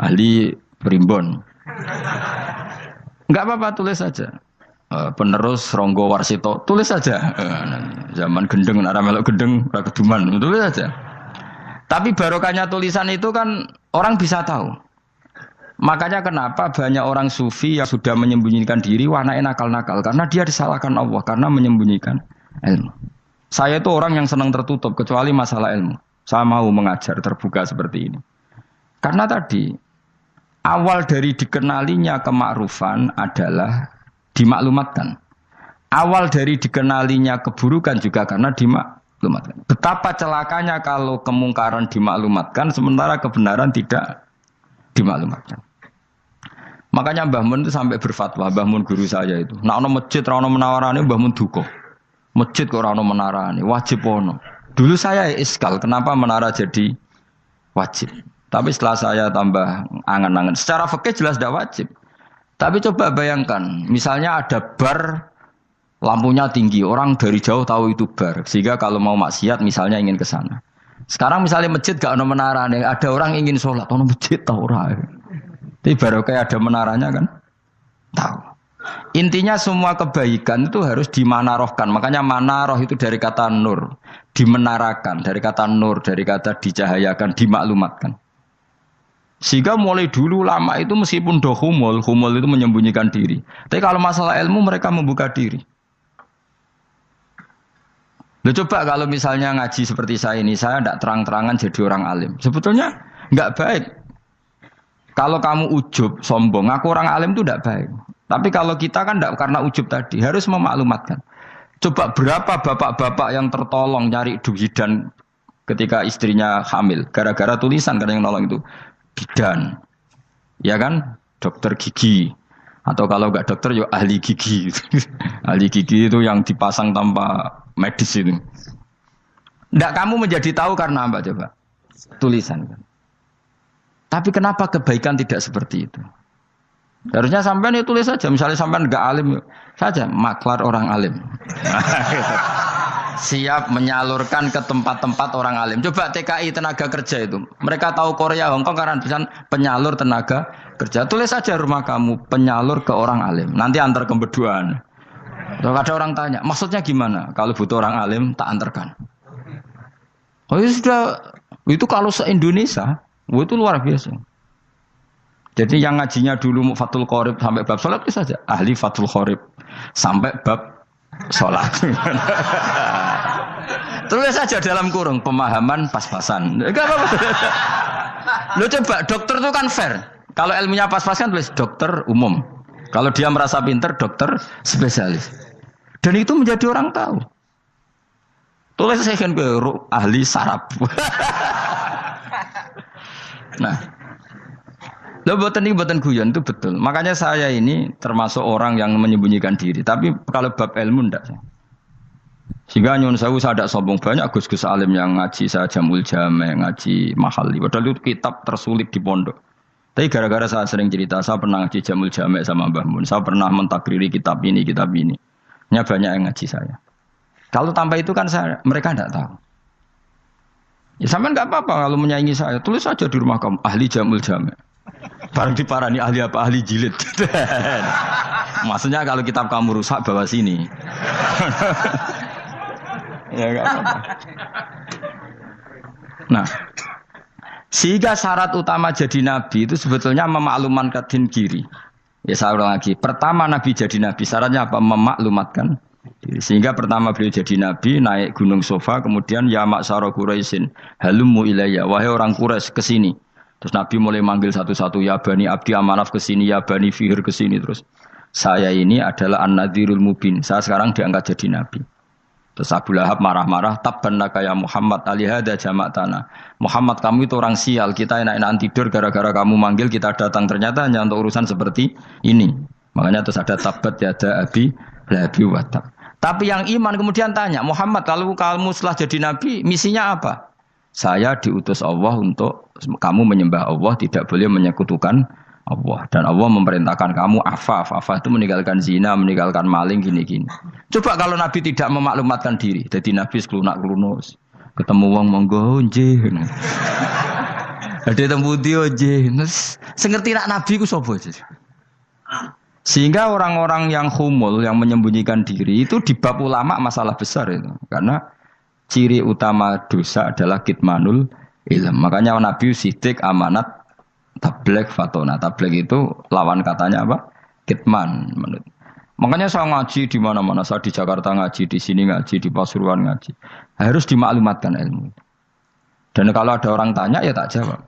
Ahli Primbon. Enggak apa-apa, tulis saja. Penerus Ronggo Warsito, tulis saja. Zaman gendeng, arah melok gendeng, rakeduman, tulis saja. Tapi barokahnya tulisan itu kan orang bisa tahu. Makanya kenapa banyak orang sufi yang sudah menyembunyikan diri warnanya nakal-nakal. Karena dia disalahkan Allah, karena menyembunyikan ilmu. Saya itu orang yang senang tertutup, kecuali masalah ilmu. Saya mau mengajar terbuka seperti ini. Karena tadi, awal dari dikenalinya kemakrufan adalah dimaklumatkan. Awal dari dikenalinya keburukan juga karena dimaklumatkan. Betapa celakanya kalau kemungkaran dimaklumatkan sementara kebenaran tidak dimaklumatkan. Makanya Mbah Mun itu sampai berfatwa, Mbah Mun guru saya itu. Nah ono masjid ra ono menawarane Mbah Mun duka. Masjid kok ora ono menarane, wajib ono. Dulu saya iskal kenapa menara jadi wajib. Tapi setelah saya tambah angan-angan, secara fikih jelas tidak wajib. Tapi coba bayangkan, misalnya ada bar lampunya tinggi, orang dari jauh tahu itu bar. Sehingga kalau mau maksiat misalnya ingin ke sana. Sekarang misalnya masjid gak ada menara nih, ada orang ingin sholat, ono masjid tahu orang. Tapi baru kayak ada menaranya kan? Tahu. Intinya semua kebaikan itu harus dimanarohkan. Makanya manaroh itu dari kata nur, dimenarakan, dari kata nur, dari kata dicahayakan, dimaklumatkan. Sehingga mulai dulu lama itu meskipun humul itu menyembunyikan diri. Tapi kalau masalah ilmu mereka membuka diri. Loh coba kalau misalnya ngaji seperti saya ini, saya tidak terang-terangan jadi orang alim. Sebetulnya nggak baik. Kalau kamu ujub, sombong, aku orang alim itu tidak baik. Tapi kalau kita kan tidak, karena ujub tadi harus memaklumatkan. Coba berapa bapak-bapak yang tertolong nyari bidan ketika istrinya hamil gara-gara tulisan, karena yang nolong itu bidan, ya kan, dokter gigi, atau kalau nggak dokter ya ahli gigi. Ahli gigi itu yang dipasang tanpa medis itu. Nggak, kamu menjadi tahu karena apa coba? Tulisan. Tapi kenapa kebaikan tidak seperti itu? Harusnya sampean ya tulis saja. Misalnya sampean nggak alim saja, maklar orang alim. Siap menyalurkan ke tempat-tempat orang alim. Coba TKI tenaga kerja itu. Mereka tahu Korea, Hongkong karena tulisan penyalur tenaga kerja. Tulis saja rumah kamu penyalur ke orang alim. Nanti antar kembeduan. Kalau ada orang tanya, maksudnya gimana? Kalau butuh orang alim, tak antarkan. Oh ya sudah, itu kalau se-Indonesia, itu luar biasa. Jadi yang ngajinya dulu Fathul Qorib sampai bab sholat itu saja. Ahli Fathul Qorib sampai bab sholat. Tulis saja dalam kurung pemahaman pas-pasan. Enggak apa-apa. Lo coba dokter itu kan fair. Kalau ilmunya pas-pasan tulis dokter umum. Kalau dia merasa pinter dokter spesialis. Dan itu menjadi orang tahu. Tulis saya kan ahli saraf. Nah, lo buatan guyon itu betul. Makanya saya ini termasuk orang yang menyembunyikan diri. Tapi kalau bab ilmu enggak. Sehingga nyun sewu saya tidak sombong, banyak gus-gus alim yang ngaji saya Jamul Jame, ngaji Mahali. Padahal itu kitab tersulit di pondok. Tapi gara-gara saya sering cerita, saya pernah ngaji Jamul Jame sama Mbah Mun. Saya pernah mentakriri kitab ini, kitab ini. Hanya banyak yang ngaji saya. Kalau tanpa itu kan mereka tidak tahu. Ya sampean nggak apa-apa kalau menyaingi saya. Tulis saja di rumah kamu ahli Jamul Jame. Barang diparani ahli apa? Ahli jilid. Maksudnya kalau kitab kamu rusak bawa sini. Ya enggak apa-apa. Nah, sehingga syarat utama jadi nabi itu sebetulnya memaklumatkan diri. Ya saya ulang lagi. Pertama nabi jadi nabi syaratnya apa? Memaklumatkan diri. Sehingga pertama beliau jadi nabi naik gunung Sofa, kemudian ya maksara Quraisyin halummu ilayya, wahai orang Quraisy ke sini. Terus Nabi mulai manggil satu-satu, ya Bani Abdi Amanaf ke sini, ya Bani Fihir ke sini. Terus saya ini adalah An-Nadhirul Mubin. Saya sekarang diangkat jadi nabi. Terus Abu Lahab marah-marah, tabban laka ya Muhammad alihada jama'tana. Muhammad, kamu itu orang sial, kita enak-enakan tidur gara-gara kamu manggil kita datang, ternyata hanya untuk urusan seperti ini. Makanya terus ada tabat yada abi labi watab. Tapi yang iman kemudian tanya, Muhammad, kalau kamu setelah jadi nabi, misinya apa? Saya diutus Allah untuk kamu menyembah Allah, tidak boleh menyekutukan Allah. Dan Allah memerintahkan kamu afaf. Afaf itu meninggalkan zina, meninggalkan maling, gini-gini. Coba kalau Nabi tidak memaklumatkan diri. Jadi Nabi seklunak-klunus. Ketemu wong monggo nggih. Ada tembu dia nggih. Sengerti nak Nabi ku sapa? Sehingga orang-orang yang humul, yang menyembunyikan diri itu di bab ulama masalah besar itu. Karena ciri utama dosa adalah kitmanul ilm. Makanya Nabi sidik amanat tabligh fatona. Tabligh itu lawan katanya apa? Kitman. Makanya saya ngaji di mana-mana. Saya di Jakarta ngaji, di sini ngaji, di Pasuruan ngaji. Harus dimaklumatkan ilmu. Dan kalau ada orang tanya ya tak jawab.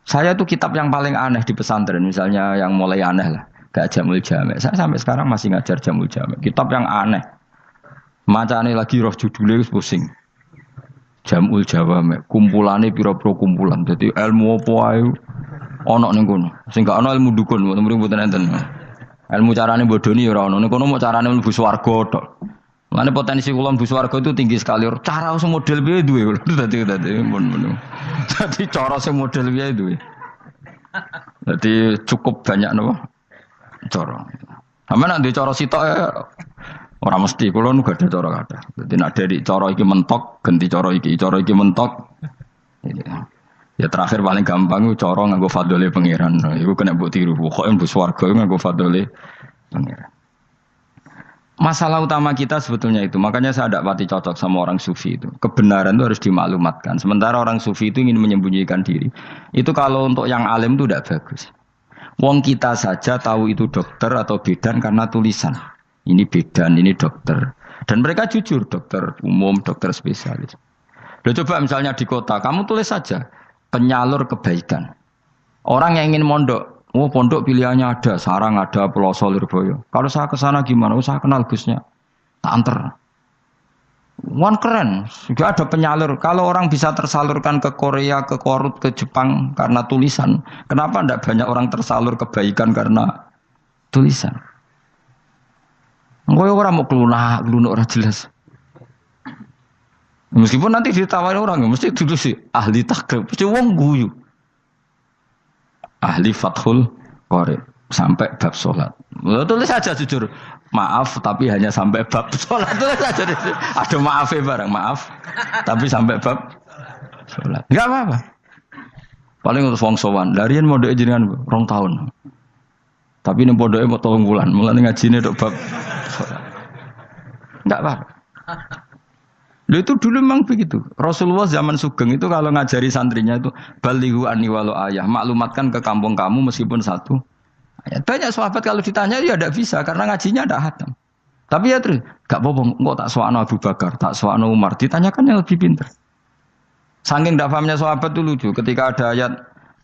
Saya itu kitab yang paling aneh di pesantren, misalnya yang mulai aneh lah, gak Jamul Jame. Saya sampai sekarang masih ngajar Jamul Jame. Kitab yang aneh. Macane lagi roh judulnya pusing. Jamul Jawame, kumpulane pira-pira kumpulan. Jadi ilmu apa ae ana ning kono. Sing gak ana ilmu dukun, mboten enten. Ilmu carane bodoni ya ora ana. Ning kono mau carane mlebu swarga tok. Lane potensi kula mlebu swarga itu tinggi sekali. Cara sing model piye duwe. Dadi mun. Dadi cara sing model piye duwe. Dadi cukup banyak napa? Cara. Sampe nek ndek cara sitok orang mesti, kalau nu gak ada cara kata. Jadi nak dari cara iki mentok, ganti cara iki mentok. Ya terakhir paling gampang itu cara nganggo fadhole pangeran. Iku kena mbok tiru. Pokoke mbok swarga nganggo fadhole pangeran. Masalah utama kita sebetulnya itu. Makanya saya tidak pati cocok sama orang sufi itu. Kebenaran itu harus dimaklumatkan. Sementara orang sufi itu ingin menyembunyikan diri. Itu kalau untuk yang alim itu tidak bagus. Wong kita saja tahu itu dokter atau bidan karena tulisan. Ini bidan, ini dokter. Dan mereka jujur, dokter umum, dokter spesialis. Loh, coba misalnya di kota, kamu tulis saja penyalur kebaikan. Orang yang ingin mondok Oh pondok pilihannya ada, Sarang ada, Peloso, Lirboyo. Kalau saya ke sana gimana? Saya kenal Gusnya, tak anter. Wan keren, juga ada penyalur. Kalau orang bisa tersalurkan ke Korea, ke Korut, ke Jepang karena tulisan, kenapa tidak banyak orang tersalur kebaikan karena tulisan? Gue orang mau kelunak orang jelas. Meskipun nanti ditawarin orang, mesti dulu sih ahli takrib, mesti wong guyu. Ahli Fathul Qorib sampai bab sholat. Tulis saja jujur. Maaf, tapi hanya sampai bab sholat. Tulis saja. Ada maafnya bareng, maaf. Tapi sampai bab sholat. Enggak apa-apa. Paling untuk wong sowan. Larian mau doa jenengan 2 tahun. Tapi ini bodohnya mau 3 bulan. Mulai ngajine dok bab sholat. Enggak apa-apa. Loh itu dulu memang begitu. Rasulullah zaman Sugeng itu kalau ngajari santrinya itu balighu anni walau ayah, maklumatkan ke kampung kamu meskipun 1 ayat. Banyak sahabat kalau ditanya ya tidak bisa karena ngajinya tidak hatam. Tapi ya terus gak apa-apa, kok tak soal Abu Bakar, tak soal Umar, ditanyakan yang lebih pintar. Saking tidak pahamnya sahabat itu lucu. Ketika ada ayat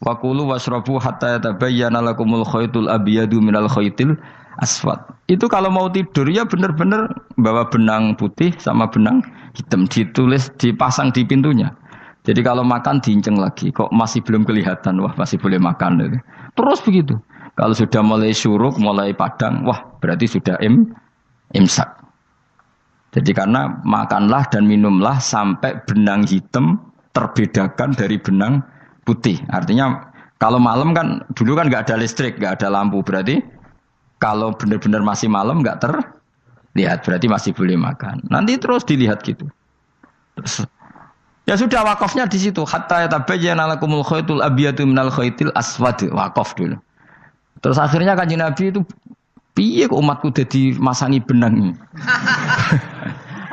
waqulu wasrabu hatta yatabayyana lakumul khaytul abyadu minal khaytil aswad. Itu kalau mau tidur ya benar-benar bawa benang putih sama benang hitam, ditulis dipasang di pintunya. Jadi kalau makan diinceng lagi, kok masih belum kelihatan, wah masih boleh makan. Terus begitu. Kalau sudah mulai syuruk, mulai padang, wah berarti sudah imsak. Jadi karena makanlah dan minumlah sampai benang hitam terbedakan dari benang putih. Artinya kalau malam kan dulu kan nggak ada listrik, nggak ada lampu, berarti kalau benar-benar masih malam nggak terlihat, berarti masih boleh makan. Nanti terus dilihat gitu. Terus, ya sudah wakafnya di situ. Hatta yatabayyana lakumul khaytul abyadu minal khaytil aswad. Wakaf dulu. Terus akhirnya Kanjeng Nabi itu piye kok umatku dadi masangi benang ini.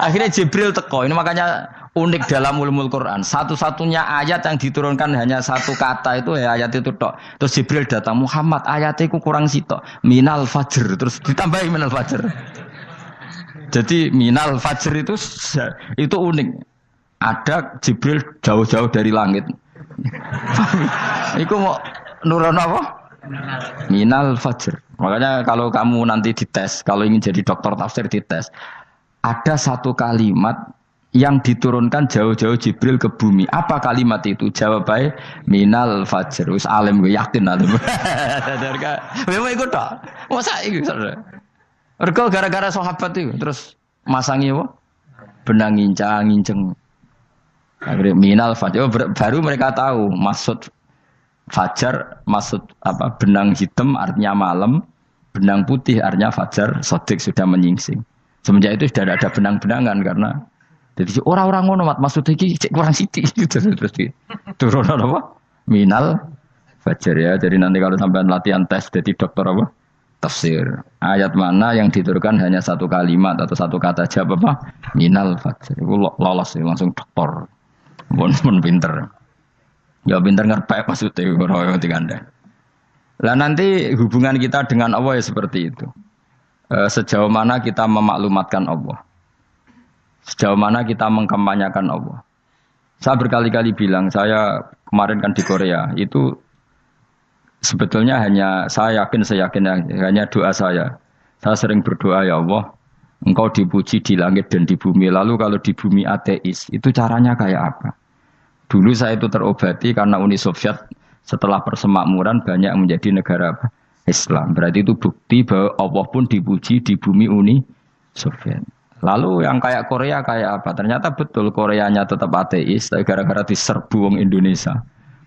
Akhirnya Jibril teko. Ini makanya unik dalam ulumul Quran. Satu-satunya ayat yang diturunkan hanya 1 kata itu ya ayat itu tok. Terus Jibril datang, Muhammad ayatnya itu kurang sitok. Minal fajr. Terus ditambahi minal fajr. Jadi minal fajr itu unik. Ada Jibril jauh-jauh dari langit. Iku mau nurono apa? Minal fajr. Makanya kalau kamu nanti dites, kalau ingin jadi dokter tafsir dites, ada 1 kalimat yang diturunkan jauh-jauh Jibril ke bumi. Apa kalimat itu? Jawabannya minal fajr. Wis alim gue yakin alim. Memang ikut tak? Masa itu? Mereka gara-gara sahabat itu terus masangi apa? Benang ngincang. Akhirnya minal fajr. Baru mereka tahu maksud fajar, maksud apa? Benang hitam artinya malam, benang putih artinya fajar. Sodik sudah menyingsing. Semenjak itu sudah ada benang-benangan karena jadi orang-orang ngono mat maksud iki kurang sithik gitu terus turun apa? Minal fajr ya. Jadi nanti kalau sampai latihan tes jadi dokter apa? Tafsir. Ayat mana yang diturunkan hanya 1 kalimat atau 1 kata jawab apa? Minal fajr. Iku lolos langsung dokter. Mun pinter. Ya pinter ngerpek maksudnya ora dikandani. Lah nanti hubungan kita dengan Allah ya seperti itu. Sejauh mana kita memaklumatkan Allah. Sejauh mana kita mengkampanyakan Allah. Saya berkali-kali bilang, saya kemarin kan di Korea, itu sebetulnya hanya, saya yakin hanya doa saya. Saya sering berdoa, ya Allah, Engkau dipuji di langit dan di bumi. Lalu kalau di bumi ateis, itu caranya kayak apa? Dulu saya itu terobati karena Uni Soviet setelah persemakmuran banyak menjadi negara Islam. Berarti itu bukti bahwa Allah pun dipuji di bumi Uni Soviet. Lalu yang kayak Korea kayak apa? Ternyata betul Koreanya tetap ateis, tapi gara-gara diserbu wong Indonesia.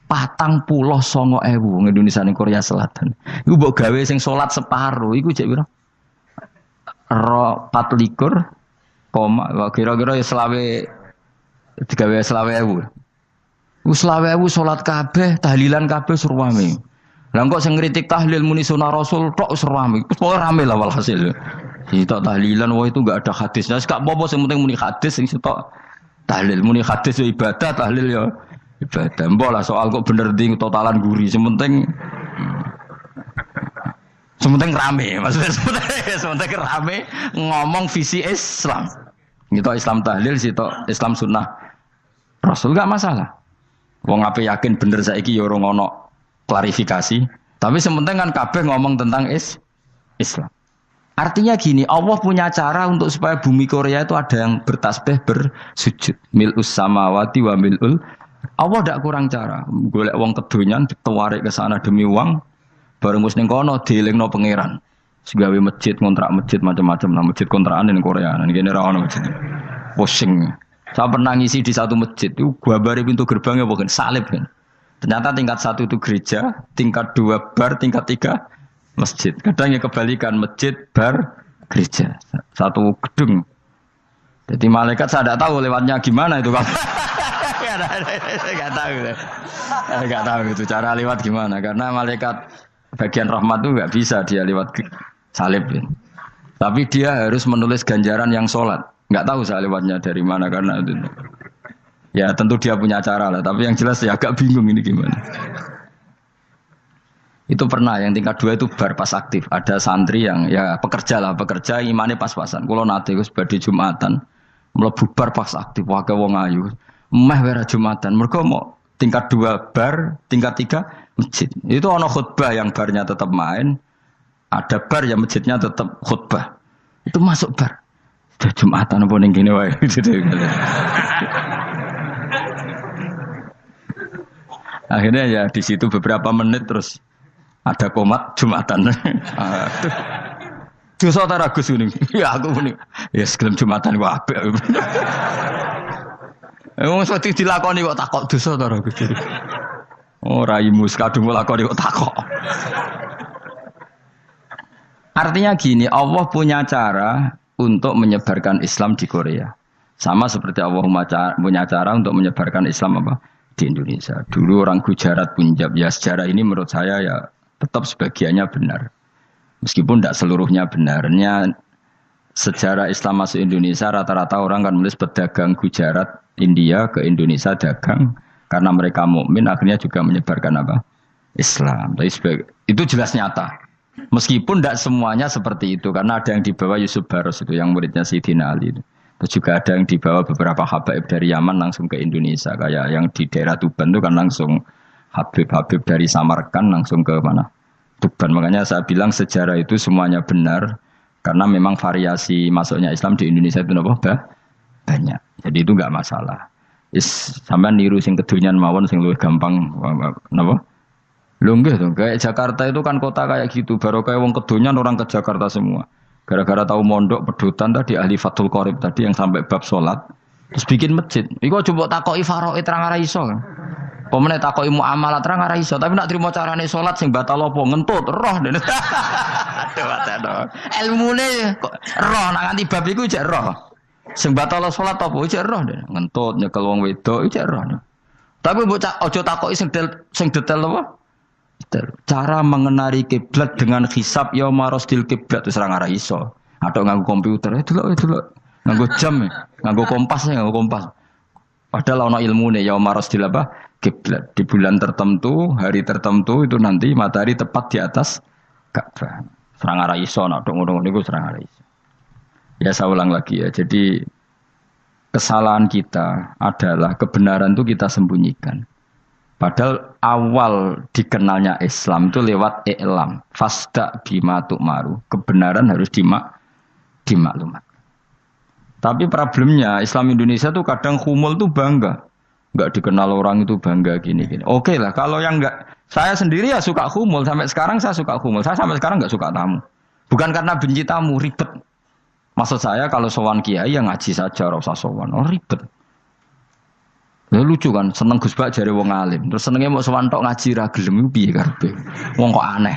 49.000 wong Indonesia ning Korea Selatan. Iku mbok gawe sing salat separuh, iku jek pira? 24, kira-kira ya digawe 20.000. Iku 20.000 salat kabeh, tahlilan kabeh surwame. Lah kok sing ngritik tahlil muni sunah Rasul tok surwame. Wis pokoke rame lah walhasil. Kita tahlilan, wah itu enggak ada hadisnya. Enggak apa-apa, yang penting muni hadis, yang sitok tahlil. Muni hadis ya ibadah, tahlil ya ibadah. Mbak lah soal kok bener ding totalan guri. Yang penting rame. Maksudnya sementing rame ngomong visi Islam. Kita Islam tahlil, sitok Islam sunnah Rasul enggak masalah. Wong ape yakin bener saiki ya ora ono klarifikasi. Tapi sementing kan kabeh ngomong tentang Islam. Artinya gini, Allah punya cara untuk supaya bumi Korea itu ada yang bertasbih bersujud. Mil'us samawati wa mil'ul. Allah tidak kurang cara. Golek wong kedonyan ditawarik ke sana demi uang. Bareng wis ning kono dielingno pangeran. Segawe masjid, kontrak masjid macam-macam lah, masjid kontrakan ning Korea. Nang kene ra ono masjid. Pusing. Saya pernah ngisi di satu masjid itu gambare pintu gerbangnya bukan salib kan. Ternyata tingkat 1 itu gereja, tingkat 2 bar, tingkat 3 masjid. Kadang ya kebalikan masjid, bar, gereja. Satu gedung. Jadi malaikat saya tidak tahu lewatnya gimana itu. Enggak tahu. Enggak tahu itu cara lewat gimana. Karena malaikat bagian rahmat itu enggak bisa dia lewat salib. Tapi dia harus menulis ganjaran yang sholat. Enggak tahu saya lewatnya dari mana karena itu. Ya tentu dia punya cara lah. Tapi yang jelas ya agak bingung ini gimana. Itu pernah yang tingkat 2 itu bar pas aktif. Ada santri yang ya pekerja imannya pas-pasan. Kalau nanti gus badhe Jumatan, mlebu bar pas aktif wae wong ayu. Meh wera Jumatan. Mergo mau tingkat 2 bar, tingkat 3 masjid. Itu ana khutbah yang barnya tetap main, ada bar yang masjidnya tetap khutbah. Itu masuk bar. Sudah Jumatan apa ning kene wae. Akhirnya ya di situ beberapa menit terus ada komat Jumatan. Dosa ta Gus ini? Ya aku muni. Ya segelem Jumatan ku apik. Wong mesti dilakoni kok takok dosa ta Gus. Oh raimu kadung lakoni kok takok. Artinya gini, Allah punya cara untuk menyebarkan Islam di Korea. Sama seperti Allah punya cara untuk menyebarkan Islam apa? Di Indonesia. Dulu orang Gujarat, Punjab, ya sejarah ini menurut saya ya tetap sebagiannya benar. Meskipun tidak seluruhnya benarnya sejarah Islam masuk Indonesia rata-rata orang kan menulis pedagang Gujarat, India ke Indonesia dagang karena mereka mukmin akhirnya juga menyebarkan apa? Islam. Tapi itu jelas nyata. Meskipun tidak semuanya seperti itu karena ada yang dibawa Yusuf Baros itu yang muridnya Sayyidina Ali itu. Terus juga ada yang dibawa beberapa habaib dari Yaman langsung ke Indonesia. Kayak yang di daerah Tuban itu kan langsung Habib dari Samarkand langsung ke mana? Tuban. Makanya saya bilang sejarah itu semuanya benar. Karena memang variasi masuknya Islam di Indonesia itu banyak. Jadi itu enggak masalah. Sampai niru sing kedunyan mawon sing luwih gampang napa? Lho nggih to, kayak Jakarta itu kan kota kayak gitu. Baru kayak wong kedunyan orang ke Jakarta semua. Gara-gara tahu mondok pedutan tadi ahli Fathul Qorib tadi yang sampai bab sholat terus bikin masjid. Iku coba takoki faraid terang ora iso. Pemene takoki muamalah terang ora iso, tapi nak trimo carane sholat sing batal apa ngentut roh dene. Aduh. Ilmune kok roh nak nganti bab iku jek roh. Sing batal sholat apa jek roh dene. Ngentut nyekel wong wedok jek roh. Tapi mbok aja takoki sing detail apa? Cara mengenali kiblat dengan hisab yauma rasdil kiblat wis ora ngara iso. Atau nganggo komputer, delok. Nganggo jam, nganggo kompas. Padahal ana ilmune yauma rasdil apa? Kiblat. Di bulan tertentu, hari tertentu itu nanti matahari tepat di atas Ka'bah. Ora ngara iso nek ngono niku ora ngara iso. Ya saya ulang lagi ya. Jadi kesalahan kita adalah kebenaran itu kita sembunyikan. Padahal awal dikenalnya Islam itu lewat i'lam. Fasda bima tu'maru. Kebenaran harus dimaklumat. Tapi problemnya Islam Indonesia tuh kadang humul tuh bangga. Enggak dikenal orang itu bangga gini. Oke lah, kalau yang enggak, saya sendiri ya suka humul. Sampai sekarang saya suka humul. Saya sampai sekarang enggak suka tamu. Bukan karena benci tamu, ribet. Maksud saya kalau sowan kiai ya ngaji saja, ora usah sowan. Oh ribet. Ya lucu kan, seneng Gus Bak jare wong alim. Terus senenge mau sowan tok ngaji ra gelem iku piye karepe. Wong kok aneh.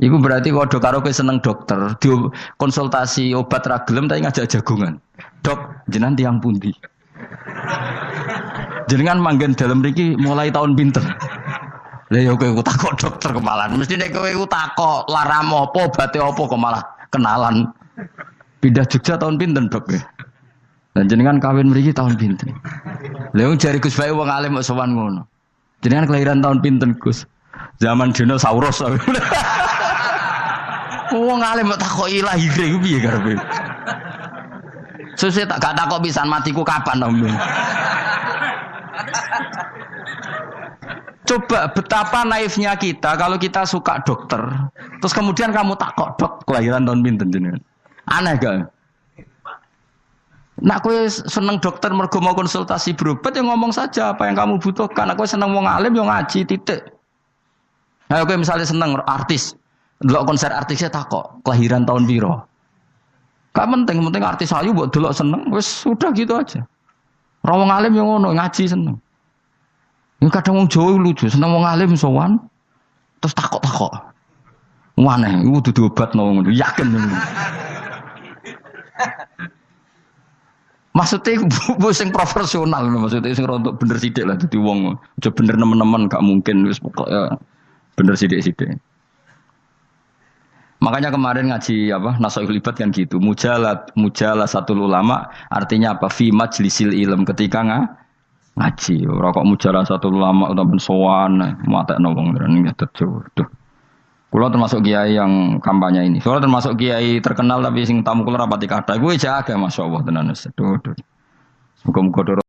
Iku berarti kalau karo kowe seneng dokter, di konsultasi obat ra gelem tapi ngajak jagongan. Dok, jenengan tiyang pundi? Jenengan manggen dalem mriki mulai tahun pinten? Lah ya kowe takok dokter kemalan. Mesti nek kowe takok laram apa, obate apa kok malah kenalan. Pindah Jogja tahun pinten, Dok? Dan jenengan kawin mriki tahun pinten? Lha wong jare Gus Bae wong alim kok sowan ngono. Jenengan kelahiran tahun pinten, Gus? Zaman dinosaurus. Wong alim kok takoki lahir iku piye karepe? Sesuk tak gak takok pisan matiku kapan, Om. Coba betapa naifnya kita kalau kita suka dokter, terus kemudian kamu takok dok kelahiran tahun pinten jenengan. Aneh gak? Nak kowe seneng dokter mergo mau konsultasi berobat ya ngomong saja apa yang kamu butuhkan. Aku seneng wong alim yo ngaji titik. Nah, kowe misalnya seneng artis, delok konser artisnya takok kelahiran tahun piro. Gak penting artis ayu mbok delok seneng wis sudah gitu aja. Ora wong alim yo ngono ngaji seneng. Yang kadang wong Jawa lucu, seneng wong alim sowan terus takok-takok. Aneh, iku dudu obatno ngono, yakin ngono. Maksudnya bu sing profesional maksudnya sing rontok bener sithik lah dadi wong. Aja bener nemen-nemen gak mungkin wis pokoke bener sithik-sithik. Makanya kemarin ngaji apa Nasaihul Ibad kan gitu. Mujalah satu ulama artinya apa? Fi majlisil ilm ketika ngaji. Ora kok mujalah satu ulama utawa sowan matekno wong ngene tejo. Kula termasuk kiai yang kampanye ini. Kula termasuk kiai terkenal tapi sing tamu kula rapati kathah. Kuwi jaga masyaallah tenan wis. Muga-muga